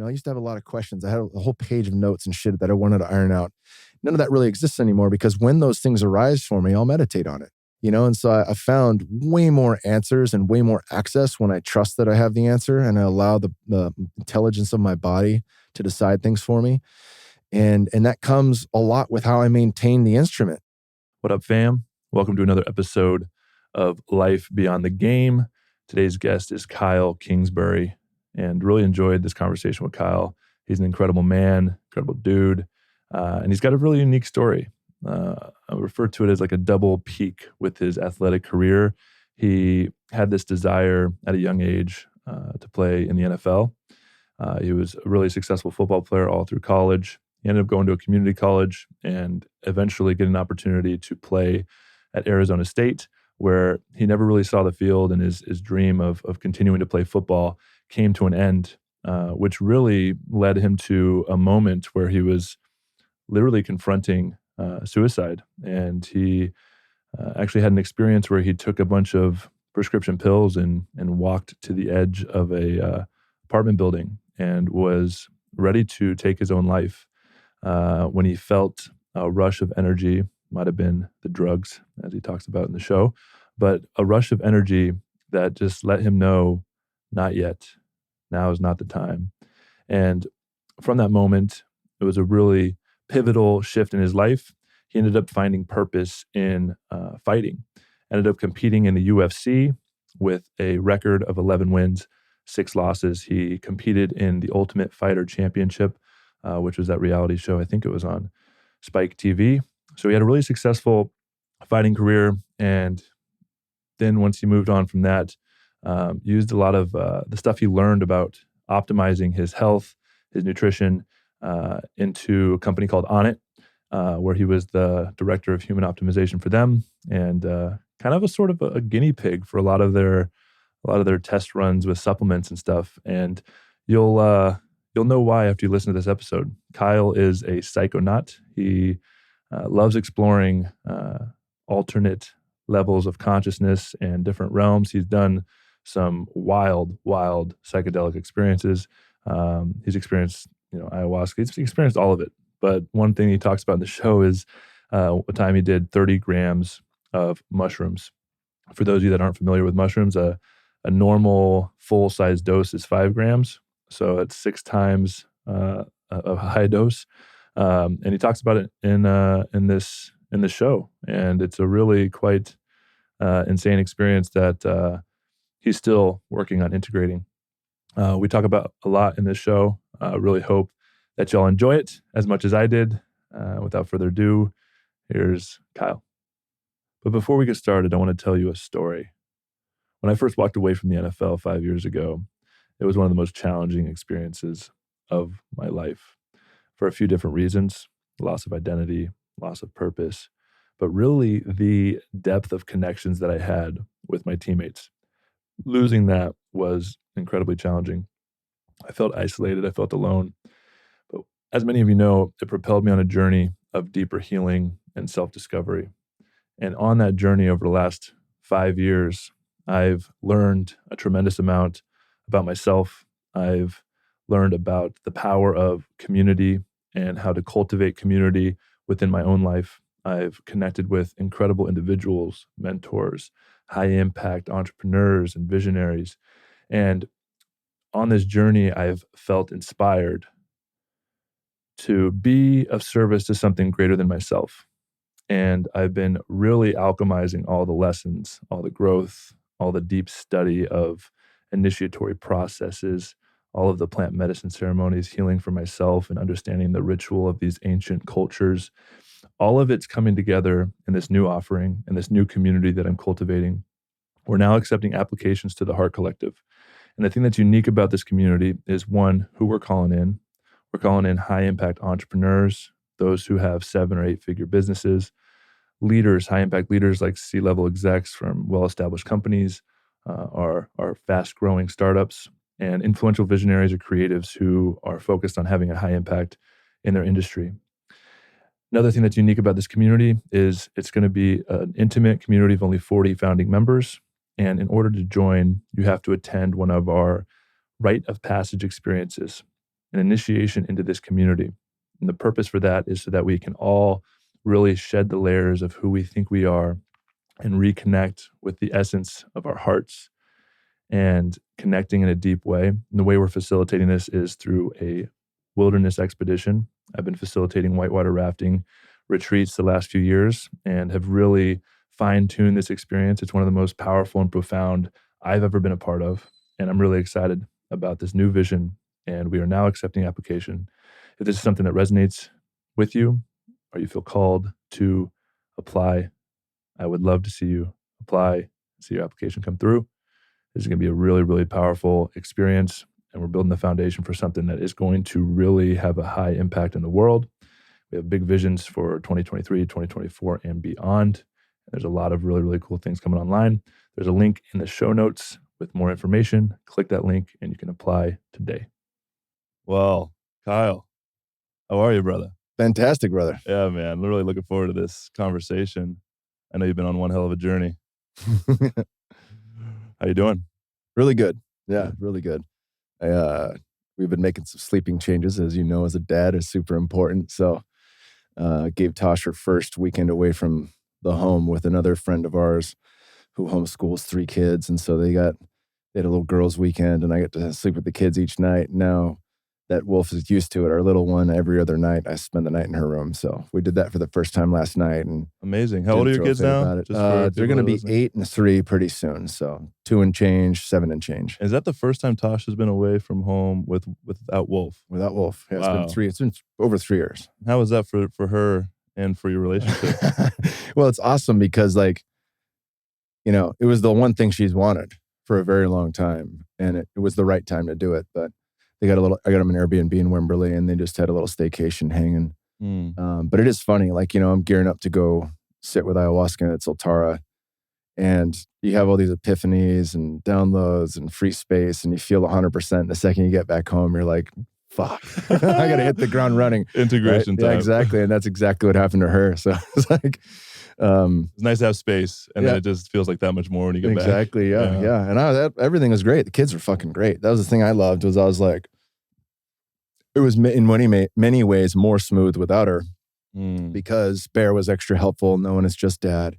I used to have a lot of questions. I had a whole page of notes and shit that I wanted to iron out. None of that really exists anymore because when those things arise for me, I'll meditate on it, And so I found way more answers and way more access when I trust that I have the answer and I allow the intelligence of my body to decide things for me. And that comes a lot with how I maintain the instrument. What up, fam? Welcome to another episode of Life Beyond the Game. Today's guest is Kyle Kingsbury, and really enjoyed this conversation with Kyle. He's an incredible man, incredible dude, and he's got a really unique story. I refer to it as like a double peak with his athletic career. He had this desire at a young age to play in the NFL. He was a really successful football player all through college. He ended up going to a community college and eventually getting an opportunity to play at Arizona State, where he never really saw the field, and his dream of continuing to play football came to an end, which really led him to a moment where he was literally confronting suicide. And he actually had an experience where he took a bunch of prescription pills and walked to the edge of a apartment building and was ready to take his own life. When he felt a rush of energy, might have been the drugs, as he talks about in the show, but a rush of energy that just let him know, not yet. Now is not the time. And from that moment, it was a really pivotal shift in his life. He ended up finding purpose in fighting. Ended up competing in the UFC with a record of 11 wins, 6 losses. He competed in the Ultimate Fighter Championship, which was that reality show. I think it was on Spike TV. So he had a really successful fighting career. And then once he moved on from that, used a lot of the stuff he learned about optimizing his health, his nutrition, into a company called Onnit, where he was the director of human optimization for them, and kind of a sort of a guinea pig for a lot of their test runs with supplements and stuff. And you'll know why after you listen to this episode. Kyle is a psychonaut. He loves exploring alternate levels of consciousness and different realms. He's done some wild psychedelic experiences. He's experienced, ayahuasca. He's experienced all of it. But one thing he talks about in the show is a time he did 30 grams of mushrooms. For those of you that aren't familiar with mushrooms, a normal full-size dose is 5 grams. So it's 6 times a high dose. And he talks about it in the show. And it's a really quite insane experience that he's still working on integrating. We talk about a lot in this show. Really hope that y'all enjoy it as much as I did. Without further ado, here's Kyle. But before we get started, I want to tell you a story. When I first walked away from the NFL 5 years ago, it was one of the most challenging experiences of my life for a few different reasons: loss of identity, loss of purpose, but really the depth of connections that I had with my teammates. Losing that was incredibly challenging. I felt isolated. I felt alone. But as many of you know, it propelled me on a journey of deeper healing and self-discovery. And on that journey over the last 5 years, I've learned a tremendous amount about myself. I've learned about the power of community and how to cultivate community within my own life. I've connected with incredible individuals, mentors, high-impact entrepreneurs and visionaries. And on this journey, I've felt inspired to be of service to something greater than myself. And I've been really alchemizing all the lessons, all the growth, all the deep study of initiatory processes, all of the plant medicine ceremonies, healing for myself and understanding the ritual of these ancient cultures. All of it's coming together in this new offering and this new community that I'm cultivating. We're now accepting applications to the Heart Collective. And the thing that's unique about this community is, one, who we're calling in. We're calling in high-impact entrepreneurs, those who have 7 or 8-figure businesses, leaders, high-impact leaders like C-level execs from well-established companies, are fast-growing startups, and influential visionaries or creatives who are focused on having a high impact in their industry. Another thing that's unique about this community is it's going to be an intimate community of only 40 founding members. And in order to join, you have to attend one of our rite of passage experiences. an initiation into this community. And the purpose for that is so that we can all really shed the layers of who we think we are and reconnect with the essence of our hearts and connecting in a deep way. And the way we're facilitating this is through a wilderness expedition. I've been facilitating whitewater rafting retreats the last few years and have really fine-tuned this experience. It's one of the most powerful and profound I've ever been a part of. And I'm really excited about this new vision. And we are now accepting application. If this is something that resonates with you, or you feel called to apply, I would love to see you apply, see your application come through. This is going to be a really, really powerful experience. And we're building the foundation for something that is going to really have a high impact in the world. We have big visions for 2023, 2024, and beyond. There's a lot of really, really cool things coming online. There's a link in the show notes with more information. Click that link and you can apply today. Well, Kyle, how are you, brother? Fantastic, brother. Yeah, man. I'm really looking forward to this conversation. I know you've been on one hell of a journey. How you doing? Really good. Yeah, really good. We've been making some sleeping changes, as you know, as a dad is super important. So gave Tosh her first weekend away from the home with another friend of ours who homeschools 3 kids. And so they had a little girls' weekend, and I get to sleep with the kids each night. Now that Wolf is used to it, our little one, every other night, I spend the night in her room. So we did that for the first time last night. And amazing. How old are your kids now? They're going to be 8 and 3 pretty soon. So 2 and change, 7 and change. Is that the first time Tosh has been away from home without Wolf? Without Wolf. Yeah, wow. It's been over 3 years. How was that for her and for your relationship? Well, it's awesome because it was the one thing she's wanted for a very long time. And it was the right time to do it. But I got them an Airbnb in Wimberley, and they just had a little staycation hanging. But it is funny, I'm gearing up to go sit with ayahuasca at Soltara, and you have all these epiphanies and downloads and free space, and you feel 100%. The second you get back home, you're like, fuck, I got to hit the ground running. Integration time. Yeah, exactly. And that's exactly what happened to her. So it's like, it's nice to have space, and then it just feels like that much more when you get back. Exactly. Yeah. And everything was great. The kids were fucking great. That was the thing I loved. I was like, it was in many ways more smooth without her, because Bear was extra helpful. No one is just dad,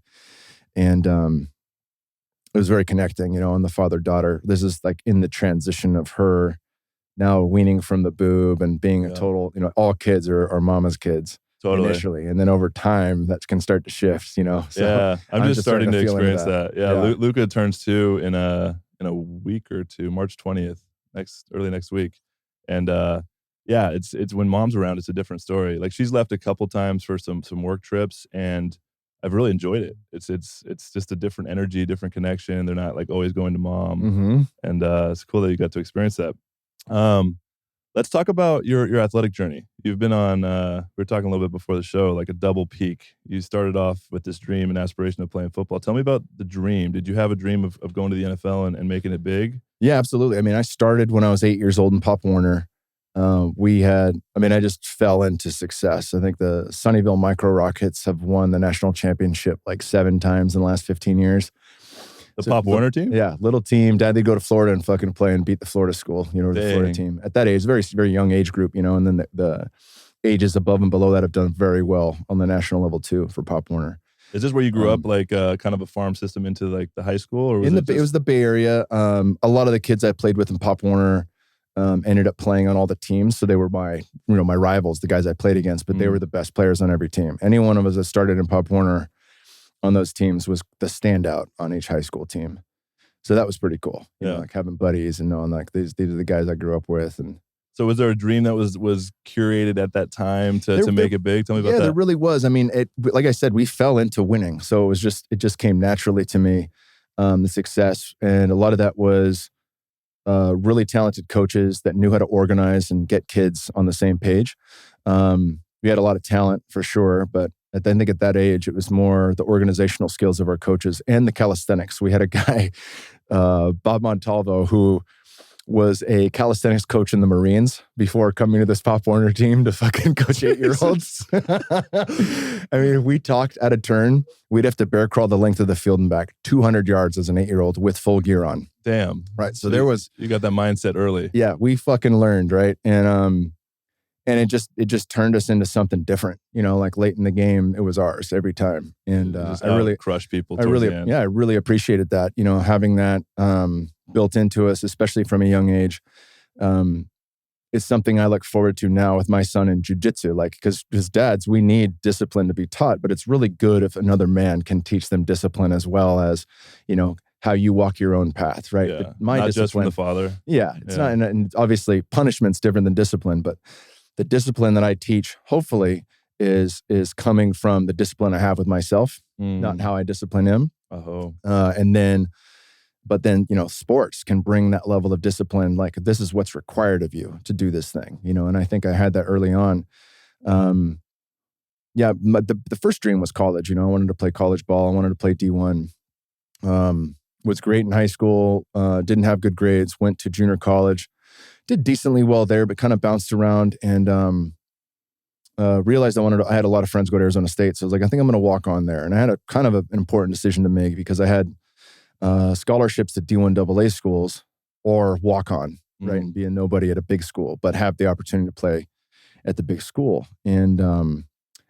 and it was very connecting. And the father-daughter. This is like in the transition of her now weaning from the boob and being a total. all kids are mama's kids. Totally. Initially, and then over time that can start to shift, So yeah, I'm just starting to experience that. Yeah. Luca turns 2 in a week or two, March 20th, early next week, and it's when mom's around, it's a different story. Like, she's left a couple times for some work trips, and I've really enjoyed it. It's just a different energy, different connection. They're not like always going to mom, and it's cool that you got to experience that. Let's talk about your athletic journey. You've been on, we were talking a little bit before the show, like a double peak. You started off with this dream and aspiration of playing football. Tell me about the dream. Did you have a dream of going to the NFL and making it big? Yeah, absolutely. I mean, I started when I was 8 years old in Pop Warner. I just fell into success. I think the Sunnyvale Micro Rockets have won the national championship like 7 times in the last 15 years. The Pop Warner team? Yeah, little team. Dad, they'd go to Florida and fucking play and beat the Florida school, the Florida team. At that age, very, very young age group, and then the ages above and below that have done very well on the national level too for Pop Warner. Is this where you grew up, like kind of a farm system into like the high school? Or it was the Bay Area. A lot of the kids I played with in Pop Warner ended up playing on all the teams. So they were my rivals, the guys I played against, but they were the best players on every team. Any one of us that started in Pop Warner on those teams was the standout on each high school team. So that was pretty cool. You know, like having buddies and knowing like these are the guys I grew up with. And so was there a dream that was curated at that time to make it big? Tell me about that. Yeah, there really was. I mean, like I said, we fell into winning. So it just came naturally to me, the success. And a lot of that was really talented coaches that knew how to organize and get kids on the same page. We had a lot of talent for sure, but I think at that age, it was more the organizational skills of our coaches and the calisthenics. We had a guy, Bob Montalvo, who was a calisthenics coach in the Marines before coming to this Pop Warner team to fucking coach 8-year-olds. I mean, we talked at a turn, we'd have to bear crawl the length of the field and back 200 yards as an 8-year-old with full gear on. Damn. Right. So there was... You got that mindset early. Yeah, we fucking learned, right? And it just turned us into something different. You know, like late in the game, it was ours every time. And I really crushed people. I really appreciated that. You know, having that built into us, especially from a young age, is something I look forward to now with my son in jiu-jitsu. Like, because as dads, we need discipline to be taught, but it's really good if another man can teach them discipline as well as, you know, how you walk your own path, right? Yeah. Not just from the father. Yeah, it's not, and obviously punishment's different than discipline, but the discipline that I teach, hopefully, is coming from the discipline I have with myself, not how I discipline him. But then, you know, sports can bring that level of discipline. Like, this is what's required of you to do this thing, you know? And I think I had that early on. The first dream was college. You know, I wanted to play college ball. I wanted to play D1. Was great in high school. Didn't have good grades. Went to junior college. Did decently well there, but kind of bounced around and realized I had a lot of friends go to Arizona State. So I was like, I think I'm going to walk on there. And I had a kind of an important decision to make because I had scholarships to D1 AA schools or walk on, right? And be a nobody at a big school, but have the opportunity to play at the big school. And I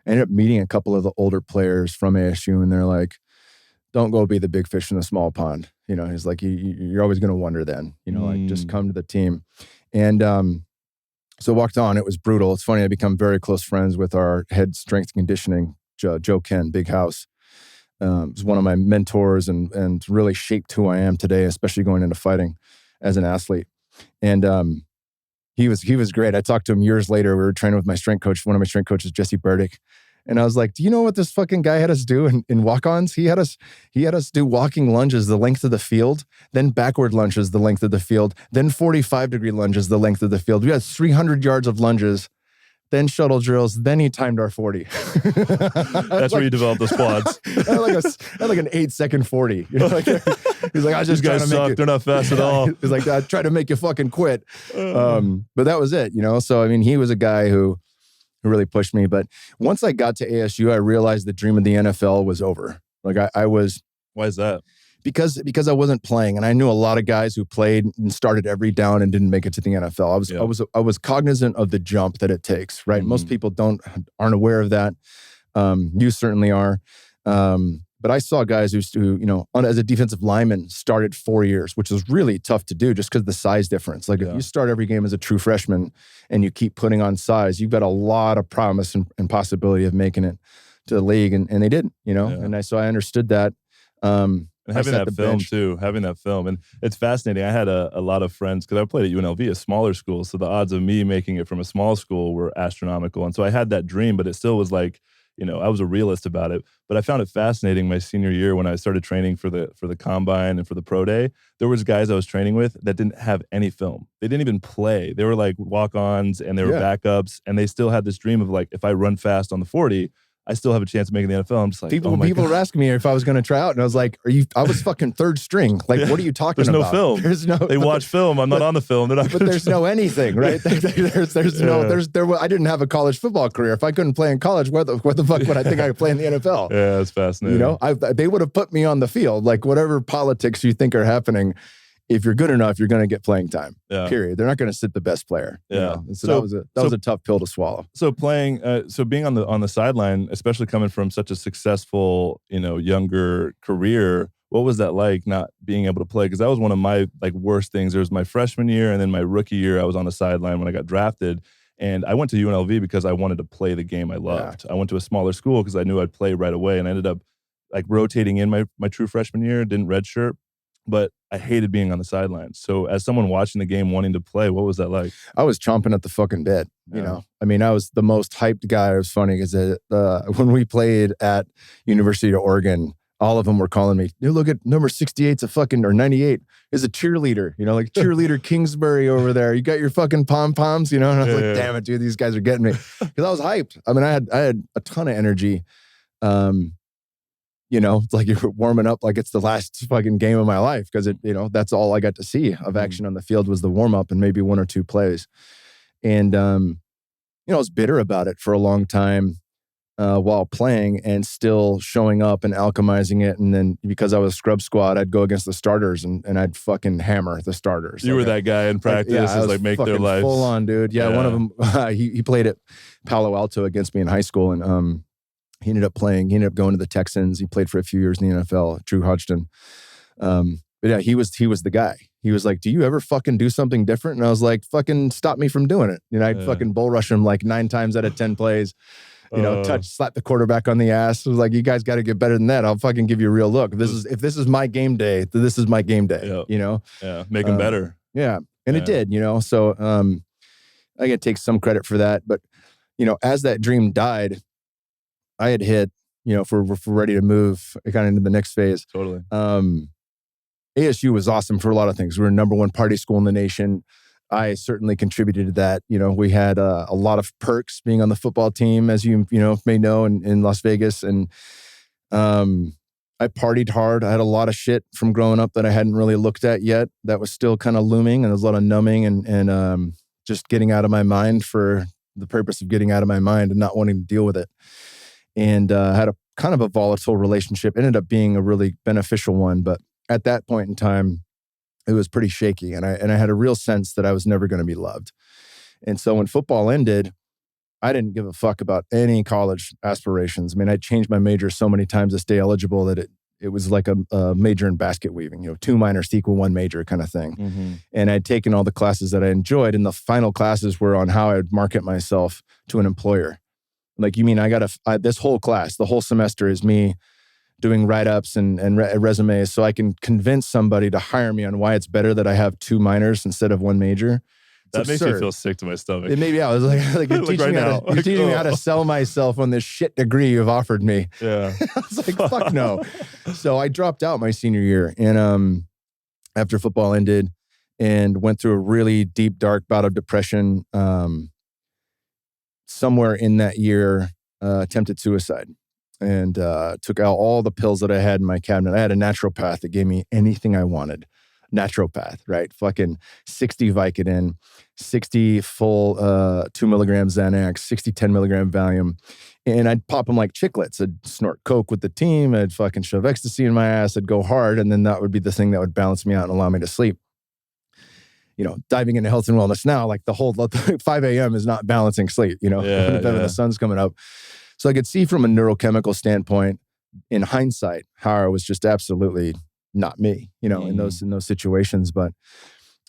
ended up meeting a couple of the older players from ASU, and they're like, don't go be the big fish in the small pond. You know, he's like, you're always going to wonder then, you know, like just come to the team. And so walked on. It was brutal. It's funny, I become very close friends with our head strength and conditioning, Joe Ken, Big House. Was one of my mentors and really shaped who I am today, especially going into fighting as an athlete. And he was great. I talked to him years later. We were training with my strength coach, one of my strength coaches, Jesse Burdick. And I was like, do you know what this fucking guy had us do in walk-ons? He had us do walking lunges the length of the field, then backward lunges the length of the field, then 45-degree lunges the length of the field. We had 300 yards of lunges, then shuttle drills, then he timed our 40. That's where you developed those quads. I had like an 8-second 40. You know, like, he's like, I was just trying to make you. They're not fast at all. He's like, I tried to make you fucking quit. But that was it, you know? So, I mean, he was a guy who really pushed me. But once I got to ASU, I realized the dream of the NFL was over. Like I was. Why is that? Because I wasn't playing, and I knew a lot of guys who played and started every down and didn't make it to the NFL. I was cognizant of the jump that it takes, right? Most people aren't aware of that. You certainly are. But I saw guys who you know, as a defensive lineman, started 4 years, which is really tough to do just because the size difference. Like if you start every game as a true freshman and you keep putting on size, you've got a lot of promise and possibility of making it to the league, and they didn't, you know. And so I understood that. And having that film. And it's fascinating. I had a lot of friends, because I played at UNLV, a smaller school. So the odds of me making it from a small school were astronomical. And so I had that dream, but it still was like, you know, I was a realist about it. But I found it fascinating my senior year when I started training for the combine and for the pro day. There was guys I was training with that didn't have any film. They didn't even play. They were like walk-ons and they were backups. And they still had this dream of like, if I run fast on the 40, I still have a chance of making the NFL. I'm just like, people were asking me if I was going to try out, and I was like, I was fucking third string. Like, what are you talking about? There's no film. They watch film. I'm not on the film. But there's no anything, right? I didn't have a college football career. If I couldn't play in college, what the fuck would I think I could play in the NFL? Yeah, that's fascinating. You know, they would have put me on the field. Like whatever politics you think are happening, if you're good enough, you're going to get playing time. Period. They're not going to sit the best player. Yeah. You know? So that was a tough pill to swallow. So being on the sideline, especially coming from such a successful, you know, younger career, what was that like, not being able to play? Because that was one of my like worst things. There was my freshman year, and then my rookie year, I was on the sideline when I got drafted. And I went to UNLV because I wanted to play the game I loved. I went to a smaller school because I knew I'd play right away, and I ended up like rotating in my true freshman year, didn't redshirt. But I hated being on the sidelines. So as someone watching the game wanting to play, what was that like? I was chomping at the fucking bit, you know? I mean, I was the most hyped guy. It was funny because when we played at University of Oregon, all of them were calling me, "You look at number 68's a fucking, or 98 is a cheerleader, you know, like cheerleader Kingsbury over there. You got your fucking pom-poms, you know?" And I was like, damn it, dude, these guys are getting me. Because I was hyped. I mean, I had a ton of energy. It's like you're warming up like it's the last fucking game of my life because that's all I got to see of action on the field was the warm up and maybe one or two plays. And, I was bitter about it for a long time while playing and still showing up and alchemizing it. And then because I was scrub squad, I'd go against the starters and I'd fucking hammer the starters. You were that guy in practice, I make their life full on, dude. Yeah, one of them, he played at Palo Alto against me in high school, and he ended up going to the Texans. He played for a few years in the NFL, Drew Hodgson. But yeah, he was the guy. He was like, do you ever fucking do something different? And I was like, fucking stop me from doing it. I'd fucking bull rush him like 9 times out of 10 plays. Slap the quarterback on the ass. It was like, you guys got to get better than that. I'll fucking give you a real look. If this is my game day, this is my game day. Yeah, make them better. Yeah, and it did. So I got to take some credit for that. But as that dream died, I had hit. If we're ready to move kind of into the next phase. Totally. ASU was awesome for a lot of things. We were number one party school in the nation. I certainly contributed to that. We had a lot of perks being on the football team, as you may know, in Las Vegas. And I partied hard. I had a lot of shit from growing up that I hadn't really looked at yet. That was still kind of looming, and there was a lot of numbing and just getting out of my mind for the purpose of getting out of my mind and not wanting to deal with it. And had a kind of a volatile relationship. Ended up being a really beneficial one, but at that point in time, it was pretty shaky, and I had a real sense that I was never going to be loved. And so when football ended, I didn't give a fuck about any college aspirations. I mean, I changed my major so many times to stay eligible that it was like a major in basket weaving, 2 minors equal 1 major kind of thing. Mm-hmm. And I'd taken all the classes that I enjoyed, and the final classes were on how I would market myself to an employer. Like, you mean this whole class, the whole semester is me doing write-ups and resumes so I can convince somebody to hire me on why it's better that I have 2 minors instead of 1 major. That makes me feel sick to my stomach. I was like you're teaching me how to sell myself on this shit degree you've offered me. Yeah. I was like, fuck no. So I dropped out my senior year, and after football ended, and went through a really deep, dark bout of depression. Somewhere in that year, attempted suicide. And took out all the pills that I had in my cabinet. I had a naturopath that gave me anything I wanted. Naturopath, right? Fucking 60 Vicodin, 60 full 2 milligram Xanax, 60 10 milligram Valium. And I'd pop them like chiclets. I'd snort Coke with the team. I'd fucking shove ecstasy in my ass. I'd go hard. And then that would be the thing that would balance me out and allow me to sleep. Diving into health and wellness now, like the whole 5 a.m. is not balancing sleep, when the sun's coming up. So I could see from a neurochemical standpoint, in hindsight, how I was just absolutely not me, in those situations. But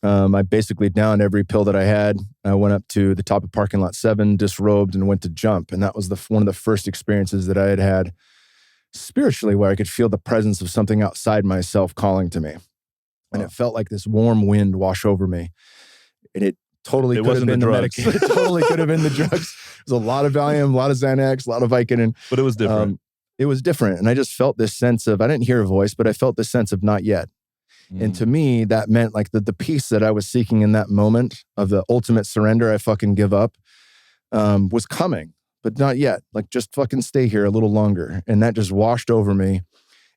I basically downed every pill that I had. I went up to the top of parking lot 7, disrobed, and went to jump. And that was one of the first experiences that I had spiritually where I could feel the presence of something outside myself calling to me. And it felt like this warm wind wash over me. And it totally could have been the medication. It totally could have been the drugs. There's a lot of Valium, a lot of Xanax, a lot of Vicodin. But it was different. It was different. And I just felt this sense of, I didn't hear a voice, but I felt this sense of not yet. And to me, that meant like the peace that I was seeking in that moment of the ultimate surrender, I fucking give up, was coming, but not yet. Like, just fucking stay here a little longer. And that just washed over me.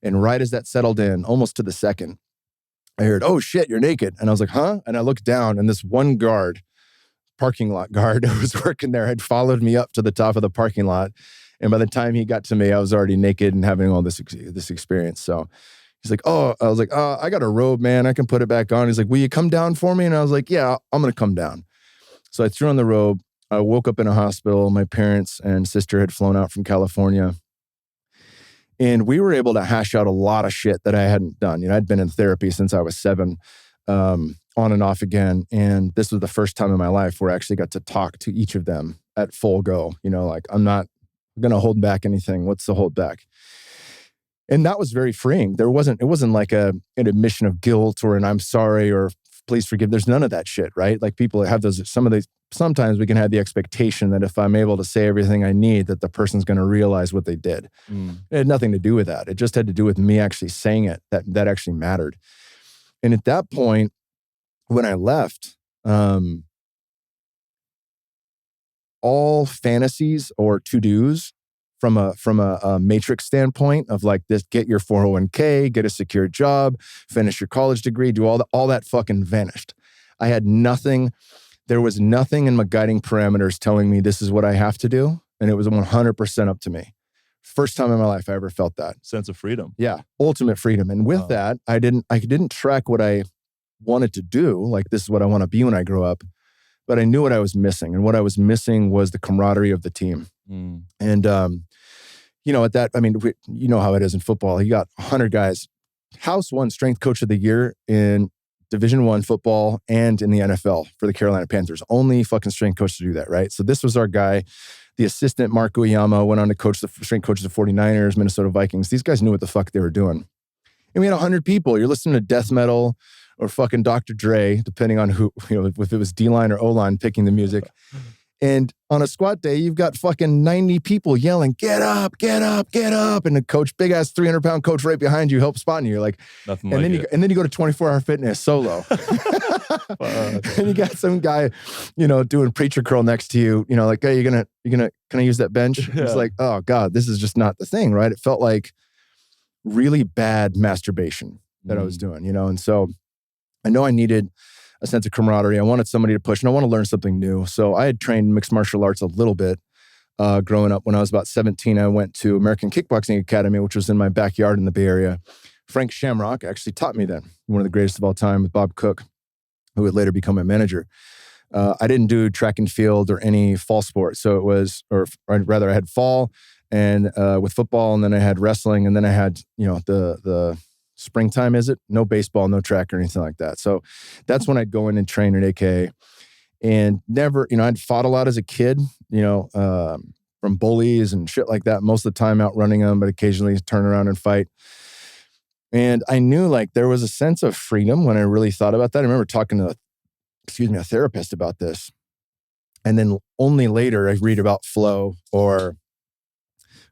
And right as that settled in, almost to the second, I heard, "Oh shit, you're naked." And I was like, "Huh?" And I looked down, and this one parking lot guard who was working there had followed me up to the top of the parking lot. And by the time he got to me, I was already naked and having all this experience. So he's like, "Oh," I was like, "I got a robe, man. I can put it back on." He's like, "Will you come down for me?" And I was like, "Yeah, I'm going to come down." So I threw on the robe. I woke up in a hospital. My parents and sister had flown out from California. And we were able to hash out a lot of shit that I hadn't done. I'd been in therapy since I was 7, on and off again. And this was the first time in my life where I actually got to talk to each of them at full go. Like, I'm not going to hold back anything. What's the hold back? And that was very freeing. It wasn't like an admission of guilt or an "I'm sorry" or "please forgive." There's none of that shit, right? Like, people have those, sometimes we can have the expectation that if I'm able to say everything I need, that the person's going to realize what they did. It had nothing to do with that. It just had to do with me actually saying it, that actually mattered. And at that point, when I left, all fantasies or to-dos from a matrix standpoint of like this, get your 401k, get a secure job, finish your college degree, do all that fucking vanished. I had nothing. There was nothing in my guiding parameters telling me this is what I have to do. And it was 100% up to me. First time in my life I ever felt that. Sense of freedom. Yeah. Ultimate freedom. And with that, I didn't track what I wanted to do. Like, this is what I want to be when I grow up. But I knew what I was missing. And what I was missing was the camaraderie of the team. And, at that, I mean, you know how it is in football. You got 100 guys. House won Strength Coach of the Year in Division I football and in the NFL for the Carolina Panthers. Only fucking strength coach to do that, right? So this was our guy. The assistant, Mark Uyama, went on to coach the strength coach of the 49ers, Minnesota Vikings. These guys knew what the fuck they were doing. And we had 100 people. You're listening to death metal or fucking Dr. Dre, depending on who, if it was D-line or O-line picking the music. And on a squat day, you've got fucking 90 people yelling, get up, get up, get up. And the coach, big ass 300-pound coach right behind you, help spotting you. You're like, nothing and like then it. And then you go to 24-hour fitness solo. And you got some guy, doing preacher curl next to you, like, hey, can I use that bench? Yeah. It's like, oh God, this is just not the thing, right? It felt like really bad masturbation that I was doing, and so I know I needed a sense of camaraderie. I wanted somebody to push, and I want to learn something new. So I had trained mixed martial arts a little bit growing up. When I was about 17, I went to American Kickboxing Academy, which was in my backyard in the Bay Area. Frank Shamrock actually taught me then, one of the greatest of all time, with Bob Cook, who would later become my manager. I didn't do track and field or any fall sport. So it was, or rather I had fall and with football, and then I had wrestling, and then I had, the springtime, is it? No baseball, no track or anything like that. So that's when I'd go in and train at AK, and never, I'd fought a lot as a kid, from bullies and shit like that, most of the time outrunning them, but occasionally turn around and fight. And I knew like there was a sense of freedom when I really thought about that. I remember talking to a therapist about this. And then only later I read about flow or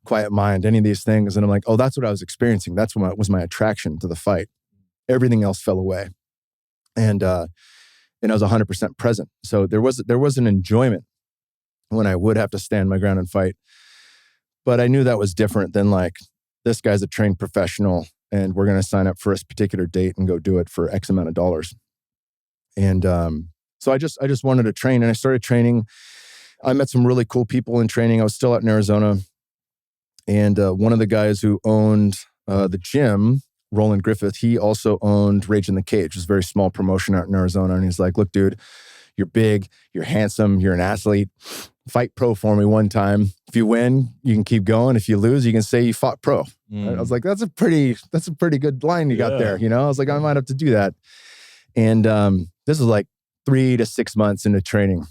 quiet mind, any of these things. And I'm like, oh, that's what I was experiencing. That's what was my attraction to the fight. Everything else fell away. And I was 100% present. So there was an enjoyment when I would have to stand my ground and fight. But I knew that was different than like, this guy's a trained professional and we're going to sign up for a particular date and go do it for X amount of dollars. And so I just wanted to train, and I started training. I met some really cool people in training. I was still out in Arizona. And one of the guys who owned the gym, Roland Griffith, he also owned Rage in the Cage. It was a very small promotion out in Arizona. And he's like, look, dude, you're big, you're handsome, you're an athlete. Fight pro for me one time. If you win, you can keep going. If you lose, you can say you fought pro. I was like, that's a pretty good line you got there. I was like, I might have to do that. And this was like 3 to 6 months into training.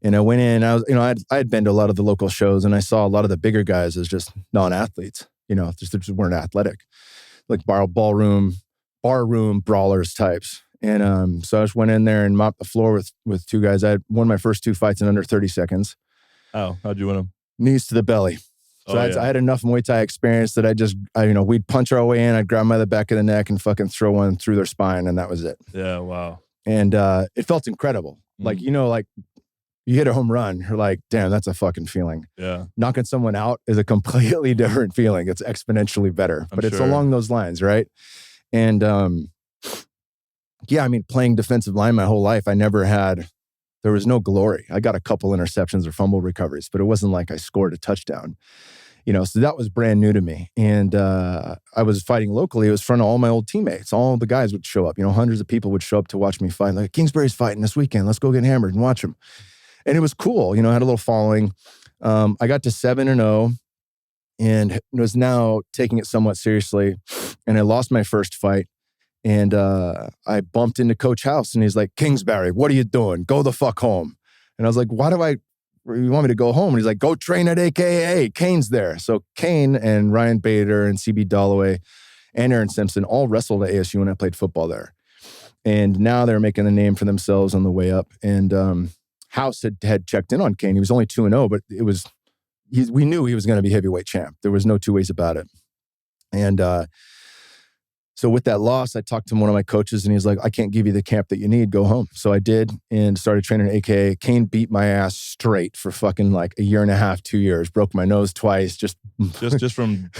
And I went in, I was, I had been to a lot of the local shows, and I saw a lot of the bigger guys as just non-athletes, they just weren't athletic, like barroom brawlers types. And so I just went in there and mopped the floor with two guys. I had won my first 2 fights in under 30 seconds. Oh, how'd you win them? Knees to the belly. So I had enough Muay Thai experience that we'd punch our way in. I'd grab them by the back of the neck and fucking throw one through their spine, and that was it. Yeah, wow. And it felt incredible. Like, like you hit a home run, you're like, damn, that's a fucking feeling. Yeah. Knocking someone out is a completely different feeling. It's exponentially better, but it's along those lines, right? And playing defensive line my whole life, there was no glory. I got a couple interceptions or fumble recoveries, but it wasn't like I scored a touchdown. So that was brand new to me. And I was fighting locally. It was in front of all my old teammates. All the guys would show up. Hundreds of people would show up to watch me fight. Like, Kingsbury's fighting this weekend. Let's go get hammered and watch him. And it was cool. I had a little following. I got to 7-0 and was now taking it somewhat seriously. And I lost my first fight. And I bumped into Coach House, and he's like, Kingsbury, what are you doing? Go the fuck home. And I was like, you want me to go home? And he's like, go train at AKA. Kane's there. So Kane and Ryan Bader and CB Dalloway and Aaron Simpson all wrestled at ASU when I played football there. And now they're making a name for themselves on the way up. And House had checked in on Kane. He was only 2-0, but we knew he was going to be heavyweight champ. There was no two ways about it. And So with that loss, I talked to one of my coaches and he's like, I can't give you the camp that you need. Go home. So I did and started training at AKA. Kane beat my ass straight for fucking like a year and a half, 2 years. Broke my nose twice. Just from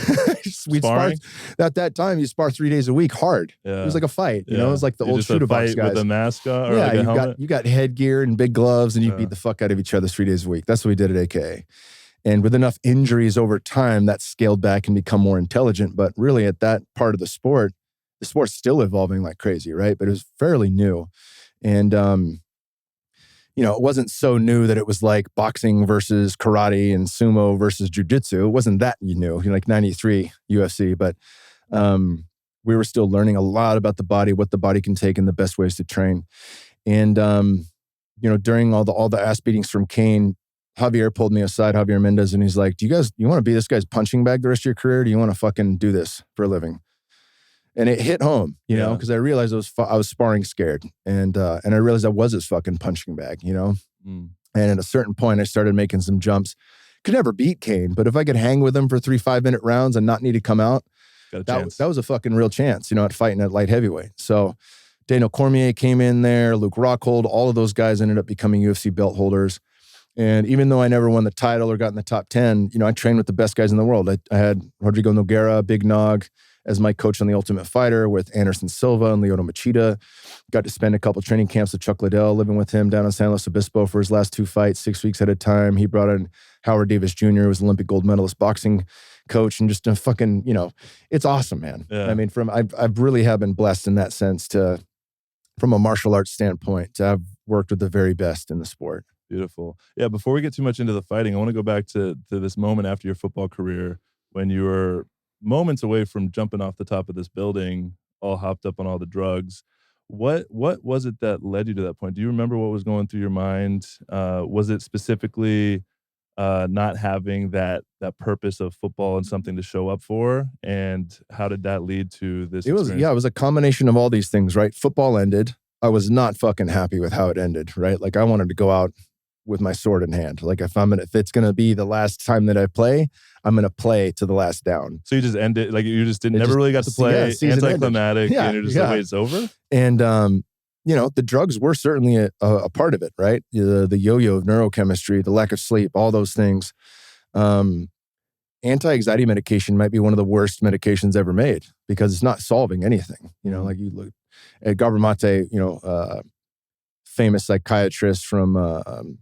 we'd spar. At that time, you spar 3 days a week hard. Yeah. It was like a fight. You know, it was like the old shoot box guys. With a mask on or like a helmet? You got headgear and big gloves and you beat the fuck out of each other 3 days a week. That's what we did at AKA. And with enough injuries over time, that scaled back and become more intelligent. But really at that part of the sport's still evolving like crazy, right? But it was fairly new. And, you know, it wasn't so new that it was like boxing versus karate and sumo versus jujitsu. It wasn't that like 93 UFC. But we were still learning a lot about the body, what the body can take and the best ways to train. And, you know, during all the ass beatings from Kane, Javier pulled me aside, Javier Mendez, and he's like, you want to be this guy's punching bag the rest of your career? Or do you want to fucking do this for a living? And it hit home, you know, because I realized I was sparring scared. And I realized I was his fucking punching bag, you know? And at a certain point, I started making some jumps. Could never beat Kane, but if I could hang with him for 3 5-minute rounds and not need to come out, that was a fucking real chance, you know, at fighting at light heavyweight. So Daniel Cormier came in there, Luke Rockhold, all of those guys ended up becoming UFC belt holders. And even though I never won the title or got in the top 10, you know, I trained with the best guys in the world. I had Rodrigo Nogueira, Big Nog, as my coach on The Ultimate Fighter with Anderson Silva and Lyoto Machida. Got to spend a couple training camps with Chuck Liddell, living with him down in San Luis Obispo for his last 2 fights, 6 weeks at a time. He brought in Howard Davis Jr., who was an Olympic gold medalist boxing coach, and just a fucking, you know, it's awesome, man. Yeah. I mean, I've really have been blessed in that sense from a martial arts standpoint, to have worked with the very best in the sport. Beautiful. Yeah, before we get too much into the fighting, I want to go back to this moment after your football career when you were moments away from jumping off the top of this building, all hopped up on all the drugs. What was it that led you to that point? Do you remember what was going through your mind? Was it specifically not having that purpose of football and something to show up for? And how did that lead to this experience? It was a combination of all these things, right? Football ended. I was not fucking happy with how it ended, right? Like I wanted to go out with my sword in hand. Like if it's going to be the last time that I play, I'm going to play to the last down. So you just ended, like you just never really got to play, anticlimactic, and you're just like, wait, it's over? And, you know, the drugs were certainly a part of it, right? The yo-yo of neurochemistry, the lack of sleep, all those things. Anti-anxiety medication might be one of the worst medications ever made because it's not solving anything. You know, like you look at Gabor Mate, you know, famous psychiatrist from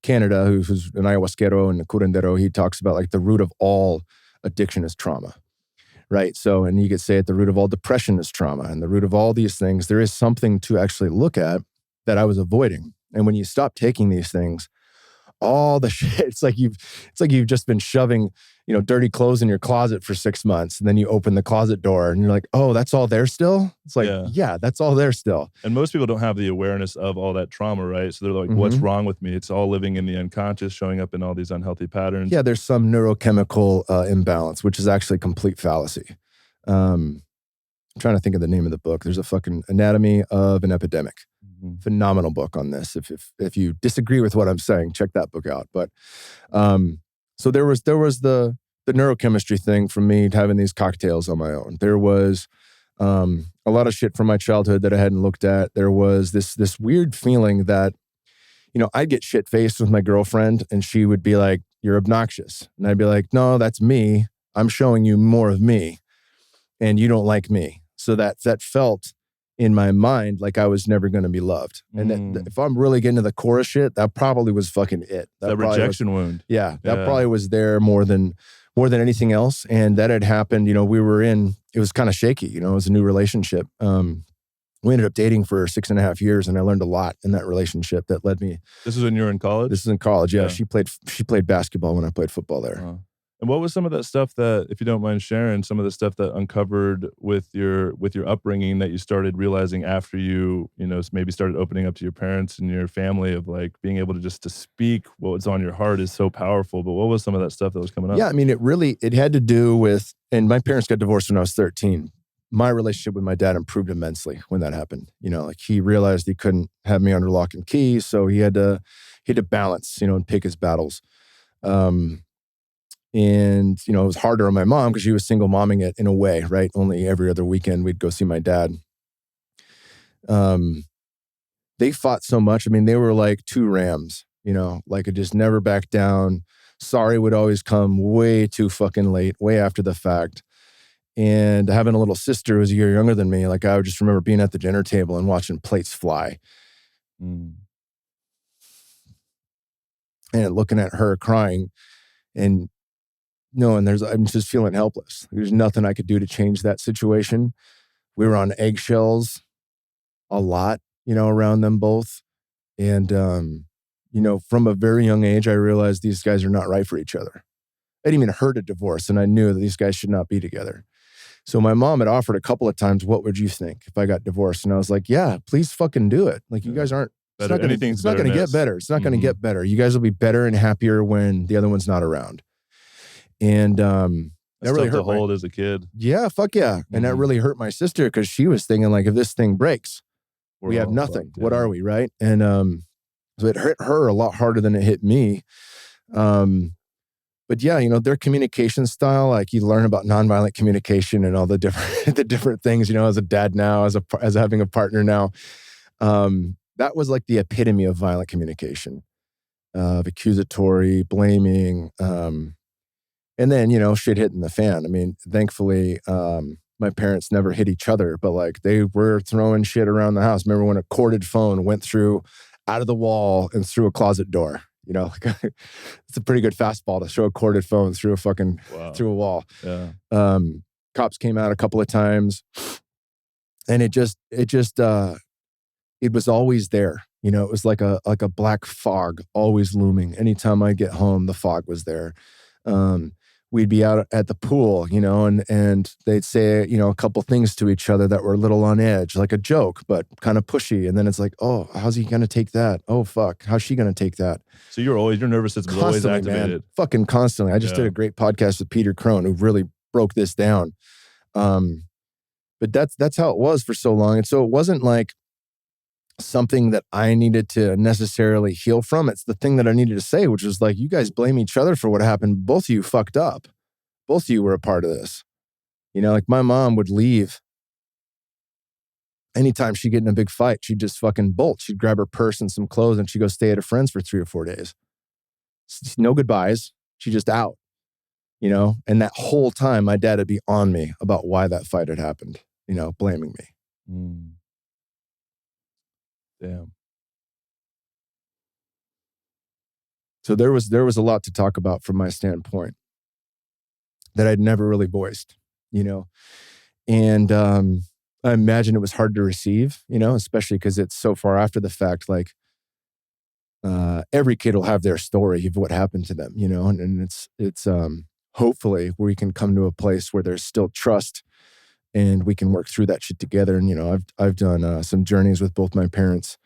Canada, who's an ayahuasquero and a curandero. He talks about like the root of all addiction is trauma, right? So, and you could say at the root of all depression is trauma, and the root of all these things, there is something to actually look at that I was avoiding. And when you stop taking these things, all the shit, it's like you've just been shoving, you know, dirty clothes in your closet for 6 months, and then you open the closet door and you're like, oh, that's all there still? It's like, yeah, that's all there still. And most people don't have the awareness of all that trauma, right? So they're like, what's wrong with me? It's all living in the unconscious, showing up in all these unhealthy patterns. Yeah, there's some neurochemical imbalance, which is actually complete fallacy. I'm trying to think of the name of the book. There's a fucking Anatomy of an Epidemic. Phenomenal book on this. If you disagree with what I'm saying, check that book out. But so there was the neurochemistry thing from me having these cocktails on my own. There was a lot of shit from my childhood that I hadn't looked at. There was this weird feeling that, you know, I'd get shit-faced with my girlfriend and she would be like, you're obnoxious. And I'd be like, no, that's me. I'm showing you more of me and you don't like me. So that felt in my mind like I was never going to be loved. And if I'm really getting to the core of shit, that probably was fucking it. That rejection wound. Yeah, that probably was there more than anything else. And that had happened, you know, it was kind of shaky, you know, it was a new relationship. We ended up dating for 6.5 years, and I learned a lot in that relationship that led me. This is when you were in college? This is in college, yeah. She played basketball when I played football there. And what was some of that stuff that, if you don't mind sharing, some of the stuff that uncovered with your upbringing that you started realizing after you know, maybe started opening up to your parents and your family, of like being able to speak what was on your heart is so powerful. But what was some of that stuff that was coming up? Yeah, I mean, it had to do with, and my parents got divorced when I was 13. My relationship with my dad improved immensely when that happened. You know, like he realized he couldn't have me under lock and key, so he had to balance, you know, and pick his battles. And, you know, it was harder on my mom because she was single momming it in a way, right? Only every other weekend we'd go see my dad. They fought so much. I mean, they were like two rams, you know, like it just never backed down. Sorry would always come way too fucking late, way after the fact. And having a little sister who was a year younger than me, like I would just remember being at the dinner table and watching plates fly. And looking at her crying and knowing I'm just feeling helpless. There's nothing I could do to change that situation. We were on eggshells a lot, you know, around them both. And, you know, from a very young age, I realized these guys are not right for each other. I didn't even heard a divorce, and I knew that these guys should not be together. So my mom had offered a couple of times, what would you think if I got divorced? And I was like, yeah, please fucking do it. Like, you guys aren't, it's not going to get better. It's not going to get better. You guys will be better and happier when the other one's not around. And that really hurt. Hold as a kid. Yeah, fuck yeah. And that really hurt my sister because she was thinking, like, if this thing breaks, we have nothing. What are we, right? And so it hit her a lot harder than it hit me. But yeah, you know, their communication style, like you learn about nonviolent communication and all the different the different things, you know, as a dad now, as having a partner now. That was like the epitome of violent communication, of accusatory, blaming, and then, you know, shit hitting the fan. I mean, thankfully, my parents never hit each other, but like they were throwing shit around the house. Remember when a corded phone went out of the wall and through a closet door? You know, like it's a pretty good fastball to throw a corded phone through through a wall. Yeah. Cops came out a couple of times, and it was always there. You know, it was like a black fog always looming. Anytime I get home, the fog was there. We'd be out at the pool, you know, and they'd say, you know, a couple things to each other that were a little on edge, like a joke, but kind of pushy. And then it's like, oh, how's he going to take that? Oh, fuck. How's she going to take that? So your nervous system was always activated. Man, fucking constantly. I just did a great podcast with Peter Crone who really broke this down. But that's how it was for so long. And so it wasn't like something that I needed to necessarily heal from. It's the thing that I needed to say, which was like, you guys blame each other for what happened. Both of you fucked up. Both of you were a part of this. You know, like my mom would leave. Anytime she'd get in a big fight, she'd just fucking bolt. She'd grab her purse and some clothes and she'd go stay at a friend's for 3 or 4 days. No goodbyes. She just out, you know? And that whole time, my dad would be on me about why that fight had happened, you know, blaming me. Damn. So there was a lot to talk about from my standpoint that I'd never really voiced, you know, and I imagine it was hard to receive, you know, especially because it's so far after the fact. Like every kid will have their story of what happened to them, you know, and it's hopefully where we can come to a place where there's still trust and we can work through that shit together. And, you know, I've done some journeys with both my parents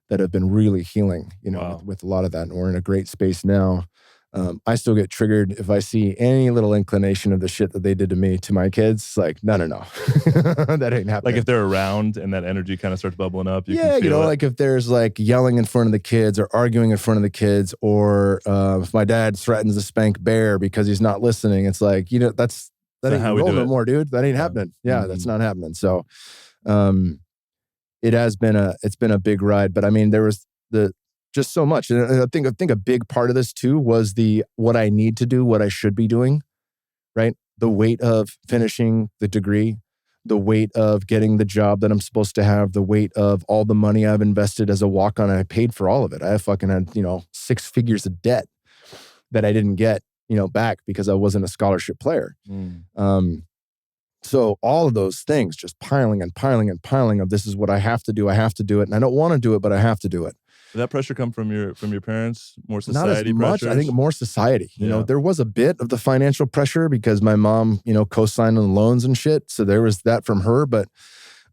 that have been really healing, you know, with a lot of that. And we're in a great space now. I still get triggered if I see any little inclination of the shit that they did to me, to my kids. It's like, no. That ain't happening. Like if they're around and that energy kind of starts bubbling up, you can feel you know, it. like if there's like yelling in front of the kids or arguing in front of the kids, or if my dad threatens to spank Bear because he's not listening, it's like, you know, that ain't rolling no more, dude. That ain't happening. Yeah, that's not happening. So it's been a big ride. But I mean, there was just so much. And I think a big part of this too was what I need to do, what I should be doing, right? The weight of finishing the degree, the weight of getting the job that I'm supposed to have, the weight of all the money I've invested as a walk-on. I paid for all of it. I fucking had, you know, 6 figures of debt that I didn't get, you know, back because I wasn't a scholarship player. So all of those things just piling and piling and piling of this is what I have to do. I have to do it. And I don't want to do it, but I have to do it. Did that pressure come from your parents? More society Not as pressures? much. I think more society. You know, there was a bit of the financial pressure because my mom, you know, co-signed on loans and shit. So there was that from her. But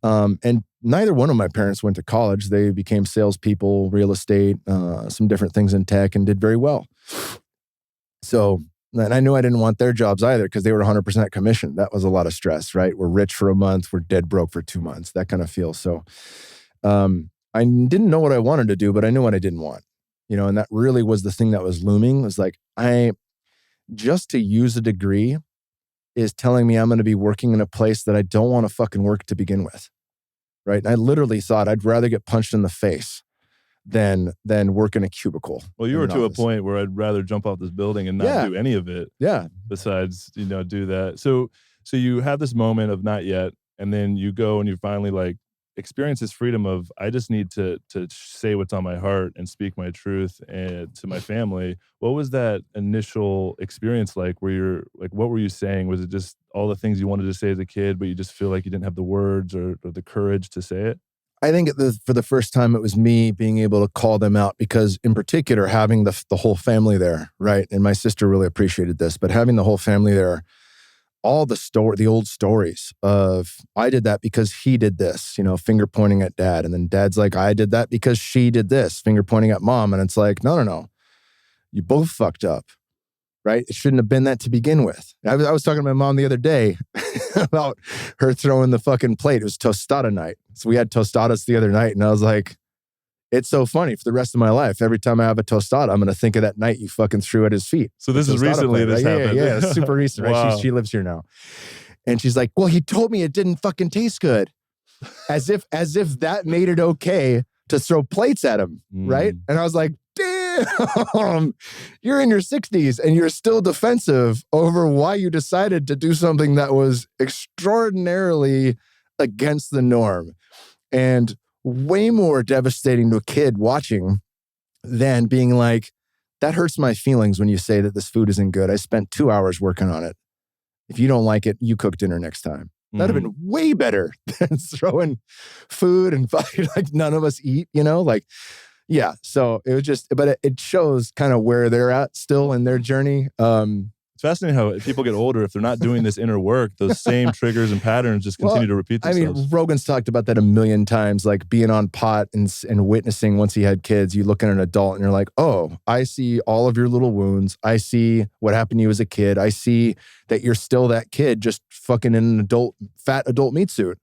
and neither one of my parents went to college. They became salespeople, real estate, some different things in tech, and did very well. So, and I knew I didn't want their jobs either because they were 100% commission. That was a lot of stress, right? We're rich for a month, we're dead broke for 2 months, that kind of feel. So I didn't know what I wanted to do, but I knew what I didn't want, you know, and that really was the thing that was looming. It was like, just to use a degree is telling me I'm going to be working in a place that I don't want to fucking work to begin with. Right. And I literally thought I'd rather get punched in the face than work in a cubicle. Well, you were to a point where I'd rather jump off this building and not do any of it. Yeah. Besides, do that. So you have this moment of not yet, and then you go and you finally like experience this freedom of, I just need to say what's on my heart and speak my truth and to my family. What was that initial experience like, where you're like, what were you saying? Was it just all the things you wanted to say as a kid, but you just feel like you didn't have the words or the courage to say it? I think for the first time, it was me being able to call them out, because in particular, having the whole family there, right? And my sister really appreciated this, but having the whole family there, all the old stories of, I did that because he did this, finger pointing at dad. And then dad's like, I did that because she did this, finger pointing at mom. And it's like, no. You both fucked up, right? It shouldn't have been that to begin with. I was talking to my mom the other day about her throwing the fucking plate. It was tostada night. So we had tostadas the other night, and I was like, it's so funny for the rest of my life. Every time I have a tostada, I'm going to think of that night you fucking threw at his feet. So this is recently this happened. Yeah, it's super recent, right? Wow. She lives here now. And she's like, well, he told me it didn't fucking taste good. As if that made it okay to throw plates at him, right? And I was like, damn, you're in your 60s and you're still defensive over why you decided to do something that was extraordinarily against the norm. And way more devastating to a kid watching than being like, that hurts my feelings when you say that this food isn't good. I spent 2 hours working on it. If you don't like it, you cook dinner next time. That'd have been way better than throwing food and fucking like none of us eat, yeah. So it was just, but it shows kind of where they're at still in their journey. It's fascinating how if people get older, if they're not doing this inner work, those same triggers and patterns just continue to repeat themselves. I mean, Rogan's talked about that a million times, like being on pot and witnessing once he had kids, you look at an adult and you're like, oh, I see all of your little wounds. I see what happened to you as a kid. I see that you're still that kid, just fucking in an fat adult meat suit,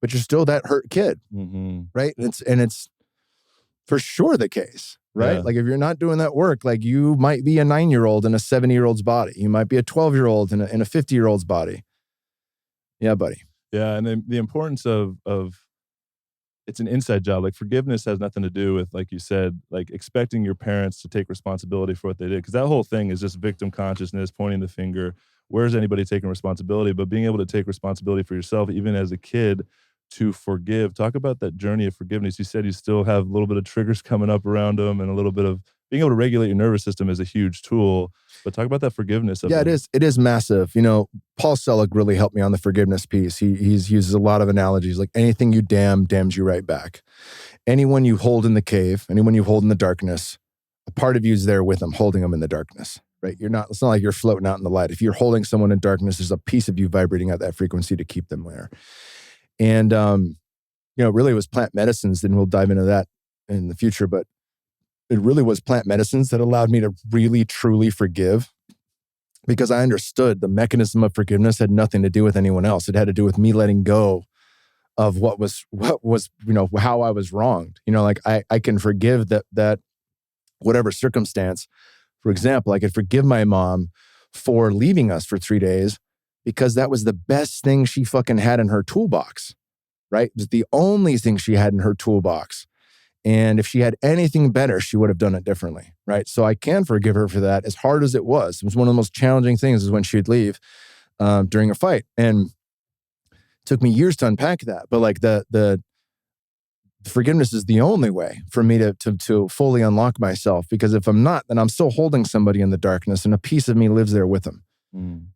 but you're still that hurt kid, right? And it's for sure the case. Right? Yeah. Like if you're not doing that work, like you might be a 9-year-old in a 70-year-old's body. You might be a 12-year-old in a 50-year-old's body. Yeah, buddy. Yeah. And then the importance of it's an inside job. Like forgiveness has nothing to do with, like you said, like expecting your parents to take responsibility for what they did. Because that whole thing is just victim consciousness, pointing the finger. Where's anybody taking responsibility? But being able to take responsibility for yourself, even as a kid, to forgive. Talk about that journey of forgiveness. You said you still have a little bit of triggers coming up around them, and a little bit of being able to regulate your nervous system is a huge tool. But talk about that forgiveness. Yeah, it is. It is massive. Paul Selig really helped me on the forgiveness piece. He uses a lot of analogies, like anything you damns you right back. Anyone you hold in the cave, anyone you hold in the darkness, a part of you is there with them, holding them in the darkness, right? It's not like you're floating out in the light. If you're holding someone in darkness, there's a piece of you vibrating at that frequency to keep them there. And, really it was plant medicines, and we'll dive into that in the future, but it really was plant medicines that allowed me to really, truly forgive, because I understood the mechanism of forgiveness had nothing to do with anyone else. It had to do with me letting go of what was, how I was wronged. Like I can forgive that whatever circumstance. For example, I could forgive my mom for leaving us for 3 days, because that was the best thing she fucking had in her toolbox, right? It was the only thing she had in her toolbox. And if she had anything better, she would have done it differently, right? So I can forgive her for that, as hard as it was. It was one of the most challenging things is when she'd leave during a fight. And it took me years to unpack that. But like the forgiveness is the only way for me to fully unlock myself, because if I'm not, then I'm still holding somebody in the darkness, and a piece of me lives there with them.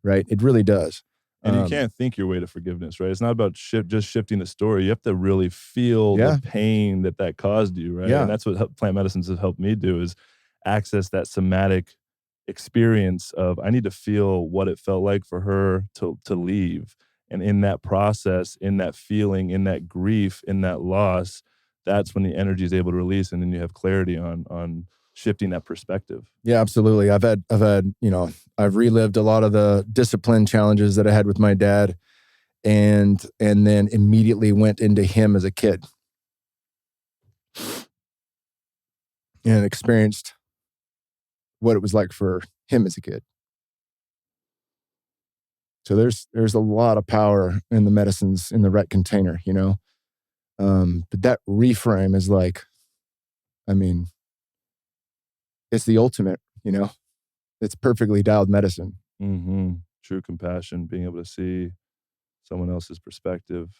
Right? It really does. And you can't think your way to forgiveness, right? It's not about just shifting the story. You have to really feel the pain that caused you, right? Yeah. And that's what plant medicines have helped me do, is access that somatic experience of, I need to feel what it felt like for her to leave. And in that process, in that feeling, in that grief, in that loss, that's when the energy is able to release, and then you have clarity on shifting that perspective. Yeah, absolutely. I've relived a lot of the discipline challenges that I had with my dad, and then immediately went into him as a kid and experienced what it was like for him as a kid. So there's a lot of power in the medicines in the ret container, you know? But that reframe is like, I mean, it's the ultimate, you know? It's perfectly dialed medicine. Mm-hmm. True compassion, being able to see someone else's perspective.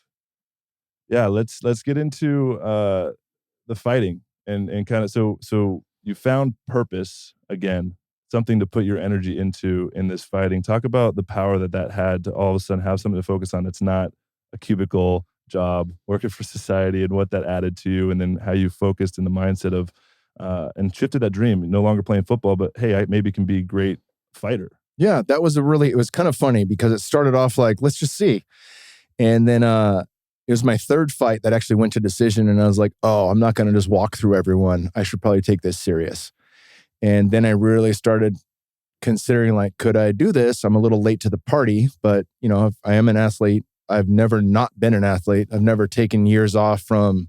Yeah, let's get into the fighting and kind of so you found purpose again, something to put your energy into in this fighting. Talk about the power that had to all of a sudden have something to focus on that's not a cubicle job working for society, and what that added to you, and then how you focused in the mindset of and shifted that dream, no longer playing football, but hey, I maybe can be a great fighter. Yeah, that was it was kind of funny because it started off like, let's just see. And then it was my third fight that actually went to decision. And I was like, oh, I'm not going to just walk through everyone. I should probably take this serious. And then I really started considering, like, could I do this? I'm a little late to the party, but you know, I am an athlete. I've never not been an athlete. I've never taken years off from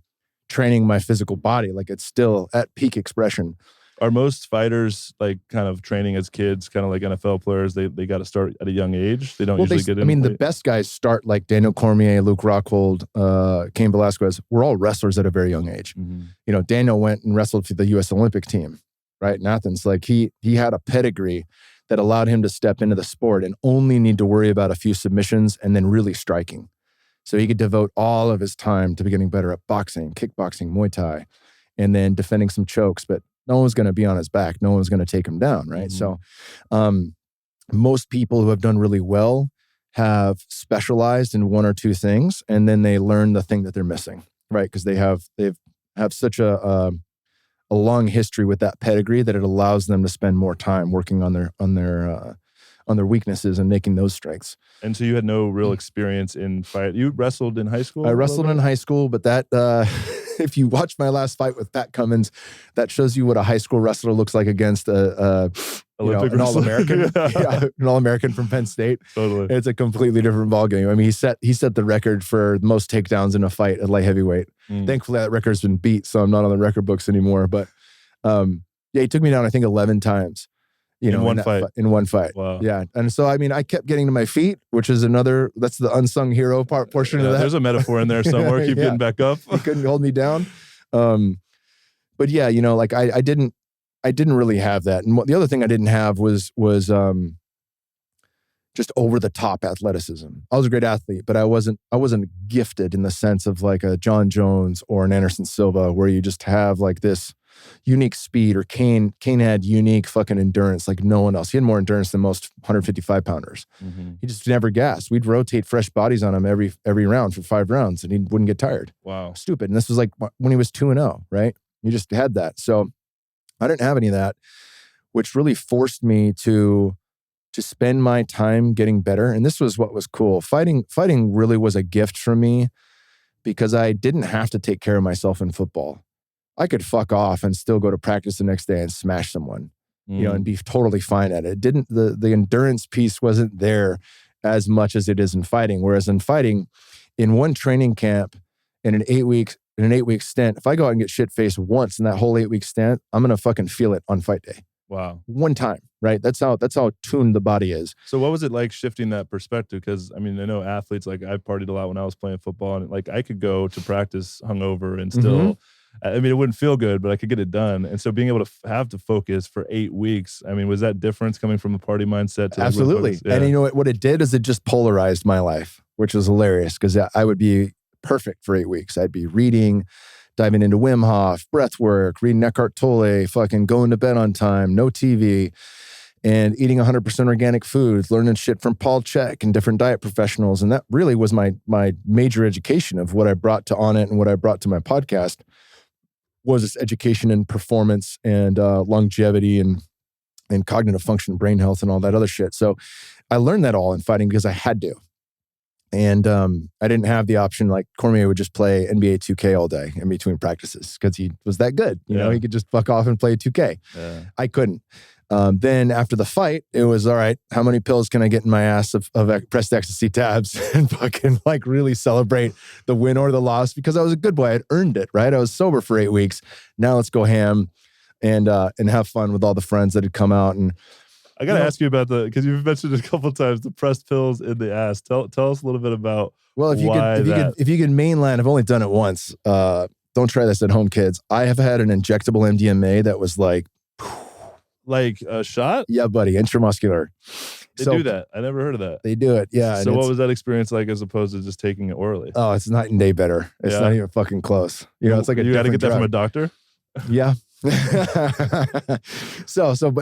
training my physical body. Like, it's still at peak expression. Are most fighters like kind of training as kids, kind of like NFL players? They got to start at a young age. They don't usually get in. I mean, the best guys start like Daniel Cormier, Luke Rockhold, Cain Velasquez. We're all wrestlers at a very young age. Mm-hmm. You know, Daniel went and wrestled for the U.S. Olympic team, right? In Athens. Like he had a pedigree that allowed him to step into the sport and only need to worry about a few submissions and then really striking. So he could devote all of his time to getting better at boxing, kickboxing, Muay Thai, and then defending some chokes. But no one's going to be on his back. No one's going to take him down, right? Mm-hmm. So most people who have done really well have specialized in one or two things, and then they learn the thing that they're missing, right? Because they have such a long history with that pedigree that it allows them to spend more time working on their weaknesses and making those strengths. And so you had no real experience in fight. You wrestled in high school? I wrestled in high school, but that if you watch my last fight with Pat Cummins, that shows you what a high school wrestler looks like against an All-American. Yeah, an All-American from Penn State. Totally. It's a completely different ballgame. I mean, he set the record for most takedowns in a fight at light heavyweight. Thankfully, that record's been beat, so I'm not on the record books anymore. But yeah, he took me down, I think, 11 times. In one fight. Wow. Yeah. And so, I mean, I kept getting to my feet, which is that's the unsung hero portion of that. There's a metaphor in there somewhere. Keep getting back up. He couldn't hold me down. But yeah, you know, like I didn't really have that. And the other thing I didn't have was just over the top athleticism. I was a great athlete, but I wasn't gifted in the sense of like a John Jones or an Anderson Silva, where you just have like this unique speed, or Cain had unique fucking endurance like no one else. He had more endurance than most 155 pounders. Mm-hmm. He just never gassed. We'd rotate fresh bodies on him every round for 5 rounds and he wouldn't get tired. Wow. Stupid. And this was like when he was 2-0, right? You just had that. So I didn't have any of that, which really forced me to spend my time getting better. And this was what was cool. Fighting really was a gift for me because I didn't have to take care of myself in football. I could fuck off and still go to practice the next day and smash someone, you know, and be totally fine at it. The endurance piece wasn't there as much as it is in fighting. Whereas in fighting, in one training camp, in an 8-week stint, if I go out and get shit-faced once in that whole 8-week stint, I'm going to fucking feel it on fight day. Wow. One time, right? That's how tuned the body is. So what was it like shifting that perspective? Because I mean, I know athletes, like I partied a lot when I was playing football, and like I could go to practice hungover and still, I mean, it wouldn't feel good, but I could get it done. And so being able to have to focus for 8 weeks, I mean, was that difference coming from a party mindset to absolutely? Yeah. And you know what it did is it just polarized my life, which was hilarious because I would be perfect for 8 weeks. I'd be reading, diving into Wim Hof, breath work, reading Eckhart Tolle, fucking going to bed on time, no TV, and eating 100% organic foods, learning shit from Paul Chek and different diet professionals. And that really was my major education of what I brought to Onnit and what I brought to my podcast, was this education in performance and longevity and cognitive function, brain health, and all that other shit. So I learned that all in fighting because I had to. And I didn't have the option. Like Cormier would just play NBA 2K all day in between practices because he was that good. You know, he could just fuck off and play 2K. Yeah. I couldn't. Then after the fight, it was, all right, how many pills can I get in my ass of pressed ecstasy tabs and fucking like really celebrate the win or the loss because I was a good boy. I'd earned it, right? I was sober for 8 weeks. Now let's go ham and have fun with all the friends that had come out. And I got to ask you about because you've mentioned it a couple of times, the pressed pills in the ass. Tell us a little bit about if you could mainline, I've only done it once. Don't try this at home, kids. I have had an injectable MDMA that was like a shot? Yeah, buddy, intramuscular. They do that. I never heard of that. They do it, yeah. So what was that experience like as opposed to just taking it orally? Oh, it's night and day better. It's not even fucking close. It's like you got to get that from a doctor? Yeah. But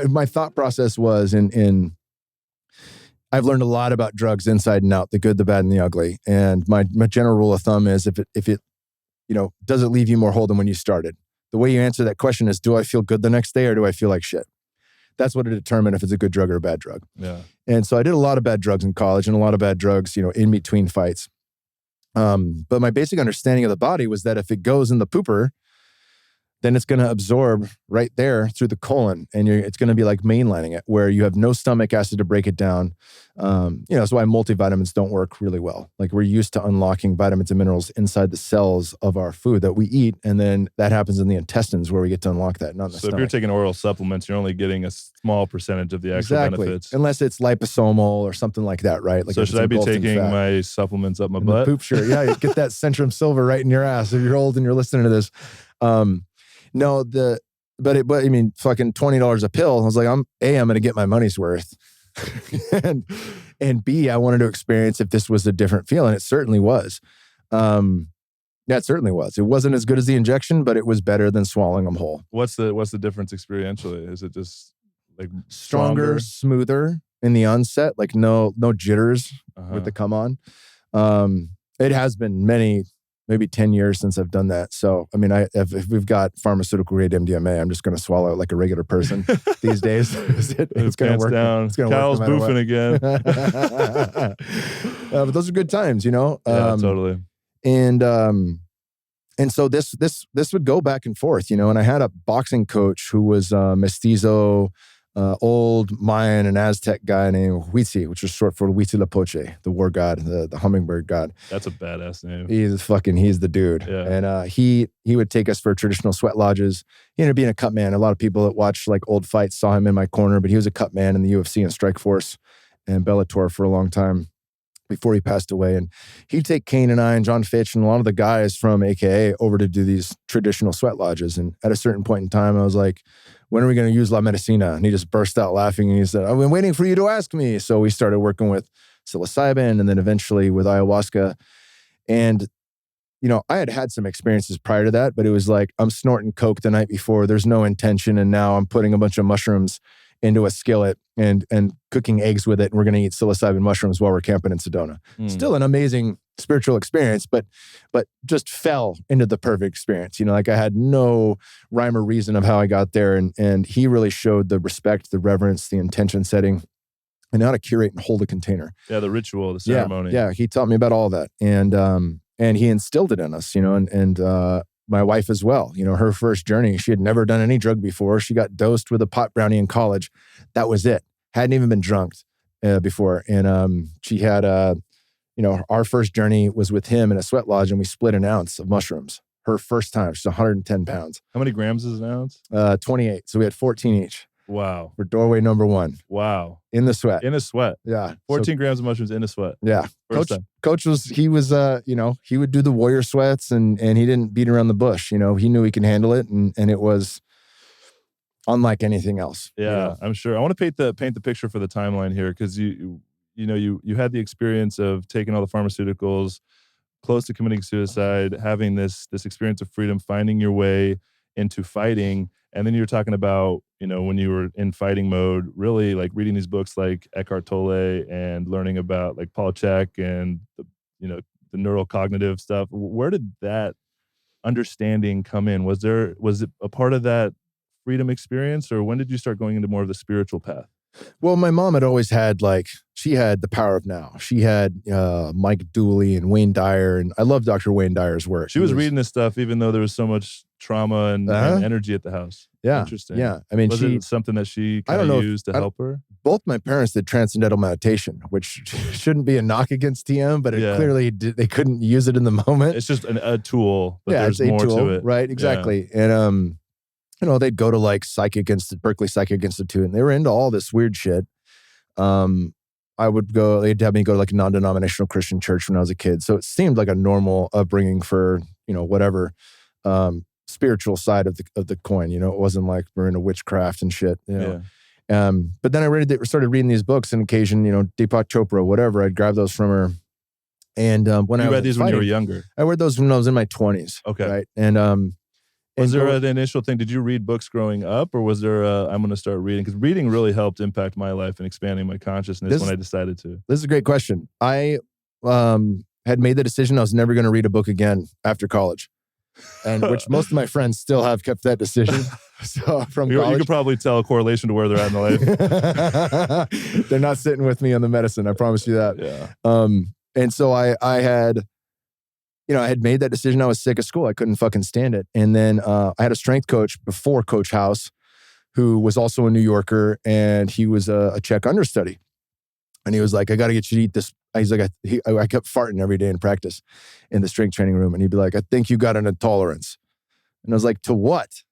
my thought process was I've learned a lot about drugs inside and out, the good, the bad, and the ugly. And my general rule of thumb is if it does it leave you more whole than when you started? The way you answer that question is, do I feel good the next day or do I feel like shit? That's what to determine if it's a good drug or a bad drug. Yeah. And so I did a lot of bad drugs in college and a lot of bad drugs, in between fights. But my basic understanding of the body was that if it goes in the pooper, then it's going to absorb right there through the colon, and it's going to be like mainlining it, where you have no stomach acid to break it down. That's why multivitamins don't work really well. Like, we're used to unlocking vitamins and minerals inside the cells of our food that we eat, and then that happens in the intestines where we get to unlock that, not in the stomach. So if you're taking oral supplements, you're only getting a small percentage of the actual benefits. Unless it's liposomal or something like that, right? Like, so should I be taking my supplements up my butt? The poop shirt, yeah. You get that Centrum Silver right in your ass if you're old and you're listening to this. No, but I mean, fucking $20 a pill. I was like, I'm going to get my money's worth. and B, I wanted to experience if this was a different feeling. It certainly was. It certainly was. It wasn't as good as the injection, but it was better than swallowing them whole. What's the difference experientially? Is it just like stronger, smoother in the onset, like no jitters with the come on. It has been maybe 10 years since I've done that. So, I mean, if we've got pharmaceutical grade MDMA, I'm just going to swallow it like a regular person these days. It's going to work. Down. It's going to Kyle's work no boofing again. But those are good times, Yeah, totally. And so this would go back and forth, and I had a boxing coach who was mestizo, old Mayan and Aztec guy named Huitzi, which was short for Huitzilopochtli, the war god, the hummingbird god. That's a badass name. He's the dude. Yeah. And he would take us for traditional sweat lodges. He ended up being a cut man. A lot of people that watch like old fights saw him in my corner, but he was a cut man in the UFC and Strikeforce and Bellator for a long time before he passed away. And he'd take Kane and I and John Fitch and a lot of the guys from AKA over to do these traditional sweat lodges. And at a certain point in time, I was like, when are we going to use La Medicina? And he just burst out laughing and he said, I've been waiting for you to ask me. So we started working with psilocybin and then eventually with ayahuasca. And, I had some experiences prior to that, but it was like, I'm snorting coke the night before. There's no intention. And now I'm putting a bunch of mushrooms into a skillet and cooking eggs with it. And we're going to eat psilocybin mushrooms while we're camping in Sedona. Still an amazing spiritual experience, but just fell into the perfect experience. Like I had no rhyme or reason of how I got there. And he really showed the respect, the reverence, the intention setting, and how to curate and hold a container. Yeah, the ritual, the ceremony. Yeah, he taught me about all that. And he instilled it in us, and my wife as well. Her first journey, she had never done any drug before. She got dosed with a pot brownie in college. That was it. Hadn't even been drunk before. And she had, our first journey was with him in a sweat lodge, and we split an ounce of mushrooms. Her first time, she's 110 pounds. How many grams is an ounce? 28. So we had 14 each. Wow. For doorway number 1. Wow. In the sweat. In a sweat. Yeah. 14 grams of mushrooms in a sweat. Yeah. Coach was, he would do the warrior sweats and he didn't beat around the bush. He knew he could handle it and it was unlike anything else. Yeah, I'm sure. I want to paint the picture for the timeline here because you had the experience of taking all the pharmaceuticals, close to committing suicide, having this experience of freedom, finding your way into fighting. And then you're talking about, when you were in fighting mode, really like reading these books like Eckhart Tolle and learning about like Paul Chek and the neurocognitive stuff. Where did that understanding come in? Was it a part of that freedom experience, or when did you start going into more of the spiritual path? Well, my mom had always had she had the power of now. She had Mike Dooley and Wayne Dyer, and I love Dr. Wayne Dyer's work. She was reading this stuff even though there was so much trauma and energy at the house. Yeah. Interesting. Yeah. I mean, was it something that she kind of used to help her? Both my parents did transcendental meditation, which shouldn't be a knock against TM, but it clearly they couldn't use it in the moment. It's just a tool, but there's it's a more tool, to it. Right. Exactly. Yeah. they'd go to like Berkeley Psychic Institute, and they were into all this weird shit. They'd have me go to like a non-denominational Christian church when I was a kid. So it seemed like a normal upbringing for, whatever, spiritual side of the coin. It wasn't like we're into witchcraft and shit, Yeah. But then I started reading these books, and occasion, Deepak Chopra, whatever, I'd grab those from her. And when you I read these fighting, when you were younger? I read those when I was in my 20s. Okay. Right. And was there an initial thing? Did you read books growing up, or was there I'm going to start reading? Because reading really helped impact my life and expanding my consciousness when I decided to. This is a great question. I had made the decision I was never going to read a book again after college, and which most of my friends still have kept that decision. So from college, you could probably tell a correlation to where they're at in life. They're not sitting with me on the medicine. I promise you that. Yeah. And so I had, I had made that decision. I was sick of school. I couldn't fucking stand it. And then I had a strength coach before Coach House, who was also a New Yorker, and he was a Czech understudy. And he was like, I got to get you to eat this. He's like, I kept farting every day in practice in the strength training room. And he'd be like, I think you got an intolerance. And I was like, to what?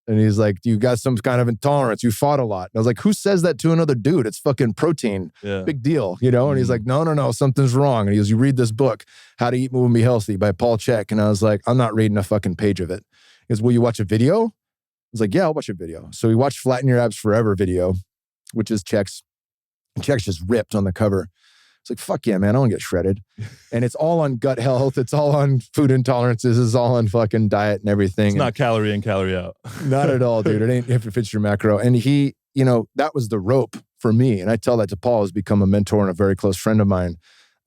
And he's like, you got some kind of intolerance. You fought a lot. And I was like, who says that to another dude? It's fucking protein. Yeah. Big deal, And he's like, no, something's wrong. And he goes, you read this book, How to Eat, Move, and Be Healthy by Paul Chek. And I was like, I'm not reading a fucking page of it. He goes, will you watch a video? I was like, yeah, I'll watch a video. So we watched Flatten Your Abs Forever video, which is Chek's. And Chek's just ripped on the cover. It's like, fuck yeah, man, I want to get shredded. And it's all on gut health. It's all on food intolerances. It's all on fucking diet and everything. It's not calorie in, calorie out. Not at all, dude. It ain't if it fits your macro. And he, that was the rope for me. And I tell that to Paul, who's become a mentor and a very close friend of mine.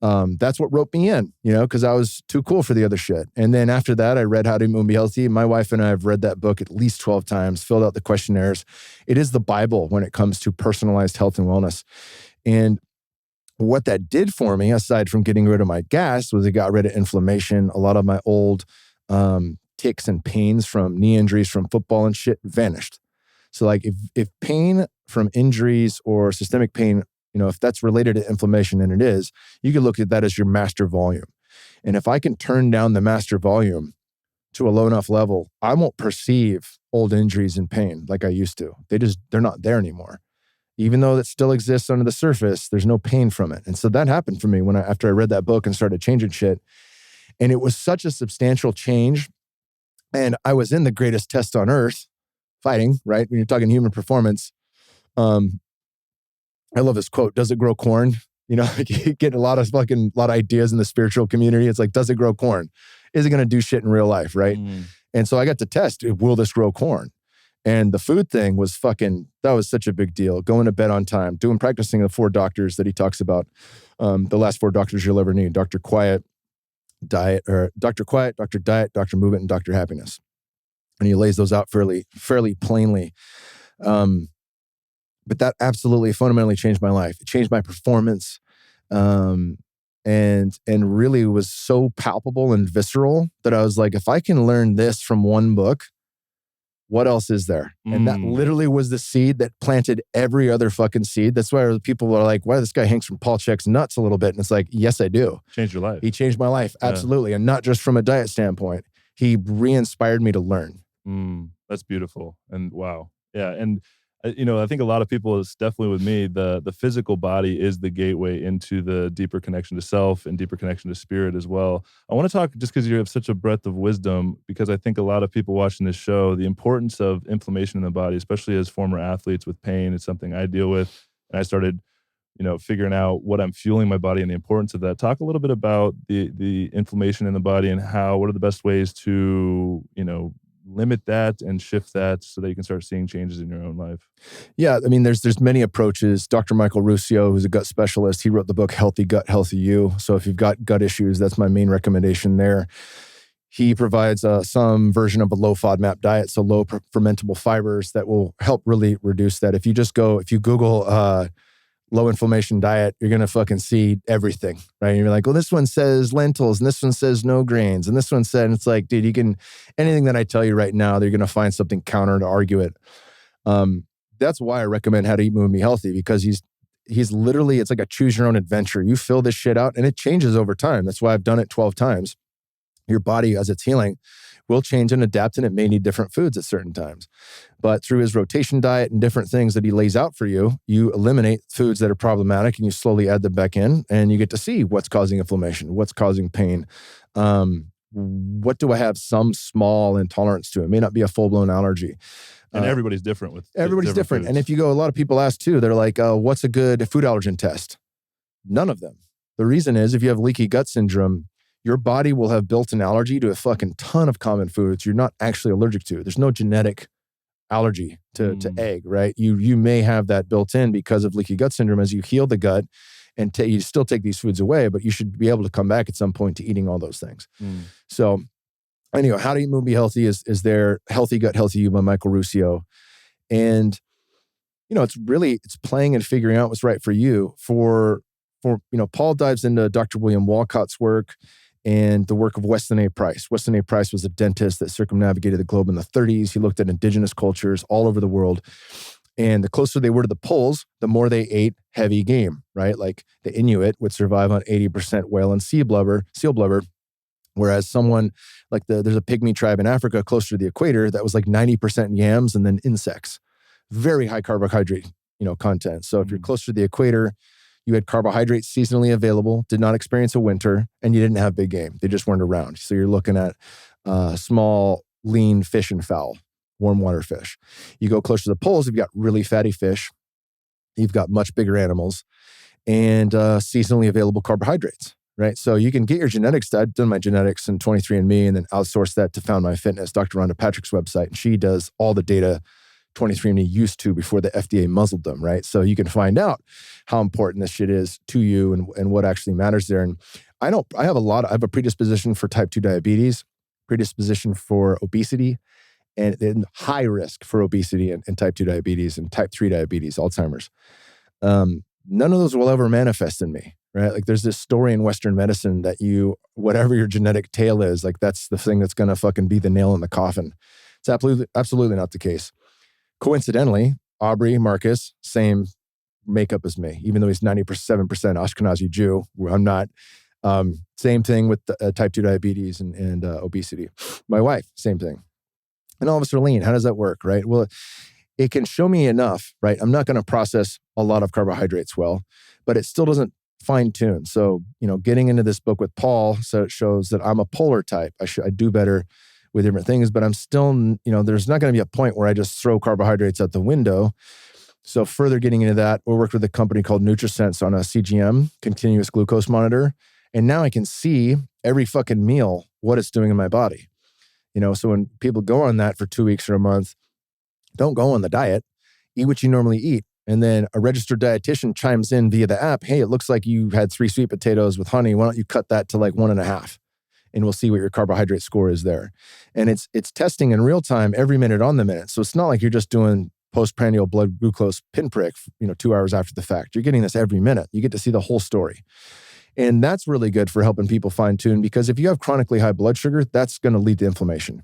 That's what roped me in, because I was too cool for the other shit. And then after that, I read How to Eat, Move, and Be Healthy. My wife and I have read that book at least 12 times, filled out the questionnaires. It is the Bible when it comes to personalized health and wellness. And what that did for me, aside from getting rid of my gas, was it got rid of inflammation. A lot of my old tics and pains from knee injuries from football and shit vanished. So like if pain from injuries or systemic pain, if that's related to inflammation, and it is, you can look at that as your master volume. And if I can turn down the master volume to a low enough level, I won't perceive old injuries and pain like I used to. They're not there anymore. Even though that still exists under the surface, there's no pain from it. And so that happened for me after I read that book and started changing shit. And it was such a substantial change. And I was in the greatest test on earth, fighting, right? When you're talking human performance. I love this quote, does it grow corn? Like you get a lot of ideas in the spiritual community. It's like, does it grow corn? Is it going to do shit in real life, right? And so I got to test, will this grow corn? And the food thing was that was such a big deal. Going to bed on time, practicing the 4 doctors that he talks about. The last 4 doctors you'll ever need: Dr. Quiet, Diet, Dr. Diet, Dr. Movement, and Dr. Happiness. And he lays those out fairly plainly. But that absolutely fundamentally changed my life. It changed my performance. And really was so palpable and visceral that I was like, if I can learn this from one book, what else is there? And that literally was the seed that planted every other fucking seed. That's why people are like, wow, this guy hangs from Paul Chek's nuts a little bit. And it's like, yes, I do. Changed your life. He changed my life. Absolutely. And not just from a diet standpoint. He re-inspired me to learn. That's beautiful. And wow. Yeah. And I think a lot of people, it's definitely with me, the physical body is the gateway into the deeper connection to self and deeper connection to spirit as well. I want to talk, just because you have such a breadth of wisdom, because I think a lot of people watching this show, the importance of inflammation in the body, especially as former athletes with pain, is something I deal with. And I started, figuring out what I'm fueling my body and the importance of that. Talk a little bit about the inflammation in the body and what are the best ways to, limit that and shift that so that you can start seeing changes in your own life. Yeah, I mean, there's many approaches. Dr. Michael Ruscio, who's a gut specialist, he wrote the book Healthy Gut, Healthy You. So if you've got gut issues, that's my main recommendation there. He provides some version of a low FODMAP diet, so low fermentable fibers that will help really reduce that. If you Google low inflammation diet, you're going to fucking see everything, right? And you're like, well, this one says lentils and this one says no grains. And this one said, and it's like, dude, anything that I tell you right now, you're going to find something counter to argue it. That's why I recommend How to Eat, Move, and Be Healthy, because he's literally, it's like a choose your own adventure. You fill this shit out and it changes over time. That's why I've done it 12 times. Your body, as it's healing, will change and adapt, and it may need different foods at certain times. But through his rotation diet and different things that he lays out for you, you eliminate foods that are problematic and you slowly add them back in, and you get to see what's causing inflammation, what's causing pain. What do I have some small intolerance to? It may not be a full-blown allergy. And everybody's different with everybody's different. Foods. And if you go, a lot of people ask too, they're like, what's a good food allergen test? None of them. The reason is if you have leaky gut syndrome, your body will have built an allergy to a fucking ton of common foods you're not actually allergic to. There's no genetic allergy to egg, right? You may have that built in because of leaky gut syndrome as you heal the gut and you still take these foods away, but you should be able to come back at some point to eating all those things. So anyway, How to Eat, Move, Be Healthy is there. Healthy Gut, Healthy You by Michael Ruscio. And, it's playing and figuring out what's right for you. For Paul dives into Dr. William Walcott's work and the work of Weston A. Price. Weston A. Price was a dentist that circumnavigated the globe in the 30s. He looked at indigenous cultures all over the world. And the closer they were to the poles, the more they ate heavy game, right? Like the Inuit would survive on 80% whale and seal blubber. Whereas someone like there's a pygmy tribe in Africa closer to the equator that was like 90% yams and then insects. Very high carbohydrate, content. So if you're closer to the equator, you had carbohydrates seasonally available, did not experience a winter, and you didn't have big game. They just weren't around. So you're looking at small, lean fish and fowl, warm water fish. You go closer to the poles, you've got really fatty fish. You've got much bigger animals and seasonally available carbohydrates, right? So you can get your genetics. I've done my genetics in 23andMe and then outsourced that to Found My Fitness, Dr. Rhonda Patrick's website. And she does all the data 23andMe used to before the FDA muzzled them, right? So you can find out how important this shit is to you and what actually matters there. And I have a predisposition for type 2 diabetes, predisposition for obesity, and high risk for obesity and type 2 diabetes and type 3 diabetes, Alzheimer's. None of those will ever manifest in me, right? Like there's this story in Western medicine that whatever your genetic tail is, like that's the thing that's going to fucking be the nail in the coffin. It's absolutely not the case. Coincidentally, Aubrey Marcus, same makeup as me, even though he's 97% Ashkenazi Jew. I'm not. Same thing with type 2 diabetes and obesity. My wife, same thing. And all of us are lean. How does that work, right? Well, it can show me enough, right? I'm not going to process a lot of carbohydrates well, but it still doesn't fine tune. So, getting into this book with Paul, so it shows that I'm a polar type. I do better with different things, but I'm still, there's not going to be a point where I just throw carbohydrates out the window. So further getting into that, we worked with a company called NutriSense on a CGM, continuous glucose monitor. And now I can see every fucking meal, what it's doing in my body. So when people go on that for 2 weeks or a month, don't go on the diet, eat what you normally eat. And then a registered dietitian chimes in via the app, hey, it looks like you had 3 sweet potatoes with honey. Why don't you cut that to like 1.5? And we'll see what your carbohydrate score is there. And it's testing in real time every minute on the minute. So it's not like you're just doing postprandial blood glucose pinprick, 2 hours after the fact. You're getting this every minute. You get to see the whole story. And that's really good for helping people fine tune, because if you have chronically high blood sugar, that's going to lead to inflammation.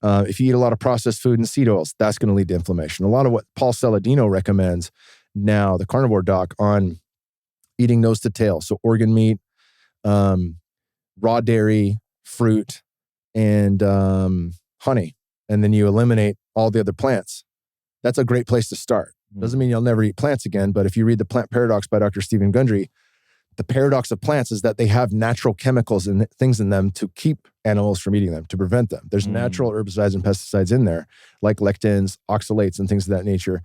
If you eat a lot of processed food and seed oils, that's going to lead to inflammation. A lot of what Paul Saladino recommends now, the carnivore doc, on eating nose to tail. So organ meat, raw dairy, fruit, and honey. And then you eliminate all the other plants. That's a great place to start. Doesn't mean you'll never eat plants again, but if you read The Plant Paradox by Dr. Stephen Gundry, the paradox of plants is that they have natural chemicals and things in them to keep animals from eating them, to prevent them. There's natural herbicides and pesticides in there, like lectins, oxalates, and things of that nature.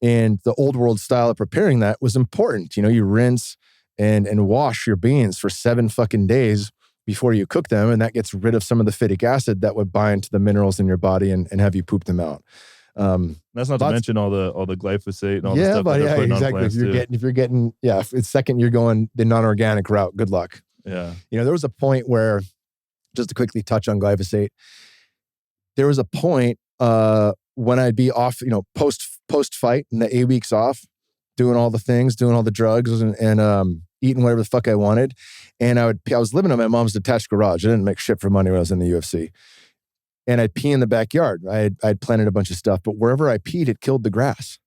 And the old world style of preparing that was important. You rinse and wash your beans for 7 fucking days before you cook them, and that gets rid of some of the phytic acid that would bind to the minerals in your body and have you poop them out. That's not to mention all the glyphosate and all the stuff that they're putting on plants too. If you're getting, it's second you're going the non-organic route, good luck. Yeah. There was a point where, just to quickly touch on glyphosate, there was a point when I'd be off, post fight in the 8 weeks off, doing all the things, doing all the drugs and eating whatever the fuck I wanted. And I was living in my mom's detached garage. I didn't make shit for money when I was in the UFC. And I'd pee in the backyard. I'd planted a bunch of stuff, but wherever I peed, it killed the grass.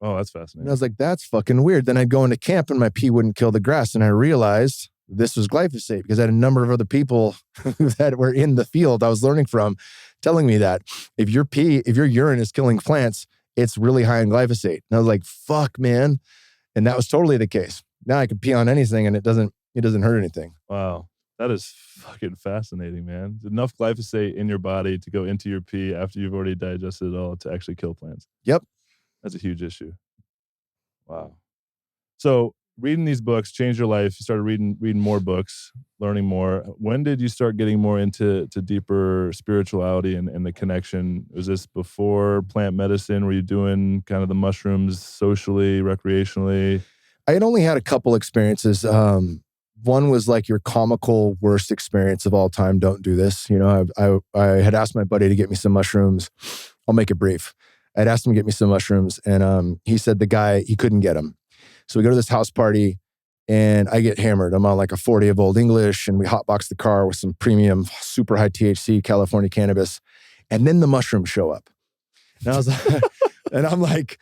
Oh, that's fascinating. And I was like, that's fucking weird. Then I'd go into camp and my pee wouldn't kill the grass. And I realized this was glyphosate, because I had a number of other people that were in the field I was learning from telling me that if your urine is killing plants, it's really high in glyphosate. And I was like, fuck, man. And that was totally the case. Now I could pee on anything and it doesn't hurt anything. Wow. That is fucking fascinating, man. Enough glyphosate in your body to go into your pee after you've already digested it all to actually kill plants. Yep. That's a huge issue. Wow. So reading these books changed your life. You started reading more books, learning more. When did you start getting more into deeper spirituality and the connection? Was this before plant medicine? Were you doing kind of the mushrooms socially, recreationally? I had only had a couple experiences. One was like your comical worst experience of all time. Don't do this. You know, I had asked my buddy to get me some mushrooms. I'll make it brief. I'd asked him to get me some mushrooms, and he said the guy, he couldn't get them. So we go to this house party and I get hammered. I'm on like a 40 of Old English, and we hotbox the car with some premium, super high THC California cannabis. And then the mushrooms show up. And I was like, and I'm like,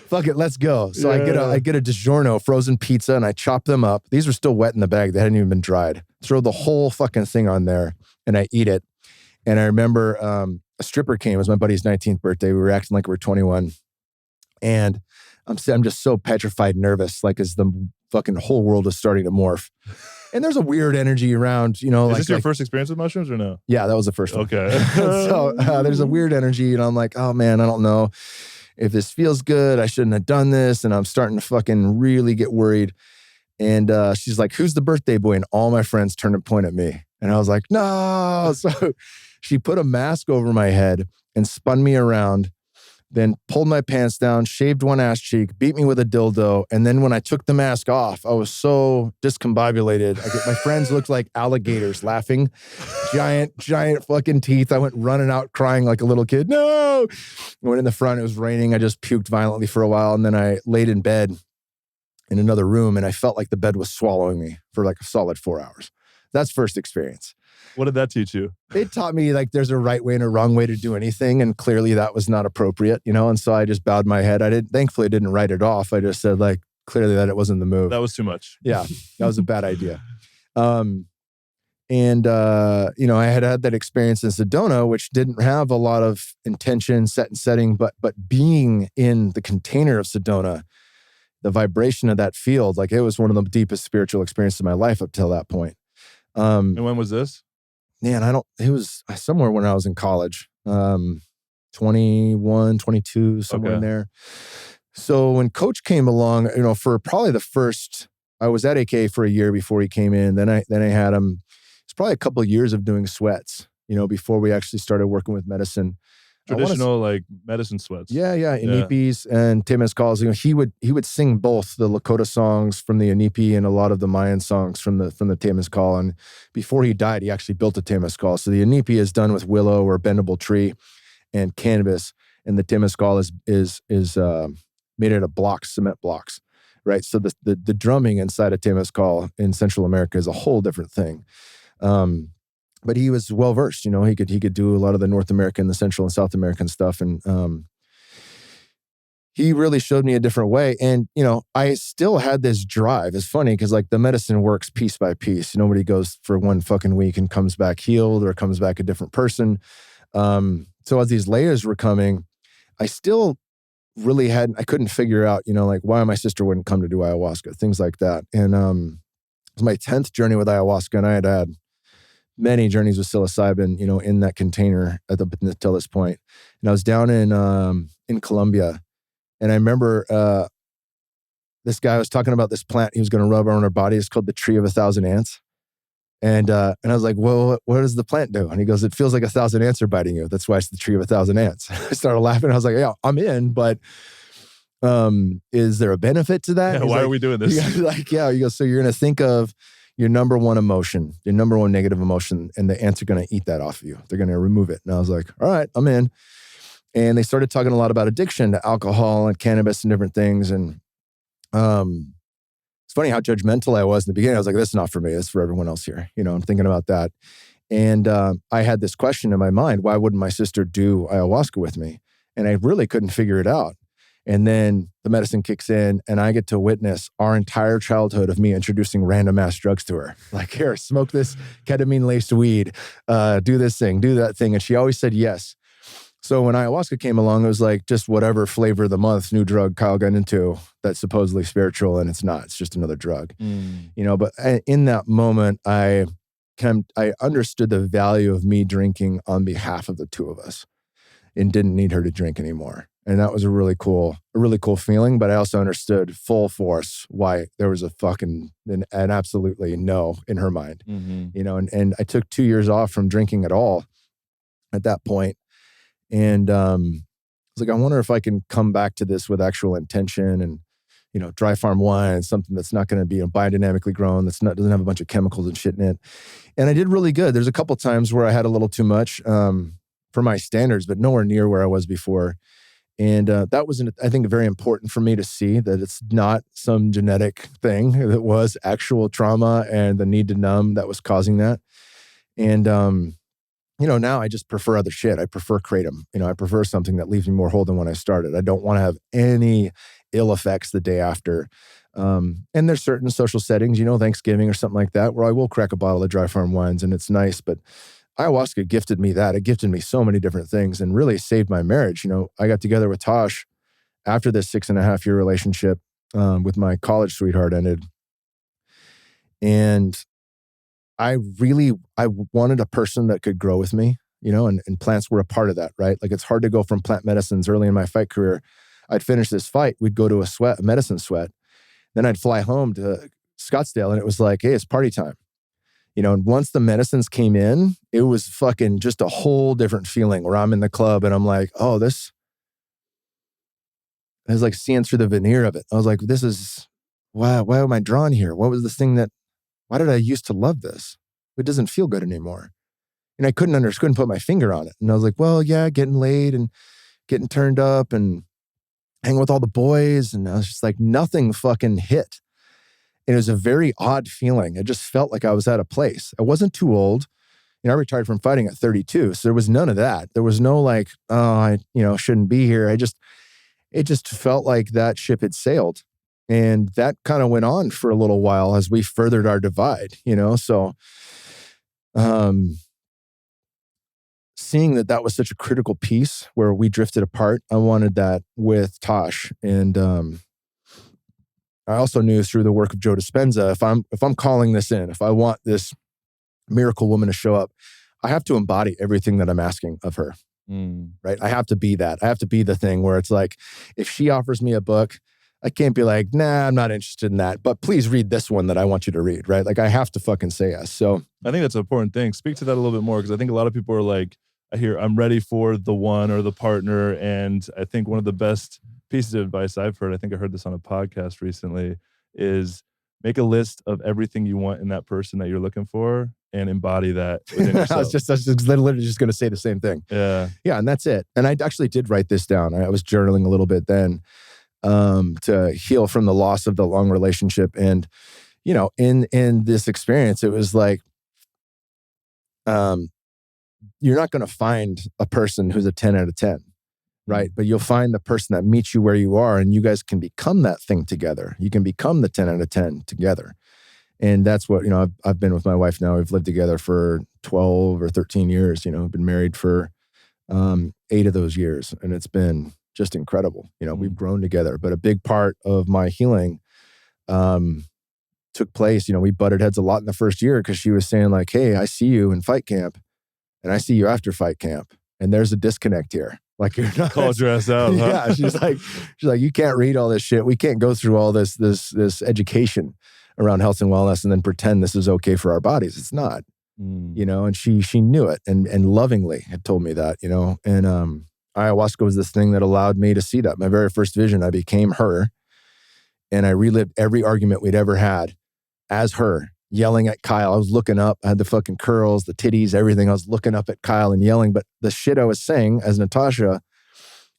fuck it, let's go. So I get a DiGiorno frozen pizza and I chop them up. These were still wet in the bag. They hadn't even been dried. Throw the whole fucking thing on there and I eat it. And I remember a stripper came. It was my buddy's 19th birthday. We were acting like we were 21. And I'm just so petrified, nervous, like as the fucking whole world is starting to morph. And there's a weird energy around, you know. Is this your first experience with mushrooms or no? Yeah, that was the first one. Okay. So there's a weird energy, and I'm like, oh man, I don't know if this feels good. I shouldn't have done this. And I'm starting to fucking really get worried. And she's like, who's the birthday boy? And all my friends turned and point at me. And I was like, no. So she put a mask over my head and spun me around, then pulled my pants down, shaved one ass cheek, beat me with a dildo. And then when I took the mask off, I was so discombobulated. My friends looked like alligators laughing, giant fucking teeth. I went running out crying like a little kid. No! I went in the front. It was raining. I just puked violently for a while. And then I laid in bed in another room and I felt like the bed was swallowing me for like a solid 4 hours. That's first experience. What did that teach you? It taught me like there's a right way and a wrong way to do anything. And clearly that was not appropriate, you know? And so I just bowed my head. Thankfully I didn't write it off. I just said like, clearly that it wasn't the move. That was too much. Yeah, that was a bad idea. You know, I had that experience in Sedona, which didn't have a lot of intention, set and setting, but being in the container of Sedona, the vibration of that field, like it was one of the deepest spiritual experiences of my life up till that point. And when was this? Man, it was somewhere when I was in college, 21, 22, somewhere in there. So when Coach came along, you know, for probably I was at AK for a year before he came in. Then I had him, it's probably a couple of years of doing sweats, you know, before we actually started working with medicine. Traditional like medicine sweats. Yeah. Inipis and Temazcals. You know, he would sing both the Lakota songs from the Inipi and a lot of the Mayan songs from the Temazcal. And before he died, he actually built a Temazcal. So the Inipi is done with willow or bendable tree and cannabis, and the Temazcal is made out of blocks, cement blocks, right? So the drumming inside a Temazcal in Central America is a whole different thing. But he was well versed, you know. He could do a lot of the North American, the Central and South American stuff, and he really showed me a different way. And you know, I still had this drive. It's funny because like the medicine works piece by piece. Nobody goes for one fucking week and comes back healed or comes back a different person. So as these layers were coming, I still really I couldn't figure out, you know, like why my sister wouldn't come to do ayahuasca, things like that. And it was my 10th journey with ayahuasca, and I had many journeys with psilocybin, you know, in that container until this point. And I was down in Colombia, and I remember this guy was talking about this plant he was going to rub on our body. It's called the tree of 1,000 ants. And I was like, well, what does the plant do? And he goes, it feels like 1,000 ants are biting you. That's why it's the tree of 1,000 ants. I started laughing. I was like, yeah, I'm in, but is there a benefit to that? Yeah, why are we doing this? He goes, so you're going to think of your number one emotion, your number one negative emotion, and the ants are going to eat that off of you. They're going to remove it. And I was like, all right, I'm in. And they started talking a lot about addiction to alcohol and cannabis and different things. And it's funny how judgmental I was in the beginning. I was like, this is not for me. It's for everyone else here. You know, I'm thinking about that. And I had this question in my mind, why wouldn't my sister do ayahuasca with me? And I really couldn't figure it out. And then the medicine kicks in and I get to witness our entire childhood of me introducing random ass drugs to her. Like, here, smoke this ketamine laced weed, do this thing, do that thing. And she always said yes. So when ayahuasca came along, it was like just whatever flavor of the month, new drug Kyle got into that's supposedly spiritual, and it's not. It's just another drug, But in that moment, I understood the value of me drinking on behalf of the two of us, and didn't need her to drink anymore. And that was a really cool feeling. But I also understood full force why there was an absolutely no in her mind, And I took 2 years off from drinking at all at that point. And I was like, I wonder if I can come back to this with actual intention and, dry farm wine, something that's not going to be biodynamically grown, doesn't have a bunch of chemicals and shit in it. And I did really good. There's a couple times where I had a little too much for my standards, but nowhere near where I was before. And that was, I think, very important for me to see that it's not some genetic thing. It was actual trauma and the need to numb that was causing that. And, now I just prefer other shit. I prefer kratom. I prefer something that leaves me more whole than when I started. I don't want to have any ill effects the day after. And there's certain social settings, Thanksgiving or something like that, where I will crack a bottle of dry farm wines and it's nice. But ayahuasca gifted me that. It gifted me so many different things and really saved my marriage. I got together with Tosh after this 6.5-year relationship with my college sweetheart ended. And I wanted a person that could grow with me, and plants were a part of that, right? Like, it's hard to go from plant medicines early in my fight career. I'd finish this fight. We'd go to a medicine sweat. Then I'd fly home to Scottsdale and it was like, hey, it's party time. And once the medicines came in, it was fucking just a whole different feeling where I'm in the club and I'm like, oh, this I was like seeing through the veneer of it. I was like, this is, why am I drawn here? What was this thing why did I used to love this? It doesn't feel good anymore. And I couldn't put my finger on it. And I was like, well, yeah, getting laid and getting turned up and hanging with all the boys. And I was just like, nothing fucking hit. And it was a very odd feeling. It just felt like I was at a place. I wasn't too old. I retired from fighting at 32. So there was none of that. There was no like, oh, I shouldn't be here. It just felt like that ship had sailed. And that kind of went on for a little while as we furthered our divide, So seeing that was such a critical piece where we drifted apart, I wanted that with Tosh. And I also knew through the work of Joe Dispenza, if I'm calling this in, if I want this miracle woman to show up, I have to embody everything that I'm asking of her, right? I have to be that. I have to be the thing where it's like, if she offers me a book, I can't be like, nah, I'm not interested in that, but please read this one that I want you to read, right? Like, I have to fucking say yes. So I think that's an important thing. Speak to that a little bit more, because I think a lot of people are like, I'm ready for the one or the partner. And I think one of the best pieces of advice I've heard, I think I heard this on a podcast recently, is make a list of everything you want in that person that you're looking for and embody that within yourself. I was literally just going to say the same thing. Yeah. Yeah. And that's it. And I actually did write this down. I was journaling a little bit then to heal from the loss of the long relationship. And, in this experience, it was like, you're not going to find a person who's a 10 out of 10, right? But you'll find the person that meets you where you are, and you guys can become that thing together. You can become the 10 out of 10 together. And that's what, I've been with my wife now. We've lived together for 12 or 13 years, I've been married for 8 of those years. And it's been just incredible. We've grown together. But a big part of my healing took place. We butted heads a lot in the first year because she was saying like, hey, I see you in fight camp and I see you after fight camp. And there's a disconnect here. Like, you're not. Called your ass out. Huh? Yeah. She's like, you can't read all this shit. We can't go through all this education around health and wellness and then pretend this is okay for our bodies. It's not, and she knew it and lovingly had told me that, and ayahuasca was this thing that allowed me to see that. My very first vision, I became her, and I relived every argument we'd ever had as her, yelling at Kyle. I was looking up, I had the fucking curls, the titties, everything. I was looking up at Kyle and yelling, but the shit I was saying as Natasha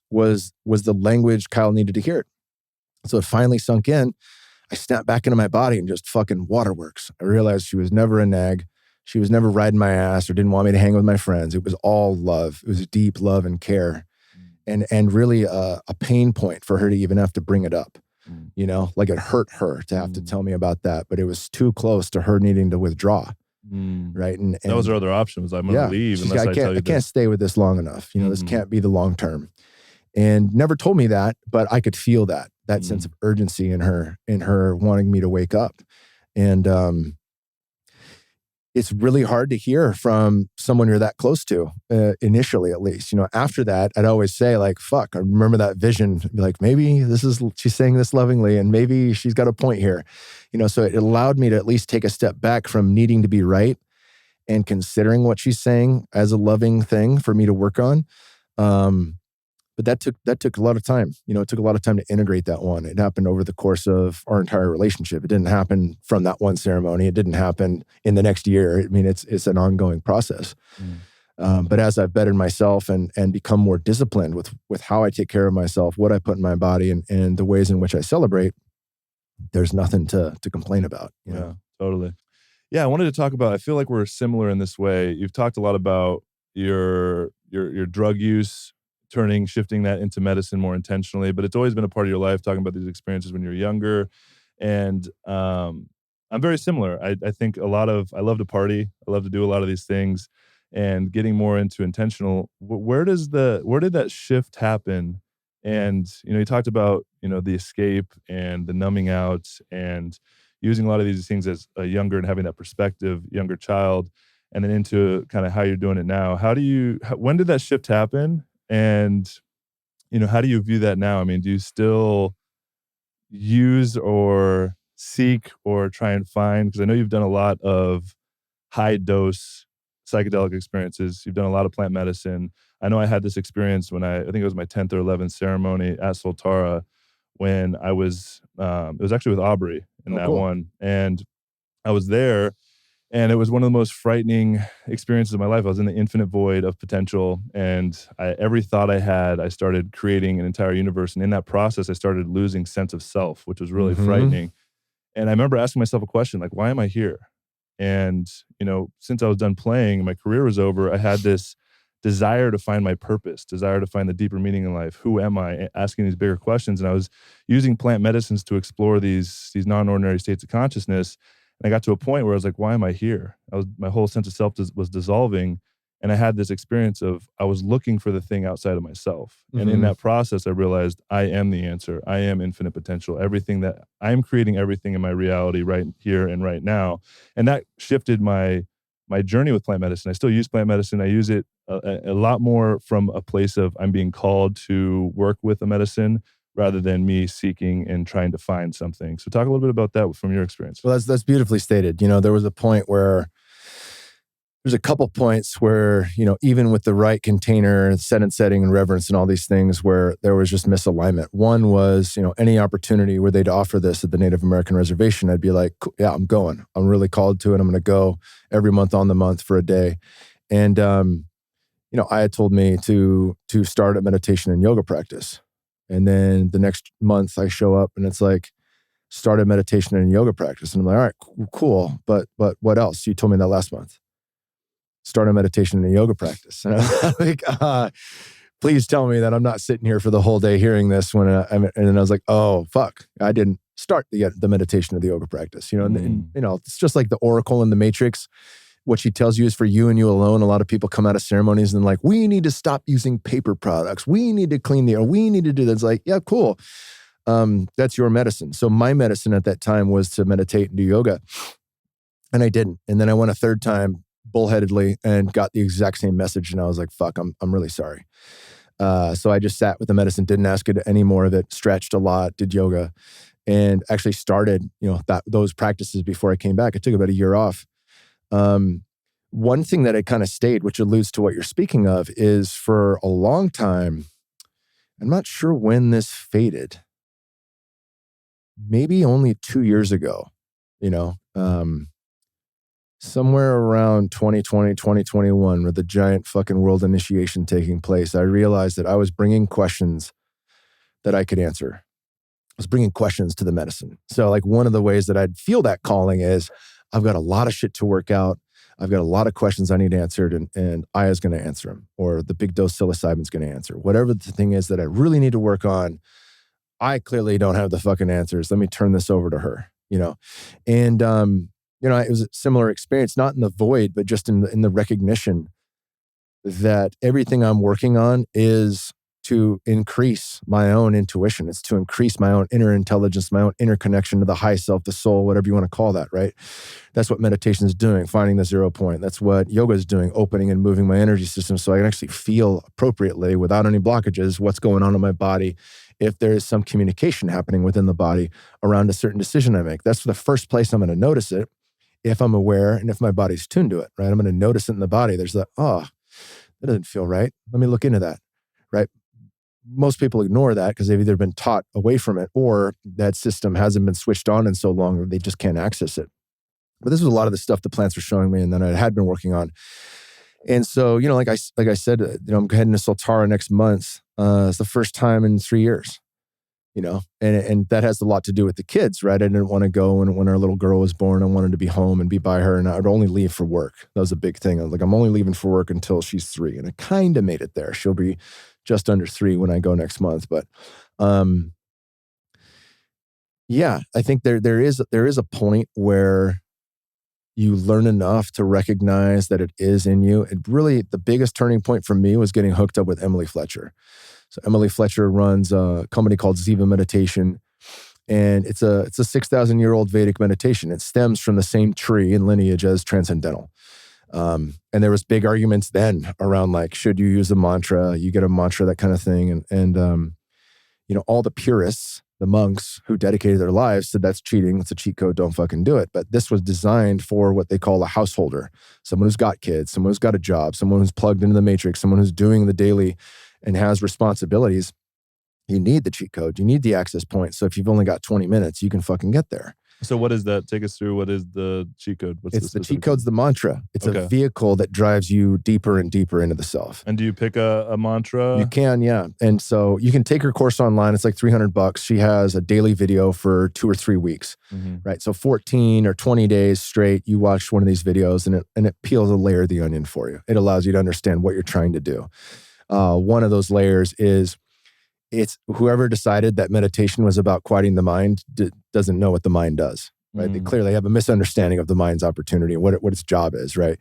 was the language Kyle needed to hear it. So it finally sunk in. I snapped back into my body and just fucking waterworks. I realized she was never a nag. She was never riding my ass or didn't want me to hang with my friends. It was all love. It was deep love and care. and really a pain point for her to even have to bring it up. You know, like it hurt her to have to tell me about that, but it was too close to her needing to withdraw. Right. And that was her other option, was I'm going to leave unless I tell you I can't stay with this long enough. You know, this can't be the long term. And never told me that, but I could feel that sense of urgency in her wanting me to wake up. And it's really hard to hear from someone you're that close to, initially at least. You know, after that, I'd always say like, fuck, I remember that vision. Be like, maybe she's saying this lovingly and maybe she's got a point here. You know, so it allowed me to at least take a step back from needing to be right and considering what she's saying as a loving thing for me to work on. But that took a lot of time. You know, it took a lot of time to integrate that one. It happened over the course of our entire relationship. It didn't happen from that one ceremony. It didn't happen in the next year. I mean, it's an ongoing process. But as I've bettered myself and become more disciplined with how I take care of myself, what I put in my body, and the ways in which I celebrate, there's nothing to complain about. You know? Totally. Yeah, I wanted to talk about, I feel like we're similar in this way. You've talked a lot about your drug use, shifting that into medicine more intentionally, but it's always been a part of your life, talking about these experiences when you're younger. And I'm very similar. I think I love to party. I love to do a lot of these things, and getting more into intentional. Where did that shift happen? And, you know, you talked about, you know, the escape and the numbing out and using a lot of these things as a younger and having that perspective, younger child, and then into kind of how you're doing it now. When did that shift happen? And, you know, how do you view that now? I mean, do you still use or seek or try and find, because I know you've done a lot of high dose psychedelic experiences. You've done a lot of plant medicine. I know I had this experience when I think it was my 10th or 11th ceremony at Soltara, when I was, it was actually with Aubrey in that one. And I was there, and it was one of the most frightening experiences of my life. I was in the infinite void of potential, and every thought I had, I started creating an entire universe. And in that process, I started losing sense of self, which was really frightening. And I remember asking myself a question, like, why am I here? And, you know, since I was done playing, my career was over, I had this desire to find my purpose, desire to find the deeper meaning in life. Who am I? Asking these bigger questions. And I was using plant medicines to explore these non-ordinary states of consciousness. And I got to a point where I was like, why am I here? My whole sense of self was dissolving. And I had this experience of, I was looking for the thing outside of myself. And in that process, I realized I am the answer. I am infinite potential. Everything that I am creating, everything in my reality right here and right now. And that shifted my journey with plant medicine. I still use plant medicine. I use it a lot more from a place of, I'm being called to work with a medicine, rather than me seeking and trying to find something. So talk a little bit about that from your experience. Well, that's beautifully stated. You know, there's a couple points where, you know, even with the right container, set and setting and reverence and all these things, where there was just misalignment. One was, you know, any opportunity where they'd offer this at the Native American reservation, I'd be like, yeah, I'm going. I'm really called to it. I'm going to go every month on the month for a day. And, you know, I had told me to start a meditation and yoga practice. And then the next month I show up and it's like, start a meditation and yoga practice. And I'm like, all right, cool. But what else? You told me that last month. Start a meditation and a yoga practice. And I'm like, please tell me that I'm not sitting here for the whole day hearing this. And then I was like, oh, fuck. I didn't start the meditation or the yoga practice. You know, and you know, it's just like the Oracle in the Matrix. What she tells you is for you and you alone. A lot of people come out of ceremonies and like, we need to stop using paper products. We need to clean the air. We need to do that. It's like, yeah, cool. That's your medicine. So my medicine at that time was to meditate and do yoga. And I didn't. And then I went a third time bullheadedly and got the exact same message. And I was like, fuck, I'm really sorry. So I just sat with the medicine, didn't ask it any more of it, stretched a lot, did yoga, and actually started, you know, those practices before I came back. I took about a year off. One thing that I kind of stayed, which alludes to what you're speaking of, is for a long time, I'm not sure when this faded, maybe only 2 years ago, you know, somewhere around 2020, 2021, with the giant fucking world initiation taking place, I realized that I was bringing questions that I could answer. I was bringing questions to the medicine. So like one of the ways that I'd feel that calling is, I've got a lot of shit to work out. I've got a lot of questions I need answered, and Aya's going to answer them, or the big dose psilocybin's going to answer. Whatever the thing is that I really need to work on, I clearly don't have the fucking answers. Let me turn this over to her, And, it was a similar experience, not in the void, but just in the recognition that everything I'm working on is to increase my own intuition. It's to increase my own inner intelligence, my own inner connection to the high self, the soul, whatever you want to call that, right? That's what meditation is doing, finding the 0 point. That's what yoga is doing, opening and moving my energy system so I can actually feel appropriately without any blockages what's going on in my body if there is some communication happening within the body around a certain decision I make. That's the first place I'm going to notice it if I'm aware and if my body's tuned to it, right? I'm going to notice it in the body. There's that, that doesn't feel right. Let me look into that, right? Most people ignore that because they've either been taught away from it or that system hasn't been switched on in so long that they just can't access it. But this was a lot of the stuff the plants were showing me and that I had been working on. And so, like I said, I'm heading to Soltara next month. It's the first time in 3 years, and that has a lot to do with the kids, right? I didn't want to go when our little girl was born. I wanted to be home and be by her, and I'd only leave for work. That was a big thing. I was like, I'm only leaving for work until she's 3, and I kind of made it there. She'll be just under 3 when I go next month. But I think there is a point where you learn enough to recognize that it is in you. It really, the biggest turning point for me was getting hooked up with Emily Fletcher. So Emily Fletcher runs a company called Ziva Meditation, and it's a 6,000-year-old Vedic meditation. It stems from the same tree and lineage as Transcendental. And there was big arguments then around like, should you use a mantra? You get a mantra, that kind of thing. And all the purists, the monks who dedicated their lives said that's cheating. It's a cheat code. Don't fucking do it. But this was designed for what they call a householder, someone who's got kids, someone who's got a job, someone who's plugged into the matrix, someone who's doing the daily and has responsibilities. You need the cheat code. You need the access point. So if you've only got 20 minutes, you can fucking get there. So what is that? Take us through. What is the cheat code? It's the cheat code's the mantra. It's a vehicle that drives you deeper and deeper into the self. And do you pick a mantra? You can, yeah. And so you can take her course online. It's like $300. She has a daily video for 2 or 3 weeks, right? So 14 or 20 days straight, you watch one of these videos and it peels a layer of the onion for you. It allows you to understand what you're trying to do. One of those layers is it's whoever decided that meditation was about quieting the mind doesn't know what the mind does, right? They clearly have a misunderstanding of the mind's opportunity and what its job is, right?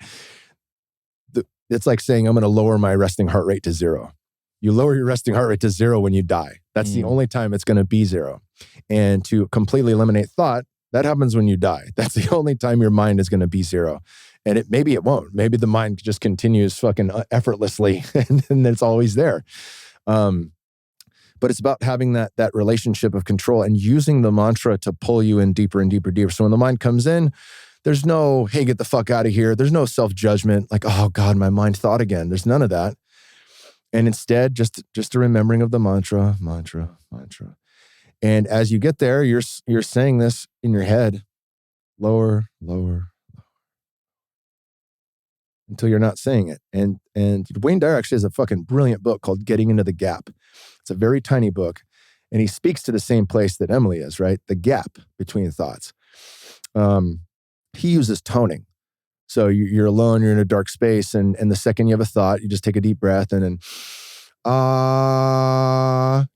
It's like saying, I'm going to lower my resting heart rate to 0. You lower your resting heart rate to 0 when you die. That's the only time it's going to be 0. And to completely eliminate thought, that happens when you die. That's the only time your mind is going to be 0. And maybe it won't. Maybe the mind just continues fucking effortlessly and it's always there. But it's about having that relationship of control and using the mantra to pull you in deeper and deeper, deeper. So when the mind comes in, there's no, hey, get the fuck out of here. There's no self-judgment like, oh God, my mind thought again. There's none of that. And instead, just a remembering of the mantra. And as you get there, you're saying this in your head, lower, until you're not saying it. And Wayne Dyer actually has a fucking brilliant book called Getting Into the Gap. It's a very tiny book. And he speaks to the same place that Emily is, right? The gap between thoughts. He uses toning. So you're alone, you're in a dark space, and the second you have a thought, you just take a deep breath and then,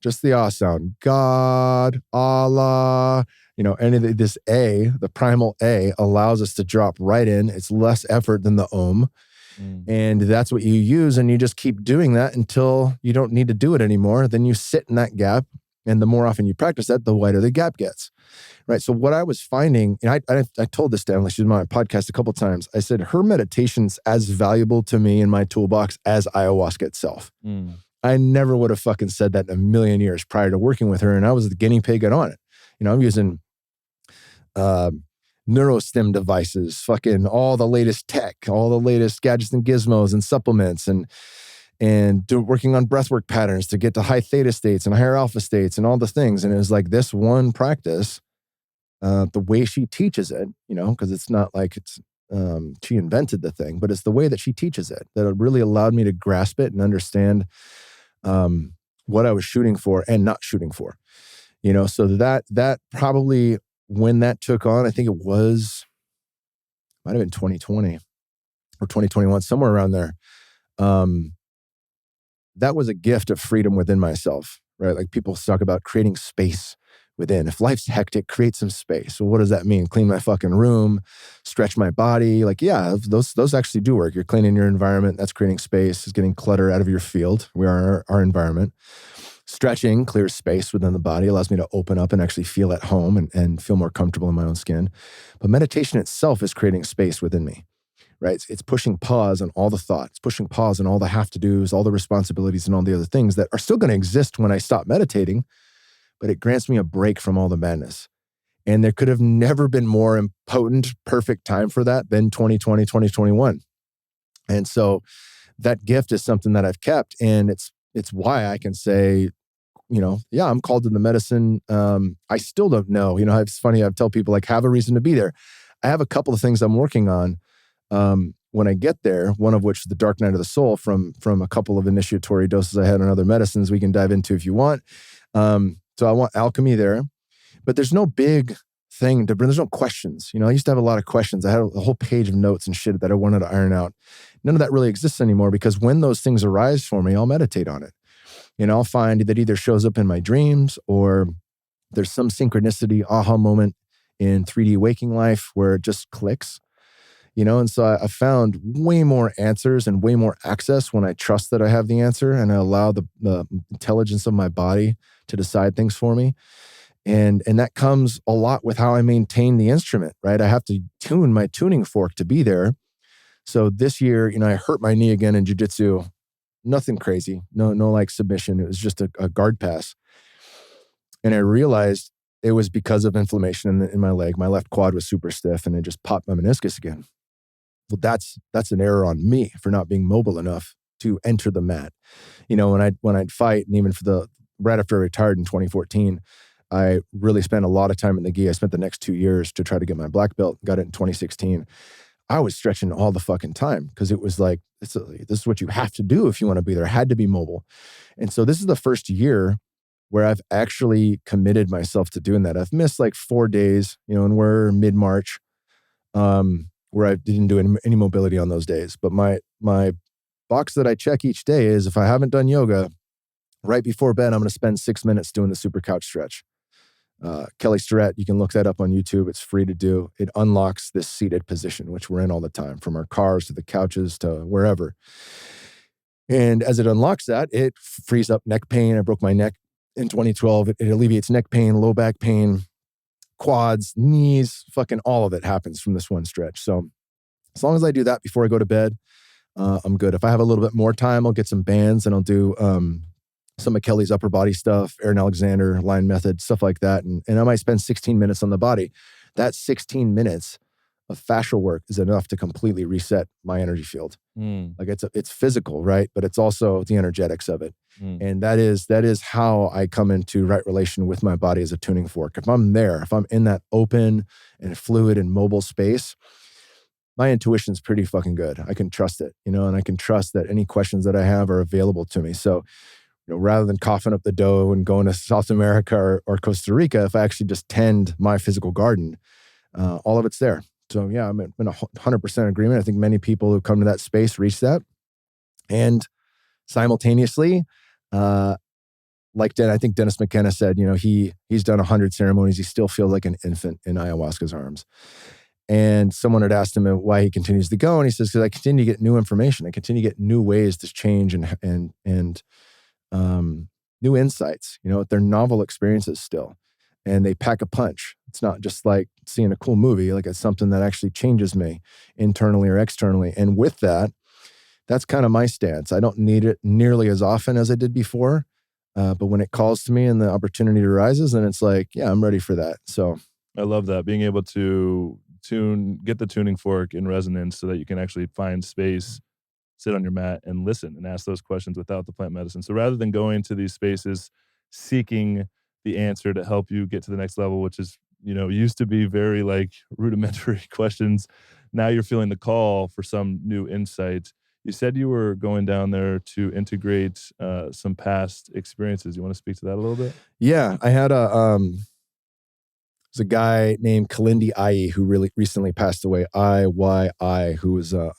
just the ah sound. God, Allah, and this A, the primal A, allows us to drop right in. It's less effort than the Om. And that's what you use. And you just keep doing that until you don't need to do it anymore. Then you sit in that gap. And the more often you practice that, the wider the gap gets. Right. So what I was finding, and I told this to Emily, she's on my podcast a couple of times. I said, her meditation's as valuable to me in my toolbox as ayahuasca itself. I never would have fucking said that in a million years prior to working with her. And I was the guinea pig on it. I'm using neurostim devices, fucking all the latest tech, all the latest gadgets and gizmos and supplements and working on breathwork patterns to get to high theta states and higher alpha states and all the things. And it was like this one practice, the way she teaches it, because it's not like she invented the thing, but it's the way that she teaches it that really allowed me to grasp it and understand what I was shooting for and not shooting for, so that probably when that took on, I think might have been 2020. or 2021, somewhere around there. Um, that was a gift of freedom within myself, right? Like people talk about creating space within. If life's hectic, create some space. Well, what does that mean? Clean my fucking room, stretch my body. Like, yeah, those actually do work. You're cleaning your environment. That's creating space. It's getting clutter out of your field. We are our environment. Stretching clears space within the body, allows me to open up and actually feel at home and feel more comfortable in my own skin. But meditation itself is creating space within me, right? It's pushing pause on all the thoughts, pushing pause on all the have-to-dos, all the responsibilities and all the other things that are still going to exist when I stop meditating, but it grants me a break from all the madness. And there could have never been more potent, perfect time for that than 2020, 2021. And so that gift is something that I've kept. And it's why I can say, yeah, I'm called to the medicine. I still don't know. It's funny. I tell people, like, have a reason to be there. I have a couple of things I'm working on. When I get there, one of which is the dark night of the soul from a couple of initiatory doses I had on other medicines we can dive into if you want. So I want alchemy there, but there's no big thing to bring. There's no questions. I used to have a lot of questions. I had a whole page of notes and shit that I wanted to iron out. None of that really exists anymore because when those things arise for me, I'll meditate on it. I'll find that either shows up in my dreams or there's some synchronicity, aha moment in 3D waking life where it just clicks. And so I found way more answers and way more access when I trust that I have the answer and I allow the intelligence of my body to decide things for me. And that comes a lot with how I maintain the instrument, right? I have to tune my tuning fork to be there. So this year, I hurt my knee again in jiu-jitsu. Nothing crazy, no like submission. It was just a guard pass. And I realized it was because of inflammation in my leg. My left quad was super stiff and it just popped my meniscus again. Well, that's an error on me for not being mobile enough to enter the mat. When I'd fight, and even right after I retired in 2014, I really spent a lot of time in the gi. I spent the next 2 years to try to get my black belt. Got it in 2016. I was stretching all the fucking time because it was like, this is what you have to do if you want to be there. I had to be mobile. And so this is the first year where I've actually committed myself to doing that. I've missed like 4 days, and we're mid-March, where I didn't do any mobility on those days. But my box that I check each day is if I haven't done yoga, right before bed, I'm going to spend 6 minutes doing the super couch stretch. Kelly Starrett, you can look that up on YouTube. It's free to do. It unlocks this seated position, which we're in all the time, from our cars to the couches to wherever. And as it unlocks that, it frees up neck pain. I broke my neck in 2012. It alleviates neck pain, low back pain, quads, knees, fucking all of it happens from this one stretch. So as long as I do that before I go to bed, I'm good. If I have a little bit more time, I'll get some bands and I'll do some of Kelly's upper body stuff, Aaron Alexander, line method, stuff like that. And I might spend 16 minutes on the body. That 16 minutes of fascial work is enough to completely reset my energy field. Like it's physical, right? But it's also the energetics of it. And that is how I come into right relation with my body as a tuning fork. If I'm there, if I'm in that open and fluid and mobile space, my intuition's pretty fucking good. I can trust it, and I can trust that any questions that I have are available to me. So, rather than coughing up the dough and going to South America or Costa Rica, if I actually just tend my physical garden, all of it's there. So yeah, I'm in 100% agreement. I think many people who come to that space reach that. And simultaneously, I think Dennis McKenna said, he's done 100 ceremonies. He still feels like an infant in ayahuasca's arms. And someone had asked him why he continues to go. And he says, because I continue to get new information. I continue to get new ways to change and new insights. They're novel experiences still. And they pack a punch. It's not just like seeing a cool movie. Like it's something that actually changes me internally or externally. And with that, that's kind of my stance. I don't need it nearly as often as I did before. But when it calls to me and the opportunity arises, then it's like, yeah, I'm ready for that. So I love that. Being able to get the tuning fork in resonance so that you can actually find space, sit on your mat and listen and ask those questions without the plant medicine. So rather than going to these spaces, seeking the answer to help you get to the next level, which is, used to be very like rudimentary questions. Now you're feeling the call for some new insight. You said you were going down there to integrate some past experiences. You want to speak to that a little bit? Yeah, I had There's a guy named Kalindi Ai who really recently passed away, IYI, who was a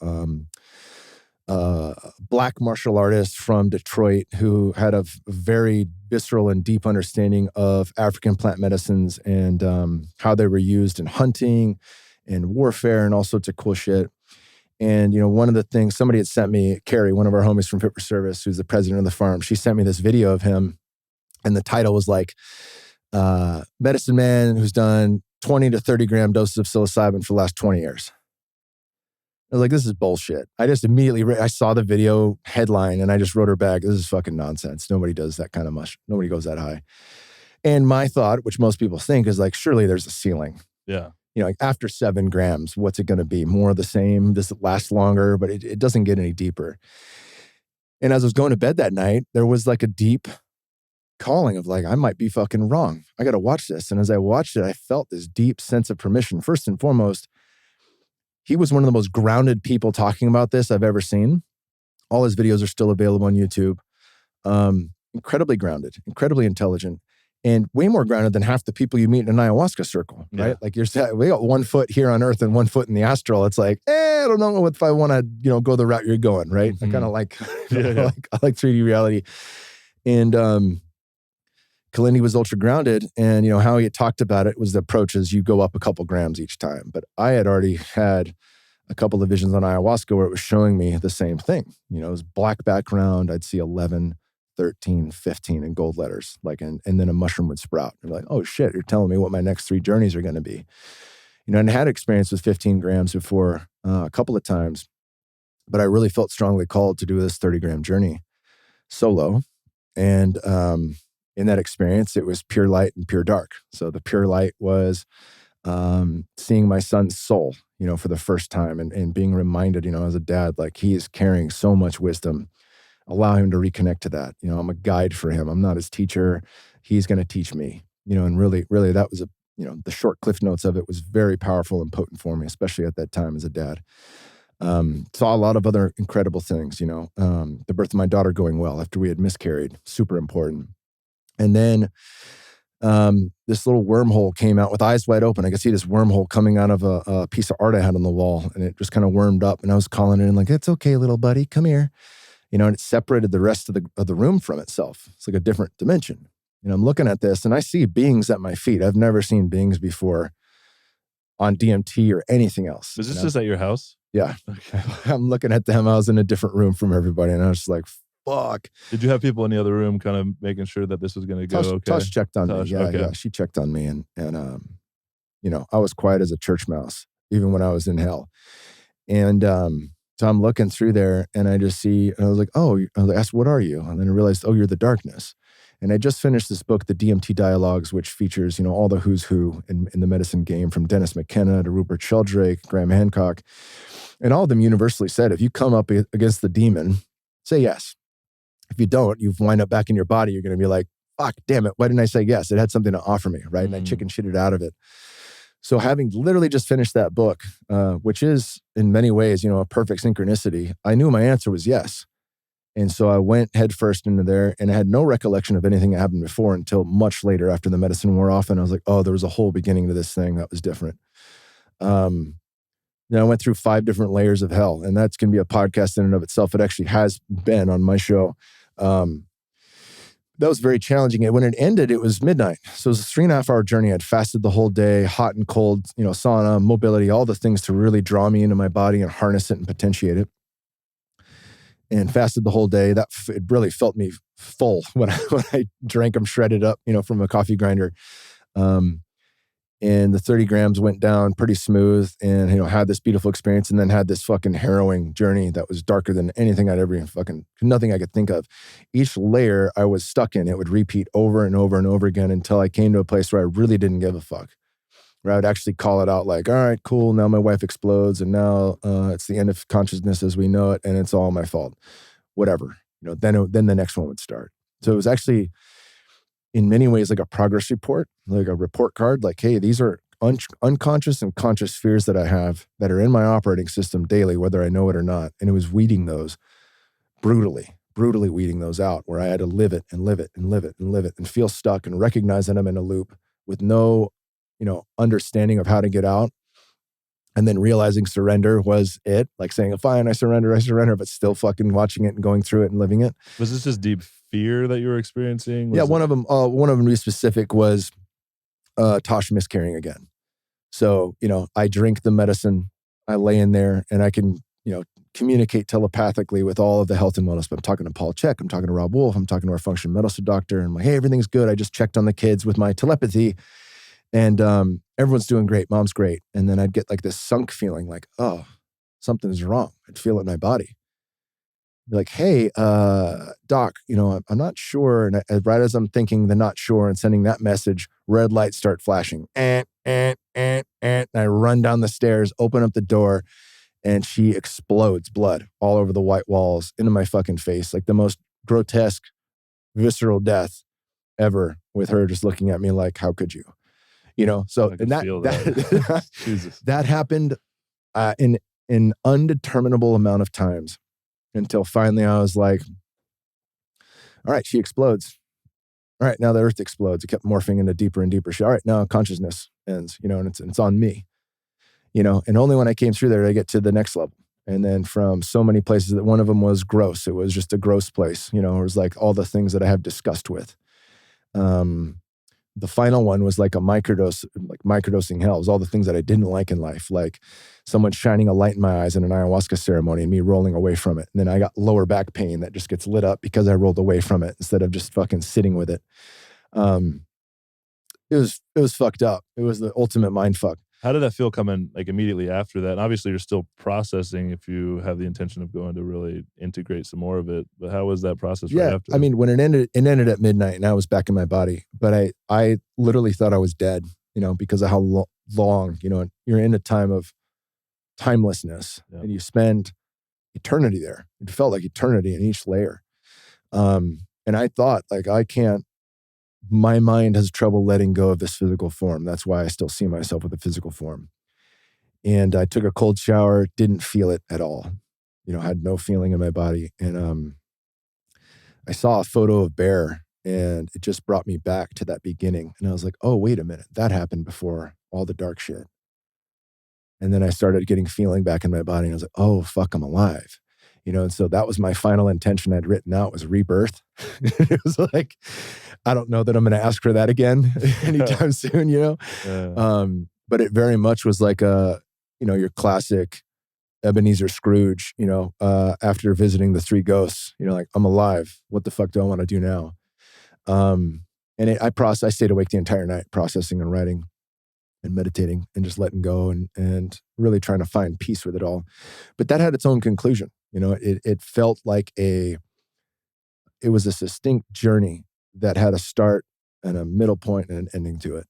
black martial artist from Detroit who had a very visceral and deep understanding of African plant medicines and how they were used in hunting and warfare and all sorts of cool shit. And, one of the things somebody had sent me, Carrie, one of our homies from Fit for Service, who's the president of the farm, she sent me this video of him. And the title was like, medicine man who's done 20 to 30 gram doses of psilocybin for the last 20 years. I was like, this is bullshit. I just immediately, I saw the video headline and I just wrote her back. This is fucking nonsense. Nobody does that kind of much. Nobody goes that high. And my thought, which most people think, is like, surely there's a ceiling. Yeah. Like after 7 grams, what's it going to be? More of the same? Does it last longer? But it doesn't get any deeper. And as I was going to bed that night, there was like a deep calling of like, I might be fucking wrong. I got to watch this. And as I watched it, I felt this deep sense of permission. First and foremost, he was one of the most grounded people talking about this I've ever seen. All his videos are still available on YouTube. Incredibly grounded, incredibly intelligent, and way more grounded than half the people you meet in an ayahuasca circle, right? Yeah. Like we got 1 foot here on earth and 1 foot in the astral. It's like, I don't know if I want to, go the route you're going, right? Mm-hmm. I kind of like, I like 3D reality. And Kalindi was ultra grounded, and how he had talked about it was the approach is you go up a couple grams each time. But I had already had a couple of visions on ayahuasca where it was showing me the same thing. It was black background. I'd see 11, 13, 15 in gold letters, and then a mushroom would sprout. I'm like, oh shit, you're telling me what my next 3 journeys are going to be. And I had experience with 15 grams before a couple of times, but I really felt strongly called to do this 30-gram journey solo. And in that experience, it was pure light and pure dark. So the pure light was seeing my son's soul, for the first time and being reminded, as a dad, like he is carrying so much wisdom. Allow him to reconnect to that. I'm a guide for him. I'm not his teacher. He's going to teach me, and really, really that was the short cliff notes of it was very powerful and potent for me, especially at that time as a dad. Saw a lot of other incredible things, the birth of my daughter going well after we had miscarried, super important. And then this little wormhole came out with eyes wide open. I could see this wormhole coming out of a piece of art I had on the wall, and it just kind of wormed up. And I was calling it in like, it's okay, little buddy, come here. And it separated the rest of the room from itself. It's like a different dimension. I'm looking at this and I see beings at my feet. I've never seen beings before on DMT or anything else. Was this just at your house? Yeah. Okay. I'm looking at them. I was in a different room from everybody, and I was just like, fuck. Did you have people in the other room kind of making sure that this was going to go okay? Tosh checked on me. Yeah, okay. Yeah. She checked on me. And I was quiet as a church mouse, even when I was in hell. And so I'm looking through there and I just see, and I was like, I asked, what are you? And then I realized, you're the darkness. And I just finished this book, The DMT Dialogues, which features, all the who's who in the medicine game, from Dennis McKenna to Rupert Sheldrake, Graham Hancock. And all of them universally said, if you come up against the demon, say yes. If you don't, you wind up back in your body, you're going to be like, fuck, damn it, why didn't I say yes? It had something to offer me, right? And I chicken shitted out of it. So having literally just finished that book, which is in many ways, a perfect synchronicity, I knew my answer was yes. And so I went headfirst into there, and I had no recollection of anything that happened before until much later after the medicine wore off. And I was like, there was a whole beginning to this thing that was different. Then I went through 5 different layers of hell, and that's going to be a podcast in and of itself. It actually has been on my show. That was very challenging. And when it ended, it was midnight. So it was a 3.5-hour journey. I'd fasted the whole day, hot and cold, sauna, mobility, all the things to really draw me into my body and harness it and potentiate it. And fasted the whole day. It really felt me full when I drank them shredded up, from a coffee grinder. And the 30 grams went down pretty smooth, and, had this beautiful experience, and then had this fucking harrowing journey that was darker than anything I'd ever nothing I could think of. Each layer I was stuck in, it would repeat over and over and over again until I came to a place where I really didn't give a fuck. Where I would actually call it out like, all right, cool, now my wife explodes, and now it's the end of consciousness as we know it, and it's all my fault. Whatever. Then the next one would start. So it was actually, in many ways, like a progress report, like a report card, like, hey, these are unconscious and conscious fears that I have that are in my operating system daily, whether I know it or not. And it was weeding those brutally weeding those out, where I had to live it and live it and live it and live it and feel stuck and recognize that I'm in a loop with no understanding of how to get out. And then realizing surrender was it, like saying, fine, I surrender, but still fucking watching it and going through it and living it. Was this just deep fear that you were experiencing? One of them to be specific was Tosh miscarrying again. So, I drink the medicine, I lay in there, and I can, communicate telepathically with all of the health and wellness. But I'm talking to Paul Check, I'm talking to Rob Wolf, I'm talking to our functional medicine doctor, and I'm like, hey, everything's good. I just checked on the kids with my telepathy. And everyone's doing great. Mom's great. And then I'd get like this sunk feeling like, oh, something's wrong. I'd feel it in my body. Be like, hey, doc, I'm not sure. And right as I'm thinking the not sure and sending that message, red lights start flashing. And I run down the stairs, open up the door, and she explodes blood all over the white walls into my fucking face. Like the most grotesque, visceral death ever, with her just looking at me like, how could you? So and that Jesus. That happened in an undeterminable amount of times until finally I was like, all right, she explodes. All right, now the earth explodes. It kept morphing into deeper and deeper shit. All right, now consciousness ends, and it's on me, and only when I came through there did I get to the next level. And then from so many places that one of them was gross. It was just a gross place, it was like all the things that I have disgust with. The final one was like a microdosing hell. It was all the things that I didn't like in life, like someone shining a light in my eyes in an ayahuasca ceremony and me rolling away from it. And then I got lower back pain that just gets lit up because I rolled away from it instead of just fucking sitting with it. It was fucked up. It was the ultimate mind fuck. How did that feel coming like immediately after that? And obviously you're still processing if you have the intention of going to really integrate some more of it. But how was that process right after? I mean, when it ended at midnight and I was back in my body, but I literally thought I was dead, because of how long, you're in a time of timelessness and you spend eternity there. It felt like eternity in each layer. And I thought like, my mind has trouble letting go of this physical form. That's why I still see myself with a physical form. And I took a cold shower, didn't feel it at all. Had no feeling in my body. And I saw a photo of Bear and it just brought me back to that beginning. And I was like, oh, wait a minute. That happened before all the dark shit. And then I started getting feeling back in my body. And I was like, oh, fuck, I'm alive. And so that was my final intention I'd written out was rebirth. It was like, I don't know that I'm going to ask for that again anytime soon, but it very much was like your classic Ebenezer Scrooge, after visiting the three ghosts, like I'm alive. What the fuck do I want to do now? I stayed awake the entire night processing and writing and meditating and just letting go and really trying to find peace with it all. But that had its own conclusion. It felt like it was a distinct journey that had a start and a middle point and an ending to it.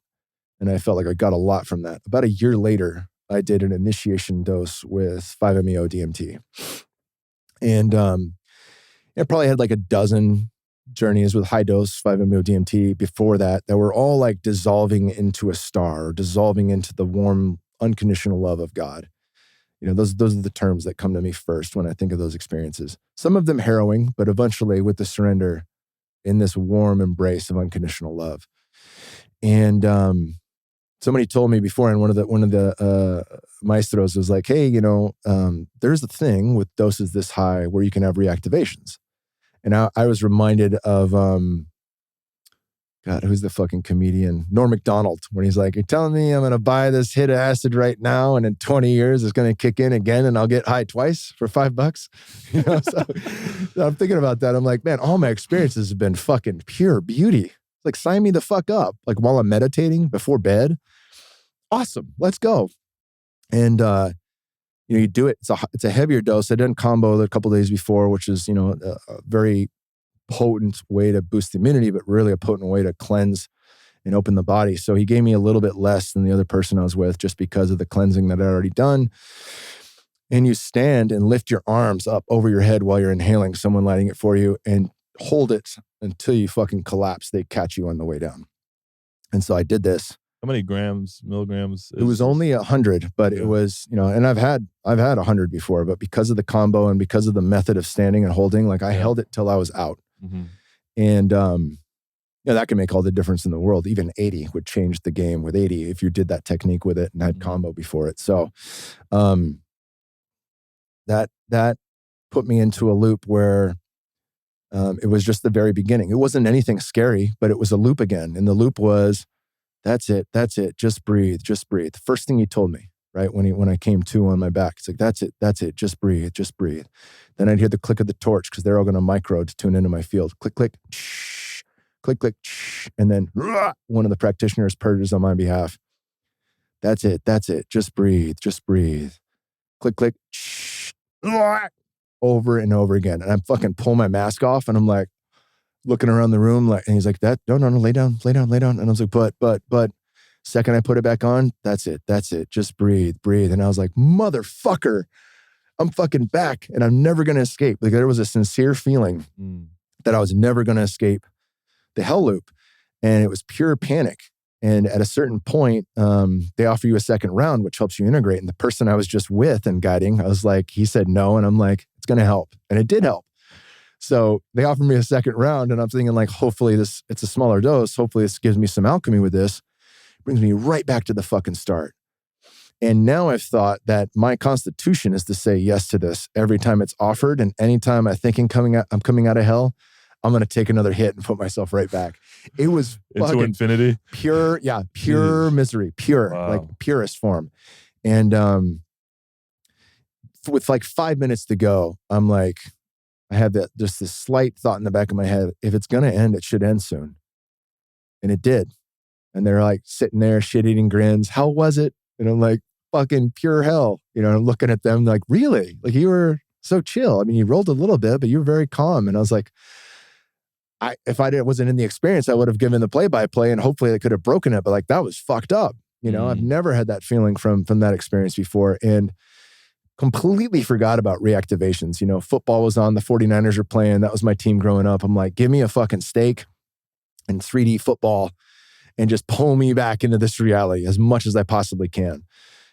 And I felt like I got a lot from that. About a year later, I did an initiation dose with 5-MeO DMT. And I probably had like a dozen journeys with high dose 5-MeO DMT before that were all like dissolving into a star, or dissolving into the warm, unconditional love of God. Those are the terms that come to me first when I think of those experiences. Some of them harrowing, but eventually with the surrender in this warm embrace of unconditional love. And somebody told me before, and one of the maestros was like, hey, there's a thing with doses this high where you can have reactivations. And I was reminded of, God, who's the fucking comedian? Norm Macdonald, when he's like, you're telling me I'm going to buy this hit of acid right now and in 20 years it's going to kick in again and I'll get high twice for $5? So I'm thinking about that. I'm like, man, all my experiences have been fucking pure beauty. It's like, sign me the fuck up. Like while I'm meditating before bed. Awesome. Let's go. And, you do it. It's a heavier dose. I didn't combo a couple of days before, which is, a very potent way to boost the immunity, but really a potent way to cleanse and open the body. So he gave me a little bit less than the other person I was with just because of the cleansing that I'd already done. And you stand and lift your arms up over your head while you're inhaling, someone lighting it for you, and hold it until you fucking collapse. They catch you on the way down. And so I did this. How many milligrams? It was only 100, but it was, and I've had 100 before, but because of the combo and because of the method of standing and holding, like I held it till I was out. Mm-hmm. And that can make all the difference in the world. Even 80 would change the game with 80 if you did that technique with it and had combo before it. So that put me into a loop where it was just the very beginning. It wasn't anything scary, but it was a loop again. And the loop was, that's it. Just breathe. The first thing he told me, right? When I came to on my back, it's like, that's it. Just breathe. Then I'd hear the click of the torch because they're all going to micro to tune into my field. Click, click, shh, click, click, shh. And then one of the practitioners purges on my behalf. That's it. Just breathe. Click, click, shh, over and over again. And I fucking pull my mask off and I'm like looking around the room and he's like, no, lay down. And I was like, but second I put it back on, that's it. Just breathe. And I was like, motherfucker, I'm fucking back and I'm never going to escape. Like there was a sincere feeling that I was never going to escape the hell loop. And it was pure panic. And at a certain point, they offer you a second round, which helps you integrate. And the person I was just with and guiding, I was like, he said no. And I'm like, it's going to help. And it did help. So they offered me a second round and I'm thinking like, hopefully it's a smaller dose. Hopefully this gives me some alchemy with this. Brings me right back to the fucking start. And now I've thought that my constitution is to say yes to this every time it's offered. And anytime I think I'm coming out of hell, I'm going to take another hit and put myself right back. It was into infinity. Pure misery, like purest form. And with like 5 minutes to go, I'm like, I had just this slight thought in the back of my head, if it's going to end, it should end soon. And it did. And they're like sitting there, shit-eating grins. How was it? And I'm like, fucking pure hell. I'm looking at them like, really? Like you were so chill. I mean, you rolled a little bit, but you were very calm. And I was like, if I wasn't in the experience, I would have given the play-by-play and hopefully I could have broken it. But like, that was fucked up. I've never had that feeling from that experience before and completely forgot about reactivations. Football was on, the 49ers were playing. That was my team growing up. I'm like, give me a fucking steak and 3D football and just pull me back into this reality as much as I possibly can.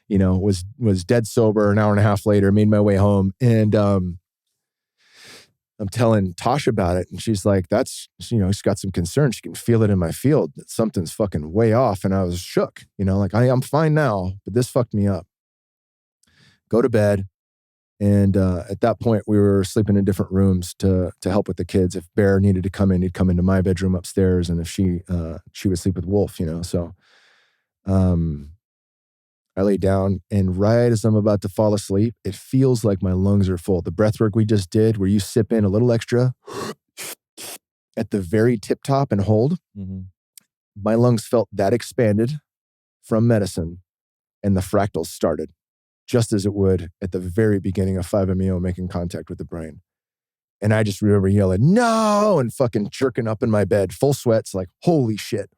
Was dead sober an hour and a half later, made my way home. And I'm telling Tosh about it. And she's like, she's got some concern. She can feel it in my field that something's fucking way off. And I was shook, like I'm fine now, but this fucked me up. Go to bed. And at that point, we were sleeping in different rooms to help with the kids. If Bear needed to come in, he'd come into my bedroom upstairs. And if she would sleep with Wolf, So I lay down and right as I'm about to fall asleep, it feels like my lungs are full. The breath work we just did where you sip in a little extra at the very tip top and hold. Mm-hmm. My lungs felt that expanded from medicine and the fractals started just as it would at the very beginning of 5-MeO making contact with the brain. And I just remember yelling, no, and fucking jerking up in my bed, full sweats, like, holy shit.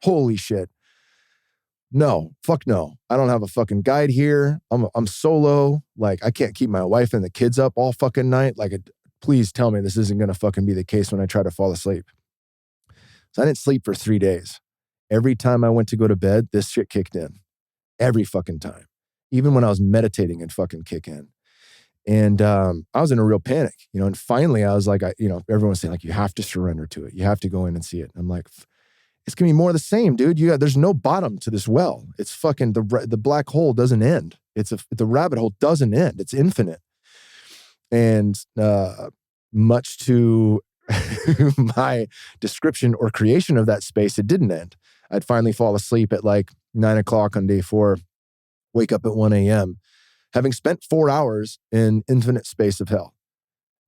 No, fuck no. I don't have a fucking guide here. I'm solo. Like, I can't keep my wife and the kids up all fucking night. Like, please tell me this isn't going to fucking be the case when I try to fall asleep. So I didn't sleep for 3 days. Every time I went to go to bed, this shit kicked in. Every fucking time. Even when I was meditating, it'd fucking kick in. And I was in a real panic, and finally I was like, everyone's saying like, you have to surrender to it. You have to go in and see it. And I'm like, it's going to be more of the same, dude. There's no bottom to this well. It's fucking, the black hole doesn't end. The rabbit hole doesn't end. It's infinite. And much to my description or creation of that space, it didn't end. I'd finally fall asleep at like 9 o'clock on day 4, wake up at 1 a.m., having spent 4 hours in infinite space of hell.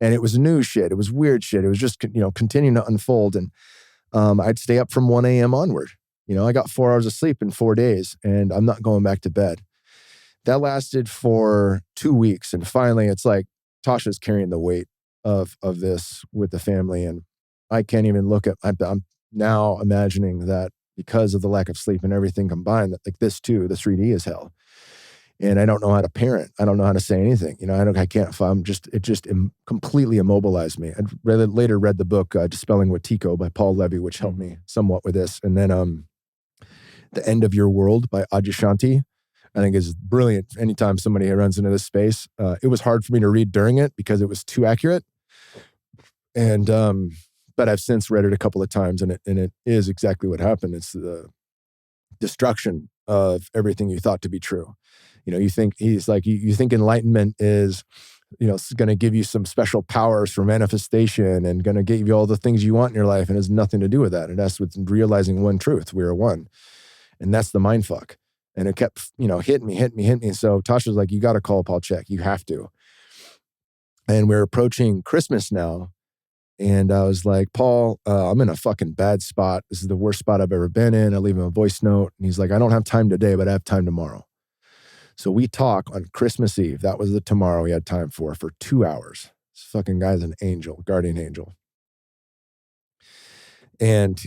And it was new shit. It was weird shit. It was just, continuing to unfold. And I'd stay up from 1 a.m. onward. I got 4 hours of sleep in 4 days and I'm not going back to bed. That lasted for 2 weeks. And finally it's like Tasha's carrying the weight of this with the family. And I can't even look at, I'm now imagining that because of the lack of sleep and everything combined, that like this too, the 3D is hell. And I don't know how to parent. I don't know how to say anything. I can't, completely immobilized me. I later read the book, Dispelling Wetiko by Paul Levy, which helped me somewhat with this. And then The End of Your World by Adyashanti, I think is brilliant. Anytime somebody runs into this space, it was hard for me to read during it because it was too accurate. And, but I've since read it a couple of times, and it is exactly what happened. It's the destruction of everything you thought to be true. You think he's like, you think enlightenment is, it's going to give you some special powers for manifestation and going to give you all the things you want in your life. And it has nothing to do with that. It has with realizing one truth. We are one. And that's the mind fuck. And it kept, hitting me. So Tasha's like, you got to call Paul Chek. You have to. And we're approaching Christmas now. And I was like, Paul, I'm in a fucking bad spot. This is the worst spot I've ever been in. I leave him a voice note. And he's like, I don't have time today, but I have time tomorrow. So we talk on Christmas Eve. That was the tomorrow he had time for 2 hours. This fucking guy's an angel, guardian angel. And,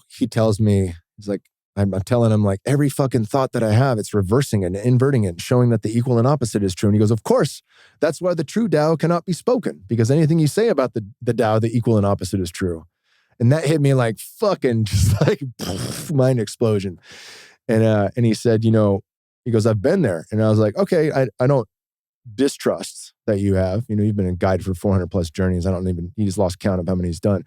he tells me, he's like, I'm telling him like every fucking thought that I have, it's reversing it and inverting it and showing that the equal and opposite is true. And he goes, of course, that's why the true Tao cannot be spoken, because anything you say about the Tao, the equal and opposite is true. And that hit me like fucking just like mind explosion. And he said, he goes, I've been there. And I was like, okay, I don't distrust that you have. You've been a guide for 400 plus journeys. He just lost count of how many he's done.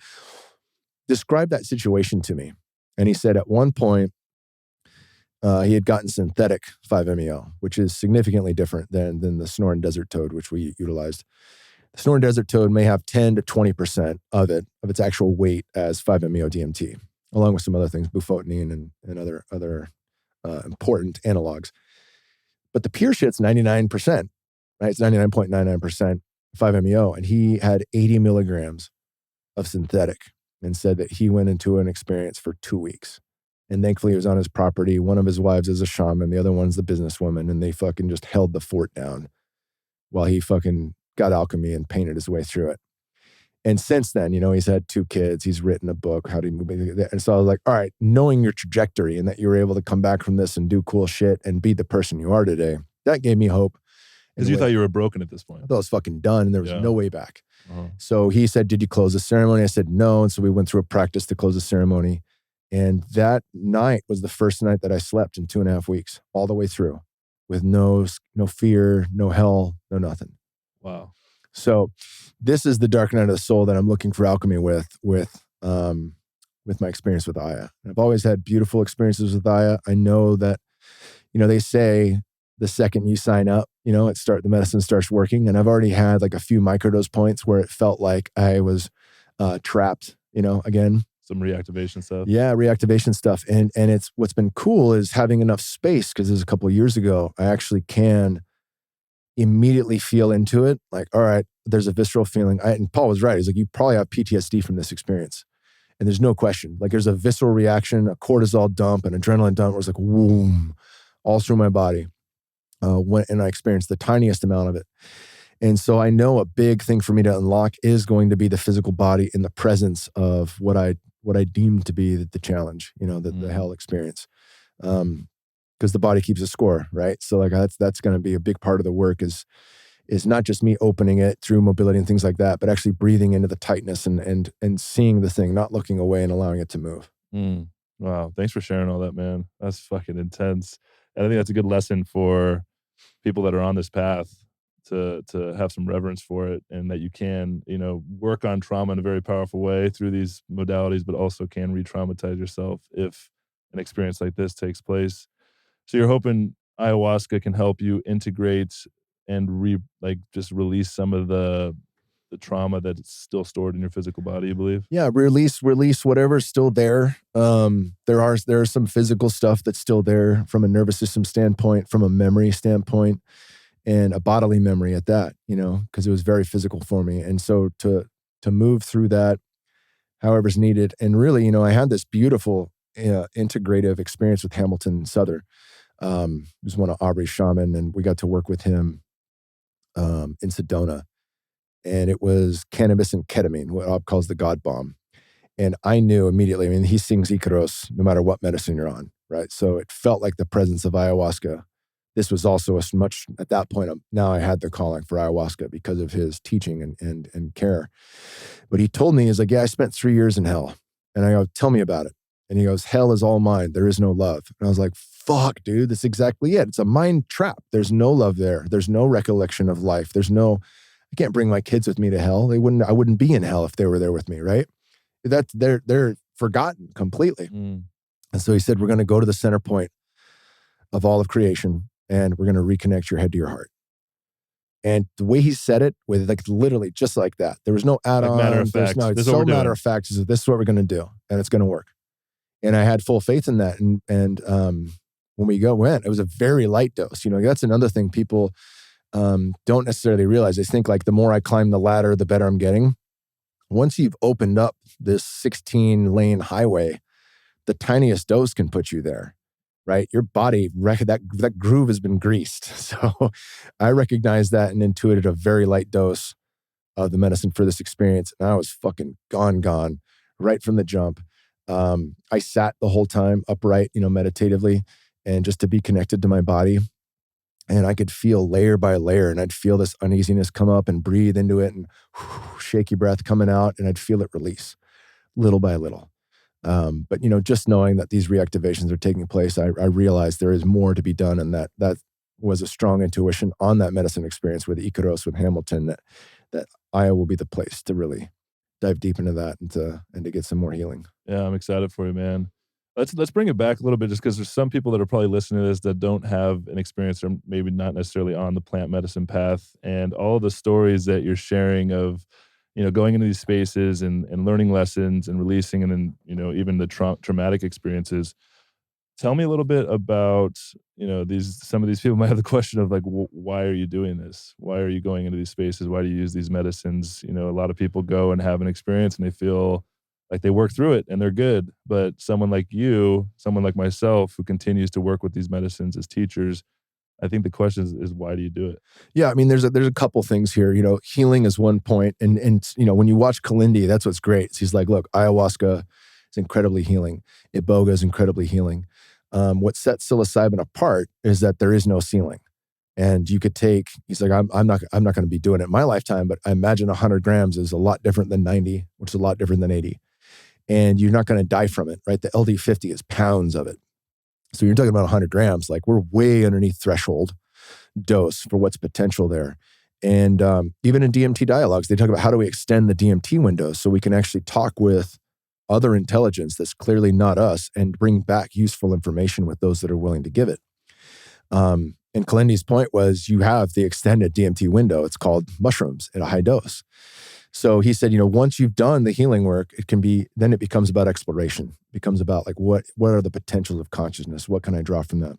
Describe that situation to me. And he said at one point, he had gotten synthetic 5-MeO, which is significantly different than the Sonoran desert toad, which we utilized. The Sonoran desert toad may have 10 to 20% of its actual weight as 5-MeO DMT, along with some other things, bufotenine and other important analogs. But the pure shit's 99%, right? It's 99.99% 5-MeO. And he had 80 milligrams of synthetic and said that he went into an experience for 2 weeks. And thankfully, he was on his property. One of his wives is a shaman. The other one's the businesswoman. And they fucking just held the fort down while he fucking got alchemy and painted his way through it. And since then, he's had 2 kids. He's written a book, How to Move. And so I was like, all right, knowing your trajectory and that you were able to come back from this and do cool shit and be the person you are today, that gave me hope. Because you thought you were broken at this point. I thought I was fucking done and there was no way back. Uh-huh. So he said, did you close the ceremony? I said, no. And so we went through a practice to close the ceremony. And that night was the first night that I slept in 2.5 weeks, all the way through, with no fear, no hell, no nothing. Wow. So this is the dark night of the soul that I'm looking for alchemy with my experience with Aya. I've always had beautiful experiences with Aya. I know that, they say the second you sign up, the medicine starts working. And I've already had like a few microdose points where it felt like I was trapped, again. Some reactivation stuff. Yeah, reactivation stuff. And it's what's been cool is having enough space, because this was a couple of years ago, I actually can immediately feel into it. Like, all right, there's a visceral feeling. And Paul was right. He's like, you probably have PTSD from this experience. And there's no question. Like there's a visceral reaction, a cortisol dump, an adrenaline dump where it's like, whoom, all through my body. And I experienced the tiniest amount of it. And so I know a big thing for me to unlock is going to be the physical body in the presence of what I deem to be the challenge, the hell experience. Because the body keeps a score, right? So like that's going to be a big part of the work is not just me opening it through mobility and things like that, but actually breathing into the tightness and seeing the thing, not looking away and allowing it to move. Wow. Thanks for sharing all that, man. That's fucking intense. And I think that's a good lesson for people that are on this path to have some reverence for it, and that you can, work on trauma in a very powerful way through these modalities, but also can re-traumatize yourself if an experience like this takes place. So you're hoping ayahuasca can help you integrate and just release some of the trauma that's still stored in your physical body, you believe? Yeah, release whatever's still there. There are some physical stuff that's still there from a nervous system standpoint, from a memory standpoint, and a bodily memory at that, because it was very physical for me. And so to move through that however's needed. And really, I had this beautiful integrative experience with Hamilton Souther, who's one of Aubrey's shaman, and we got to work with him in Sedona. And it was cannabis and ketamine, what Ob calls the God bomb. And I knew immediately, he sings Icaros no matter what medicine you're on, right? So it felt like the presence of ayahuasca. This was also at that point, now I had the calling for ayahuasca because of his teaching and care. But he told me, he's like, yeah, I spent 3 years in hell. And I go, tell me about it. And he goes, hell is all mind. There is no love. And I was like, fuck, dude, that's exactly it. It's a mind trap. There's no love there. There's no recollection of life. I can't bring my kids with me to hell. I wouldn't be in hell if they were there with me, right? That they're forgotten completely. Mm. And so he said, we're going to go to the center point of all of creation and we're going to reconnect your head to your heart. And the way he said it, with like literally just like that, there was no add-on. Like matter of fact. It's so matter of fact. Is this is what we're going to do, and it's going to work. And I had full faith in that. And when we went, it was a very light dose. You know, that's another thing people don't necessarily realize. They think like the more I climb the ladder, the better I'm getting. Once you've opened up this 16-lane highway, the tiniest dose can put you there. Right? Your body, that groove has been greased. So I recognized that and intuited a very light dose of the medicine for this experience. And I was fucking gone right from the jump. I sat the whole time upright, meditatively, and just to be connected to my body. And I could feel layer by layer, and I'd feel this uneasiness come up and breathe into it and shaky breath coming out, and I'd feel it release little by little. But just knowing that these reactivations are taking place, I realized there is more to be done, and that was a strong intuition on that medicine experience with Icaros, with Hamilton, that Aya will be the place to really dive deep into that and to get some more healing. Yeah, I'm excited for you, man. Let's bring it back a little bit, just because there's some people that are probably listening to this that don't have an experience, or maybe not necessarily on the plant medicine path, and all the stories that you're sharing of going into these spaces and learning lessons and releasing, and then, even the traumatic experiences. Tell me a little bit about, some of these people might have the question of like, why are you doing this? Why are you going into these spaces? Why do you use these medicines? A lot of people go and have an experience and they feel like they work through it and they're good. But someone like you, someone like myself, who continues to work with these medicines as teachers, I think the question is why do you do it? Yeah, I mean, there's a couple things here. Healing is one point, and when you watch Kalindi, that's what's great. He's like, look, ayahuasca is incredibly healing. Iboga is incredibly healing. What sets psilocybin apart is that there is no ceiling, and you could take. He's like, I'm not going to be doing it in my lifetime, but I imagine 100 grams is a lot different than 90, which is a lot different than 80, and you're not going to die from it, right? The LD50 is pounds of it. So you're talking about 100 grams, like we're way underneath threshold dose for what's potential there. And even in DMT dialogues, they talk about how do we extend the DMT window so we can actually talk with other intelligence that's clearly not us and bring back useful information with those that are willing to give it. And Kalindi's point was you have the extended DMT window. It's called mushrooms at a high dose. So he said, once you've done the healing work, then it becomes about exploration. It becomes about like, what are the potentials of consciousness? What can I draw from that?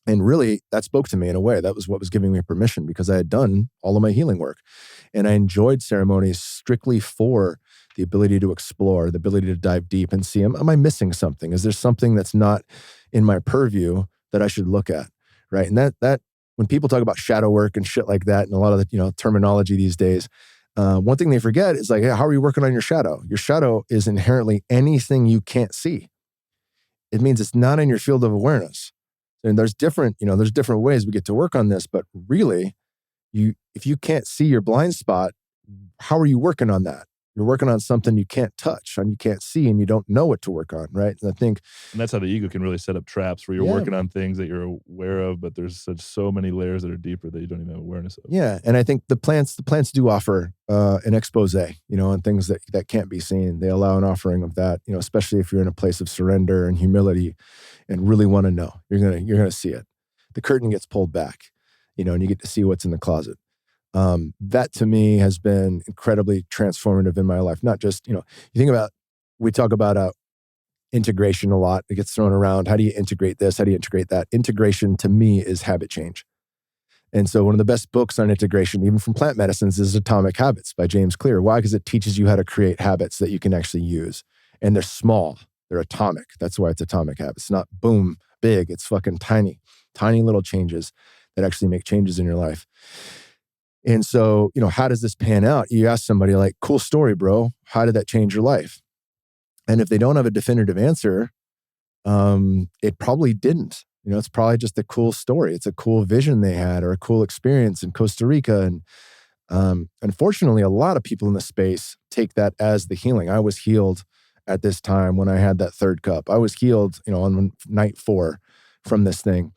And really, that spoke to me in a way. That was what was giving me permission, because I had done all of my healing work. And I enjoyed ceremonies strictly for the ability to explore, the ability to dive deep and see, am I missing something? Is there something that's not in my purview that I should look at, right? And that when people talk about shadow work and shit like that, and a lot of the terminology these days, one thing they forget is like, hey, how are you working on your shadow? Your shadow is inherently anything you can't see. It means it's not in your field of awareness. And there's different ways we get to work on this, but really, if you can't see your blind spot, how are you working on that? You're working on something you can't touch and you can't see, and you don't know what to work on, right? And I think, and that's how the ego can really set up traps where you're working on things that you're aware of, but there's so many layers that are deeper that you don't even have awareness of. Yeah, and I think the plants do offer an expose, on things that can't be seen. They allow an offering of that, especially if you're in a place of surrender and humility, and really want to know. You're gonna see it. The curtain gets pulled back, and you get to see what's in the closet. That to me has been incredibly transformative in my life. Not just, we talk about integration a lot. It gets thrown around. How do you integrate this? How do you integrate that? Integration to me is habit change. And so one of the best books on integration, even from plant medicines, is Atomic Habits by James Clear. Why? Because it teaches you how to create habits that you can actually use. And they're small. They're atomic. That's why it's Atomic Habits. It's not boom, big. It's fucking tiny little changes that actually make changes in your life. And so, how does this pan out? You ask somebody like, cool story, bro. How did that change your life? And if they don't have a definitive answer, it probably didn't. It's probably just a cool story. It's a cool vision they had or a cool experience in Costa Rica. And unfortunately, a lot of people in the space take that as the healing. I was healed at this time when I had that third cup. I was healed, on night 4 from this thing.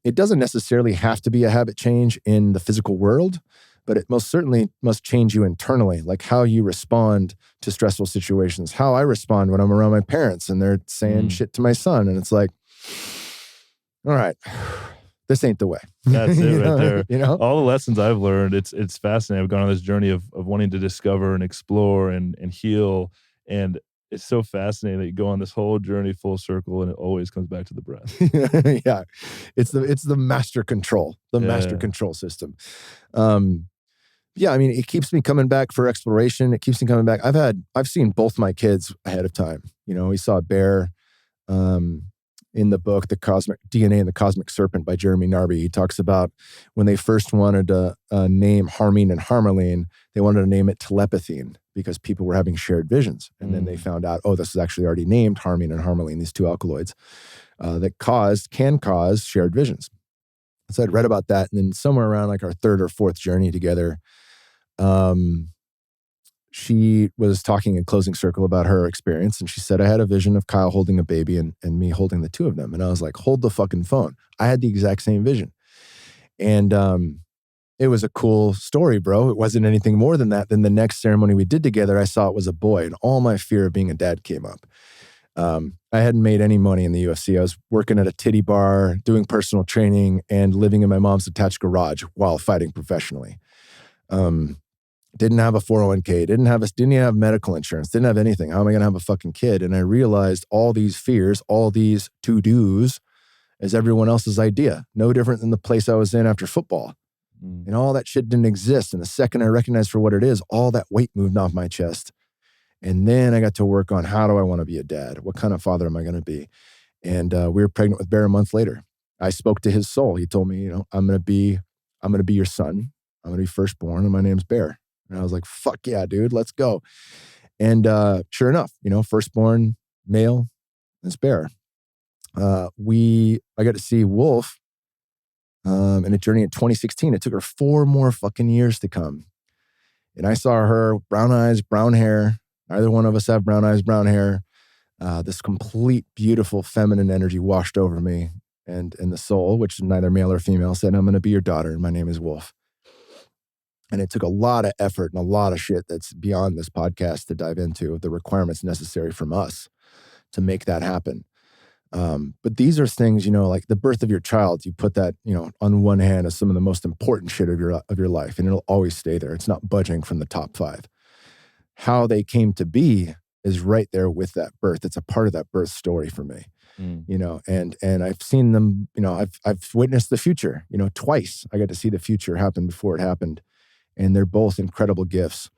It doesn't necessarily have to be a habit change in the physical world, but it most certainly must change you internally, like how you respond to stressful situations, how I respond when I'm around my parents and they're saying shit to my son. And it's like, all right, this ain't the way. That's it right there. You know, all the lessons I've learned, it's fascinating. I've gone on this journey of wanting to discover and explore and heal. And it's so fascinating that you go on this whole journey full circle and it always comes back to the breath. Yeah. It's the master control, master control system. Yeah, I mean, it keeps me coming back for exploration. It keeps me coming back. I've seen both my kids ahead of time. You know, we saw Bear in the book, The Cosmic DNA and the Cosmic Serpent by Jeremy Narby. He talks about when they first wanted to name Harmine and Harmaline, they wanted to name it Telepathine because people were having shared visions. And then they found out, oh, this is actually already named Harmine and Harmaline, these two alkaloids that can cause shared visions. So I'd read about that. And then somewhere around like our third or fourth journey together, she was talking in closing circle about her experience. And she said, I had a vision of Kyle holding a baby and me holding the two of them. And I was like, hold the fucking phone. I had the exact same vision. And it was a cool story, bro. It wasn't anything more than that. Then the next ceremony we did together, I saw it was a boy and all my fear of being a dad came up. I hadn't made any money in the UFC. I was working at a titty bar, doing personal training and living in my mom's attached garage while fighting professionally. Didn't have a 401k, didn't even have medical insurance, didn't have anything. How am I going to have a fucking kid? And I realized all these fears, all these to-dos is everyone else's idea. No different than the place I was in after football. And all that shit didn't exist. And the second I recognized for what it is, all that weight moved off my chest. And then I got to work on how do I want to be a dad? What kind of father am I going to be? And we were pregnant with Bear a month later. I spoke to his soul. He told me, you know, I'm going to be your son. I'm going to be firstborn and my name's Bear. And I was like, fuck yeah, dude, let's go. And sure enough, you know, firstborn male is Bear. I got to see Wolf in a journey in 2016. It took her 4 more fucking years to come. And I saw her, brown eyes, brown hair. Neither one of us have brown eyes, brown hair. This complete, beautiful feminine energy washed over me. And the soul, which is neither male or female, said, I'm going to be your daughter. And my name is Wolf. And it took a lot of effort and a lot of shit that's beyond this podcast to dive into the requirements necessary from us to make that happen. But these are things, you know, like the birth of your child, you put that, you know, on one hand as some of the most important shit of your life, and it'll always stay there. It's not budging from the top 5. How they came to be is right there with that birth. It's a part of that birth story for me, you know, and I've seen them, you know, I've witnessed the future, you know, twice. I got to see the future happen before it happened. And they're both incredible gifts.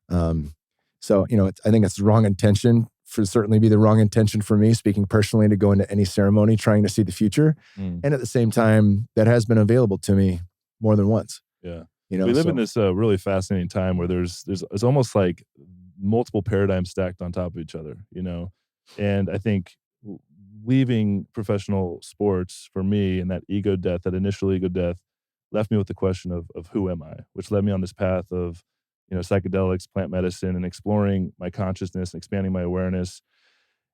So, you know, I think it's the wrong intention, certainly be the wrong intention for me, speaking personally, to go into any ceremony trying to see the future. And at the same time, that has been available to me more than once. Yeah. You know, we live in this really fascinating time where it's almost like multiple paradigms stacked on top of each other, you know? And I think leaving professional sports for me and that ego death, that initial ego death, left me with the question of who am I, which led me on this path of, you know, psychedelics, plant medicine, and exploring my consciousness and expanding my awareness.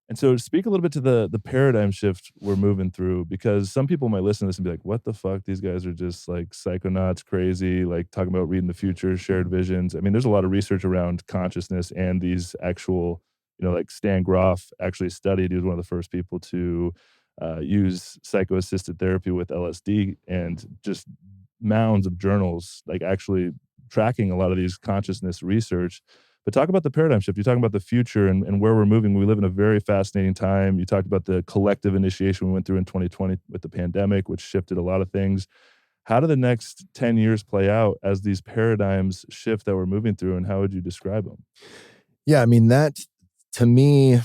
And so speak a little bit to the paradigm shift we're moving through, because some people might listen to this and be like, what the fuck? These guys are just like psychonauts, crazy, like talking about reading the future, shared visions. I mean, there's a lot of research around consciousness and these actual, you know, like Stan Groff actually studied. He was one of the first people to use psycho-assisted therapy with LSD, and just mounds of journals, like actually tracking a lot of these consciousness research. But talk about the paradigm shift. You're talking about the future and where we're moving. We live in a very fascinating time. You talked about the collective initiation we went through in 2020 with the pandemic, which shifted a lot of things. How do the next 10 years play out as these paradigms shift that we're moving through, and how would you describe them? Yeah, I mean, that, to me,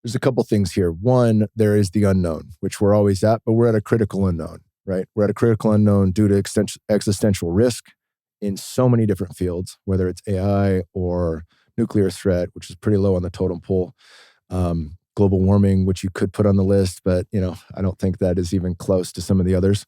there's a couple things here. One, there is the unknown, which we're always at, but we're at a critical unknown, right? We're at a critical unknown due to existential risk in so many different fields, whether it's AI or nuclear threat, which is pretty low on the totem pole, global warming, which you could put on the list, but, you know, I don't think that is even close to some of the others.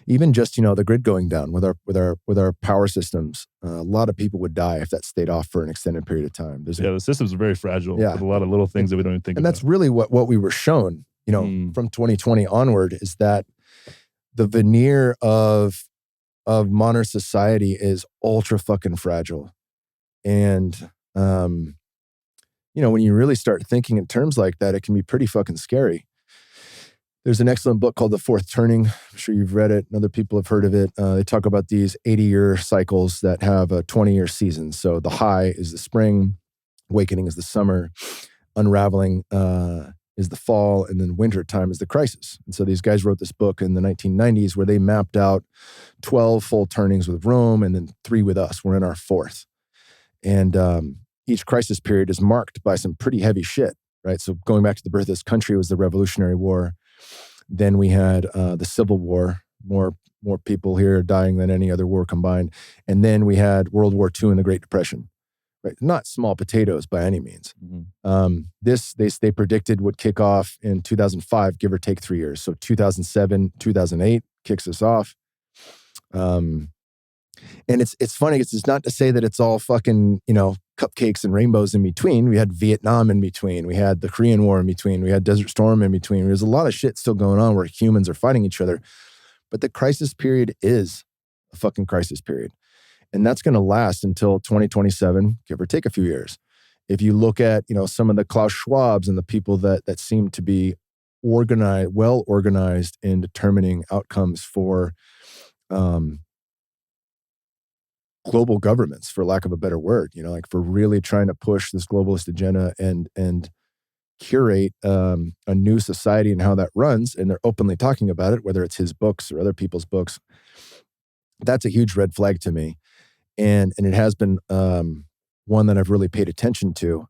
Even just, you know, the grid going down with our power systems, a lot of people would die if that stayed off for an extended period of time. The systems are very fragile with a lot of little things that we don't even think about. And that's really what we were shown, you know, from 2020 onward, is that the veneer of modern society is ultra fucking fragile. And, when you really start thinking in terms like that, it can be pretty fucking scary. There's an excellent book called The Fourth Turning. I'm sure you've read it and other people have heard of it. They talk about these 80-year cycles that have a 20-year season. So the high is the spring, awakening is the summer, unraveling is the fall, and then winter time is the crisis. And so these guys wrote this book in the 1990s where they mapped out 12 full turnings with Rome and then 3 with us. We're in our 4th. And each crisis period is marked by some pretty heavy shit, right? So going back to the birth of this country was the Revolutionary War. Then we had the Civil War, more people here dying than any other war combined. And then we had World War II and the Great Depression, right? Not small potatoes by any means. Mm-hmm. They predicted would kick off in 2005, give or take 3 years. So 2007, 2008 kicks us off. And it's funny. It's not to say that it's all fucking, cupcakes and rainbows in between. We had Vietnam in between. We had the Korean War in between. We had Desert Storm in between. There's a lot of shit still going on where humans are fighting each other. But the crisis period is a fucking crisis period. And that's going to last until 2027, give or take a few years. If you look at, some of the Klaus Schwabs and the people that seem to be well organized in determining outcomes for global governments, for lack of a better word, for really trying to push this globalist agenda and curate a new society and how that runs. And they're openly talking about it, whether it's his books or other people's books. That's a huge red flag to me. And it has been one that I've really paid attention to.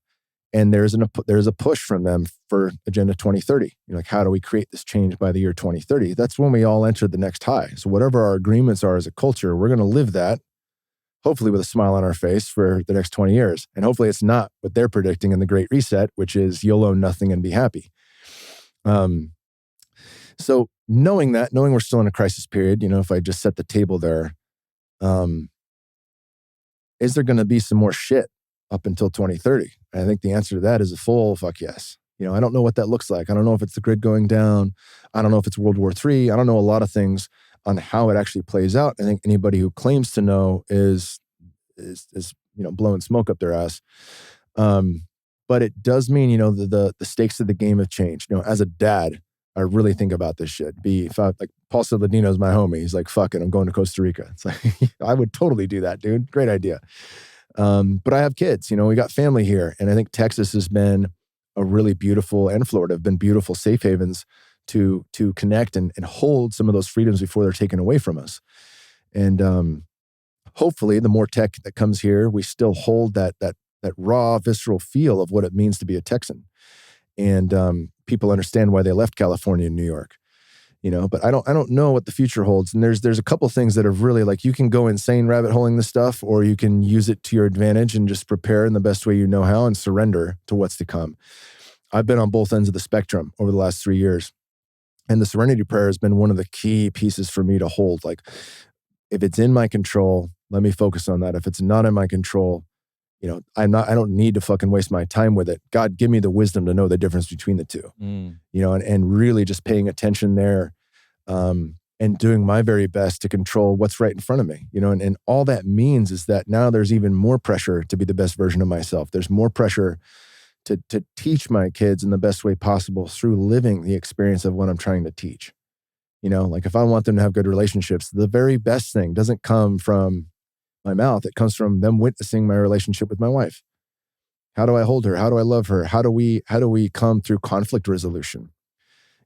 And there's a push from them for Agenda 2030. How do we create this change by the year 2030? That's when we all enter the next high. So whatever our agreements are as a culture, we're going to live that, hopefully with a smile on our face for the next 20 years. And hopefully it's not what they're predicting in the Great Reset, which is you'll own nothing and be happy. So knowing we're still in a crisis period, if I just set the table there, is there going to be some more shit up until 2030? I think the answer to that is a full fuck yes. I don't know what that looks like. I don't know if it's the grid going down. I don't know if it's World War III. I don't know a lot of things on how it actually plays out. I think anybody who claims to know is blowing smoke up their ass. But it does mean, the stakes of the game have changed. As a dad, I really think about this shit. Like Paul Saladino's my homie. He's like, fuck it, I'm going to Costa Rica. It's like, I would totally do that, dude. Great idea. But I have kids, we got family here. And I think Texas has been a really beautiful, and Florida have been beautiful safe havens to connect and hold some of those freedoms before they're taken away from us. And hopefully the more tech that comes here, we still hold that raw, visceral feel of what it means to be a Texan. And people understand why they left California and New York. But I don't know what the future holds. And there's a couple things that have really, like, you can go insane rabbit holing this stuff, or you can use it to your advantage and just prepare in the best way you know how and surrender to what's to come. I've been on both ends of the spectrum over the last 3 years. And the serenity prayer has been one of the key pieces for me to hold. Like, if it's in my control, let me focus on that. If it's not in my control, I don't need to fucking waste my time with it. God, give me the wisdom to know the difference between the two, and really just paying attention there, and doing my very best to control what's right in front of me, and all that means is that now there's even more pressure to be the best version of myself. There's more pressure to teach my kids in the best way possible through living the experience of what I'm trying to teach. Like, if I want them to have good relationships, the very best thing doesn't come from my mouth. It comes from them witnessing my relationship with my wife. How do I hold her? How do I love her? How do we come through conflict resolution?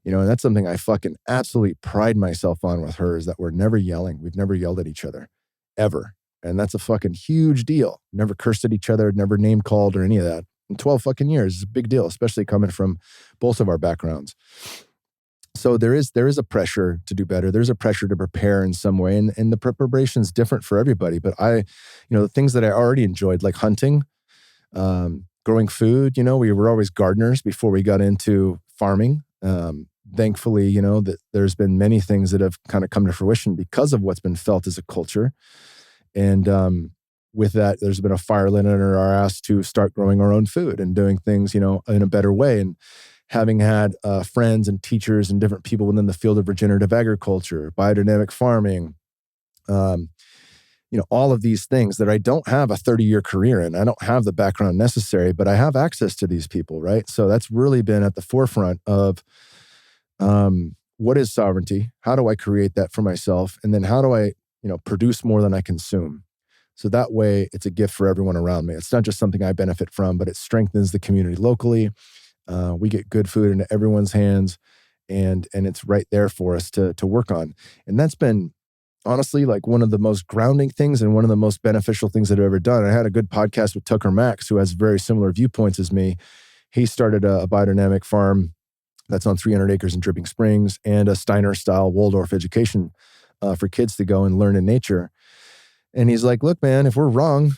And that's something I fucking absolutely pride myself on with her, is that we're never yelling. We've never yelled at each other, ever. And that's a fucking huge deal. Never cursed at each other, never name called or any of that. In 12 fucking years is a big deal, especially coming from both of our backgrounds. So there is a pressure to do better. There's a pressure to prepare in some way. And the preparation is different for everybody. But the things that I already enjoyed, like hunting, growing food, we were always gardeners before we got into farming. Thankfully, that there's been many things that have kind of come to fruition because of what's been felt as a culture. And with that, there's been a fire lit under our ass to start growing our own food and doing things, in a better way. And having had friends and teachers and different people within the field of regenerative agriculture, biodynamic farming, all of these things that I don't have a 30-year career in. I don't have the background necessary, but I have access to these people, right? So that's really been at the forefront of what is sovereignty? How do I create that for myself? And then how do I, produce more than I consume? So that way it's a gift for everyone around me. It's not just something I benefit from, but it strengthens the community locally. We get good food into everyone's hands, and it's right there for us to work on. And that's been honestly like one of the most grounding things and one of the most beneficial things that I've ever done. I had a good podcast with Tucker Max, who has very similar viewpoints as me. He started a biodynamic farm that's on 300 acres in Dripping Springs, and a Steiner-style Waldorf education for kids to go and learn in nature. And he's like, look, man, if we're wrong,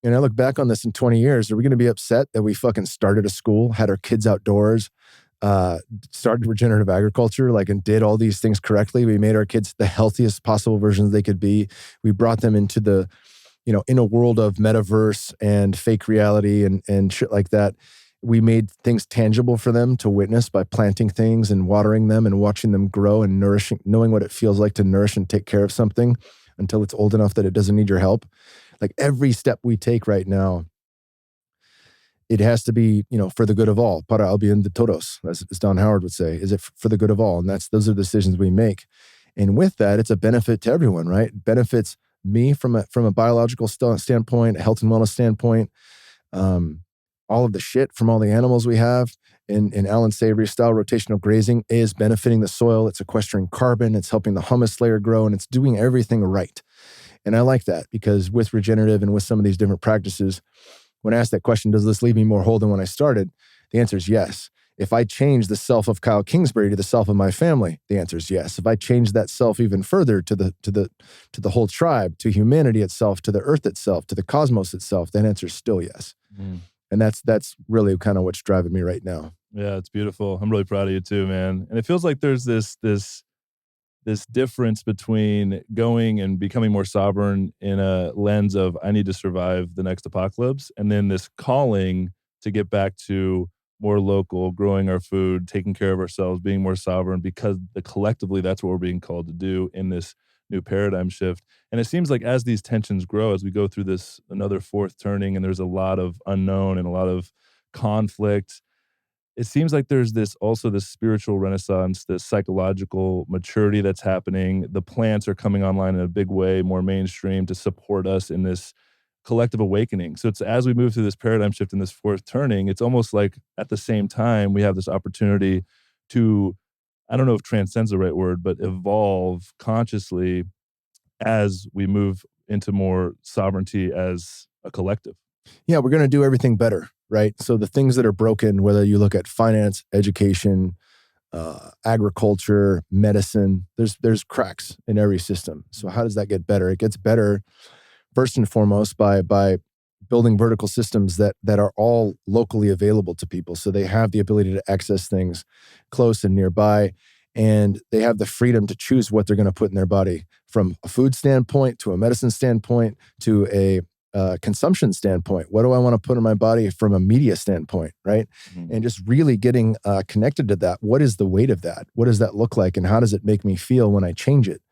and I look back on this in 20 years, are we going to be upset that we fucking started a school, had our kids outdoors, started regenerative agriculture, and did all these things correctly? We made our kids the healthiest possible versions they could be. We brought them into the, in a world of metaverse and fake reality and shit like that. We made things tangible for them to witness by planting things and watering them and watching them grow and nourishing, knowing what it feels like to nourish and take care of something until it's old enough that it doesn't need your help. Like every step we take right now, it has to be, for the good of all. Para el bien de todos, as Don Howard would say. Is it for the good of all? And those are the decisions we make. And with that, it's a benefit to everyone, right? It benefits me from a biological standpoint, a health and wellness standpoint. All of the shit from all the animals we have in Alan Savory style rotational grazing is benefiting the soil. It's sequestering carbon. It's helping the humus layer grow, and it's doing everything right. And I like that, because with regenerative and with some of these different practices, when I asked that question, does this leave me more whole than when I started? The answer is yes. If I change the self of Kyle Kingsbury to the self of my family, the answer is yes. If I change that self even further to the whole tribe, to humanity itself, to the earth itself, to the cosmos itself, that answer is still yes. And that's really kind of what's driving me right now. Yeah, it's beautiful. I'm really proud of you too, man. And it feels like there's this difference between going and becoming more sovereign in a lens of I need to survive the next apocalypse, and then this calling to get back to more local, growing our food, taking care of ourselves, being more sovereign, because collectively that's what we're being called to do in this new paradigm shift. And it seems like as these tensions grow, as we go through this another fourth turning, and there's a lot of unknown and a lot of conflict, it seems like there's this spiritual renaissance, this psychological maturity that's happening. The plants are coming online in a big way, more mainstream, to support us in this collective awakening. So it's as we move through this paradigm shift and this fourth turning, it's almost like at the same time we have this opportunity to, I don't know if transcend's the right word, but evolve consciously as we move into more sovereignty as a collective. Yeah, we're going to do everything better, right? So the things that are broken, whether you look at finance, education, agriculture, medicine, there's cracks in every system. So how does that get better? It gets better first and foremost by building vertical systems that are all locally available to people. So they have the ability to access things close and nearby, and they have the freedom to choose what they're going to put in their body, from a food standpoint to a medicine standpoint to a consumption standpoint. What do I want to put in my body from a media standpoint, right? Mm-hmm. And just really getting connected to that. What is the weight of that? What does that look like? And how does it make me feel when I change it?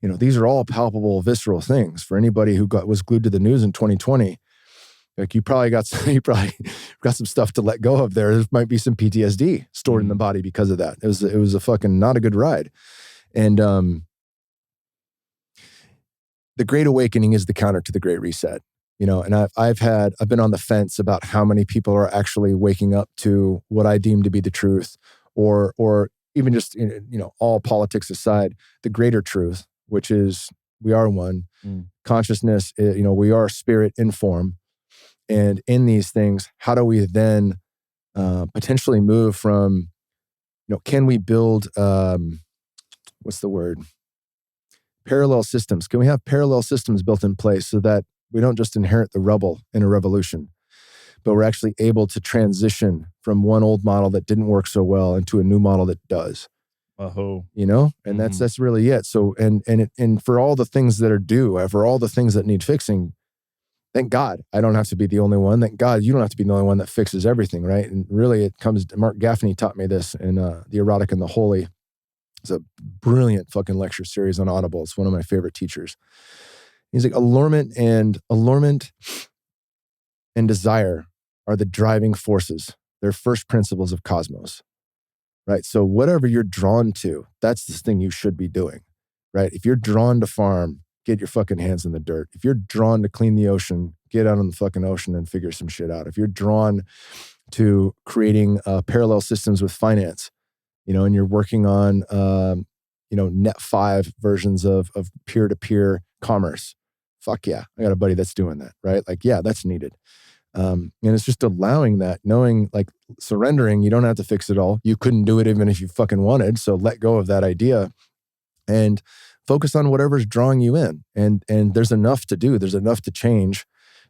These are all palpable, visceral things. For anybody who was glued to the news in 2020, like you probably got some stuff to let go of there. There might be some PTSD stored in the body because of that. It was a fucking not a good ride. And the Great Awakening is the counter to the Great Reset. And I've been on the fence about how many people are actually waking up to what I deem to be the truth, or even just, all politics aside, the greater truth, which is we are one. Consciousness, we are spirit in form. And in these things, how do we then potentially move from, can we build, what's the word? Parallel systems. Can we have parallel systems built in place so that we don't just inherit the rubble in a revolution, but we're actually able to transition from one old model that didn't work so well into a new model that does. And that's really it. So, and for all the things that are due, for all the things that need fixing, Thank God I don't have to be the only one. Thank God you don't have to be the only one that fixes everything, right? And really it comes, Mark Gaffney taught me this in The Erotic and the Holy. It's a brilliant fucking lecture series on Audible. It's one of my favorite teachers. He's like, allurement and desire are the driving forces. They're first principles of cosmos, right? So whatever you're drawn to, that's the thing you should be doing, right? If you're drawn to farm, get your fucking hands in the dirt. If you're drawn to clean the ocean, get out on the fucking ocean and figure some shit out. If you're drawn to creating parallel systems with finance, and you're working on, net 5 versions of peer-to-peer commerce, fuck yeah, I got a buddy that's doing that, right? Like, yeah, that's needed. And it's just allowing that, knowing, like, surrendering, you don't have to fix it all. You couldn't do it even if you fucking wanted. So let go of that idea and focus on whatever's drawing you in. And there's enough to do. There's enough to change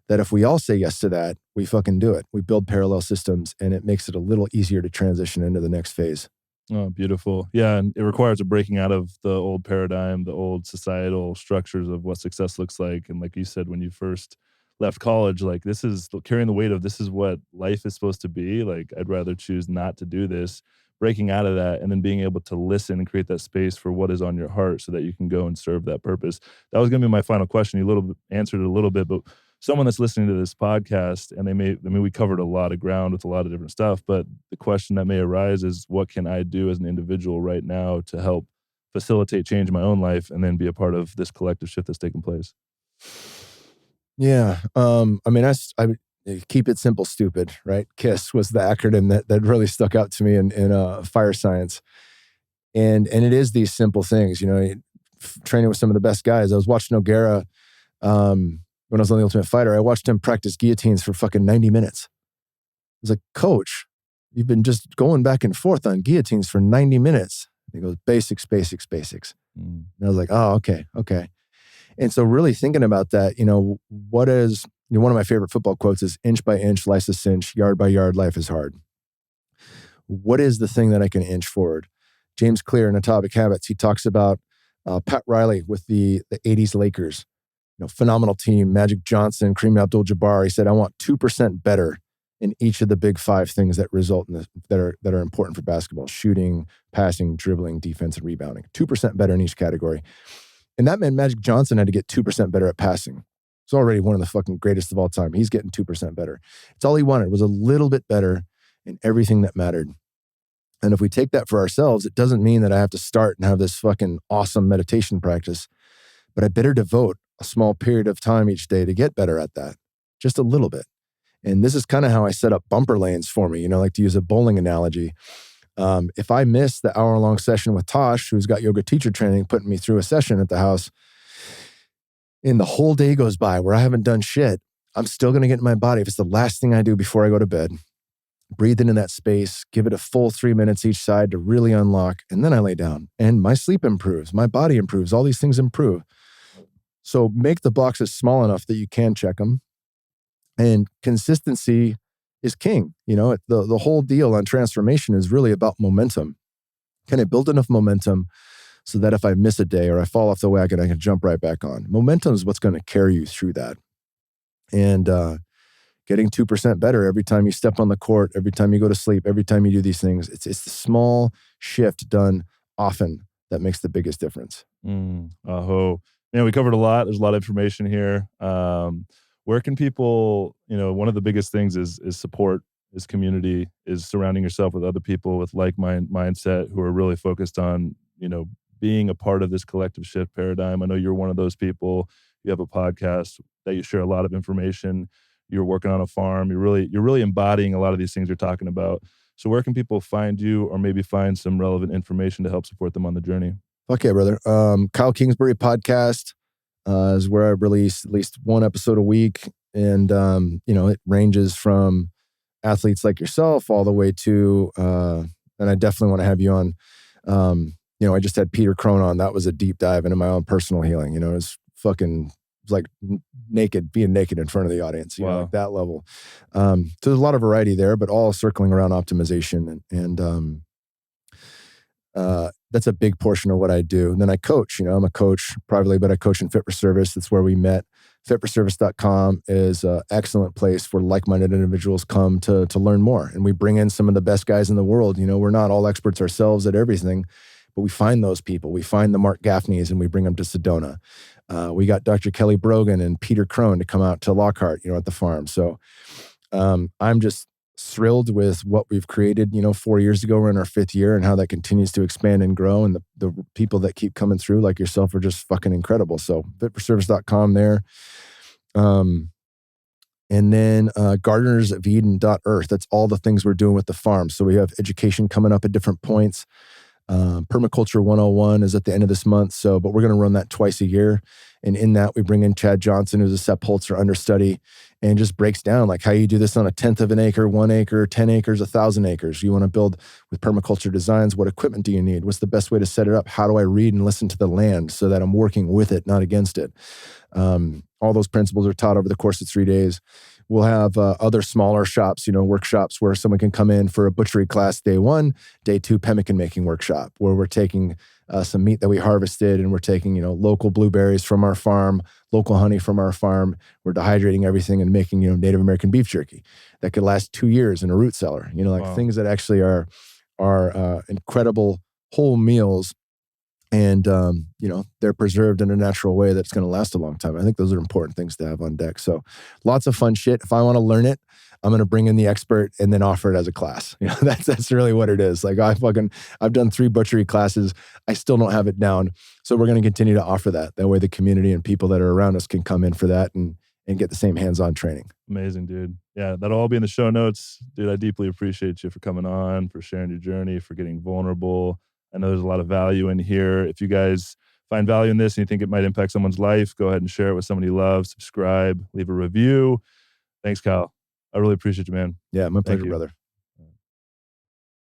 that if we all say yes to that, we fucking do it. We build parallel systems and it makes it a little easier to transition into the next phase. Oh, beautiful. Yeah. And it requires a breaking out of the old paradigm, the old societal structures of what success looks like. And like you said, when you first left college, like, this is carrying the weight of, this is what life is supposed to be. Like, I'd rather choose not to do this. Breaking out of that and then being able to listen and create that space for what is on your heart so that you can go and serve that purpose. That was going to be my final question. You answered it a little bit, but someone that's listening to this podcast, and we covered a lot of ground with a lot of different stuff, but the question that may arise is, what can I do as an individual right now to help facilitate change in my own life and then be a part of this collective shift that's taking place? Yeah. I keep it simple, stupid, right? KISS was the acronym that really stuck out to me in fire science. And it is these simple things, training with some of the best guys. I was watching O'Gara, when I was on The Ultimate Fighter. I watched him practice guillotines for fucking 90 minutes. I was like, Coach, you've been just going back and forth on guillotines for 90 minutes. He goes, basics. And I was like, oh, okay. And so really thinking about that, what is, one of my favorite football quotes is, inch by inch, life's a cinch, yard by yard, life is hard. What is the thing that I can inch forward? James Clear in Atomic Habits, he talks about Pat Riley with the 80s Lakers, phenomenal team, Magic Johnson, Kareem Abdul-Jabbar. He said, I want 2% better in each of the big 5 things that result in this, that are important for basketball: shooting, passing, dribbling, defense, and rebounding. 2% better in each category. And that meant Magic Johnson had to get 2% better at passing. He's already one of the fucking greatest of all time. He's getting 2% better. It's all he wanted, was a little bit better in everything that mattered. And if we take that for ourselves, it doesn't mean that I have to start and have this fucking awesome meditation practice, but I better devote a small period of time each day to get better at that, just a little bit. And this is kind of how I set up bumper lanes for me, like, to use a bowling analogy. If I miss the hour-long session with Tosh, who's got yoga teacher training, putting me through a session at the house, and the whole day goes by where I haven't done shit, I'm still going to get in my body. If it's the last thing I do before I go to bed, breathe into that space, give it a full 3 minutes each side to really unlock, and then I lay down. And my sleep improves, my body improves, all these things improve. So make the boxes small enough that you can check them. And consistency is king. The whole deal on transformation is really about momentum. Can I build enough momentum so that if I miss a day or I fall off the wagon, I can jump right back on? Momentum is what's going to carry you through that. And getting 2% better every time you step on the court, every time you go to sleep, every time you do these things. It's the small shift done often that makes the biggest difference. We covered a lot. There's a lot of information here. Where can people, one of the biggest things is support, is community, is surrounding yourself with other people with mindset who are really focused on, being a part of this collective shift paradigm. I know you're one of those people. You have a podcast that you share a lot of information. You're working on a farm. You're really embodying a lot of these things you're talking about. So where can people find you, or maybe find some relevant information to help support them on the journey? Fuck yeah, brother. Kyle Kingsbury Podcast is where I release at least one episode a week. And, it ranges from athletes like yourself all the way to, and I definitely want to have you on. I just had Peter Crone on. That was a deep dive into my own personal healing. It was like being naked in front of the audience, Wow. like that level. So there's a lot of variety there, but all circling around optimization. And that's a big portion of what I do. And then I coach, I'm a coach privately, but I coach in Fit for Service. That's where we met fitforservice.com is an excellent place where like-minded individuals come to learn more. And we bring in some of the best guys in the world. You know, we're not all experts ourselves at everything, but we find those people. We find the Mark Gaffneys and we bring them to Sedona. We got Dr. Kelly Brogan and Peter Crone to come out to Lockhart, you know, at the farm. So I'm just thrilled with what we've created. You know, 4 years ago, we're in our 5th year, and how that continues to expand and grow. And the people that keep coming through, like yourself, are just fucking incredible. So fitforservice.com there. And then gardenersofeden.earth. That's all the things we're doing with the farm. So we have education coming up at different points. Permaculture 101 is at the end of this month. So, but we're going to run that twice a year. And in that, we bring in Chad Johnson, who's a Sepp Holzer understudy, and just breaks down like how you do this on a 1/10 of an acre, 1 acre, 10 acres, 1,000 acres. You want to build with permaculture designs. What equipment do you need? What's the best way to set it up? How do I read and listen to the land so that I'm working with it, not against it? All those principles are taught over the course of 3 days. We'll have other smaller shops, you know, workshops where someone can come in for a butchery class day 1, day 2 pemmican making workshop, where we're taking some meat that we harvested, and we're taking, you know, local blueberries from our farm, local honey from our farm. We're dehydrating everything and making, you know, Native American beef jerky that could last 2 years in a root cellar. You know, like things that actually are incredible whole meals. And, you know, they're preserved in a natural way that's going to last a long time. I think those are important things to have on deck. So lots of fun shit. If I want to learn it, I'm going to bring in the expert and then offer it as a class. You know, that's really what it is. Like I've done 3 butchery classes. I still don't have it down. So we're going to continue to offer that. That way the community and people that are around us can come in for that and get the same hands-on training. Amazing, dude. Yeah, that'll all be in the show notes. Dude, I deeply appreciate you for coming on, for sharing your journey, for getting vulnerable. I know there's a lot of value in here. If you guys find value in this and you think it might impact someone's life, go ahead and share it with somebody you love, subscribe, leave a review. Thanks, Kyle. I really appreciate you, man. Yeah, my pleasure, brother.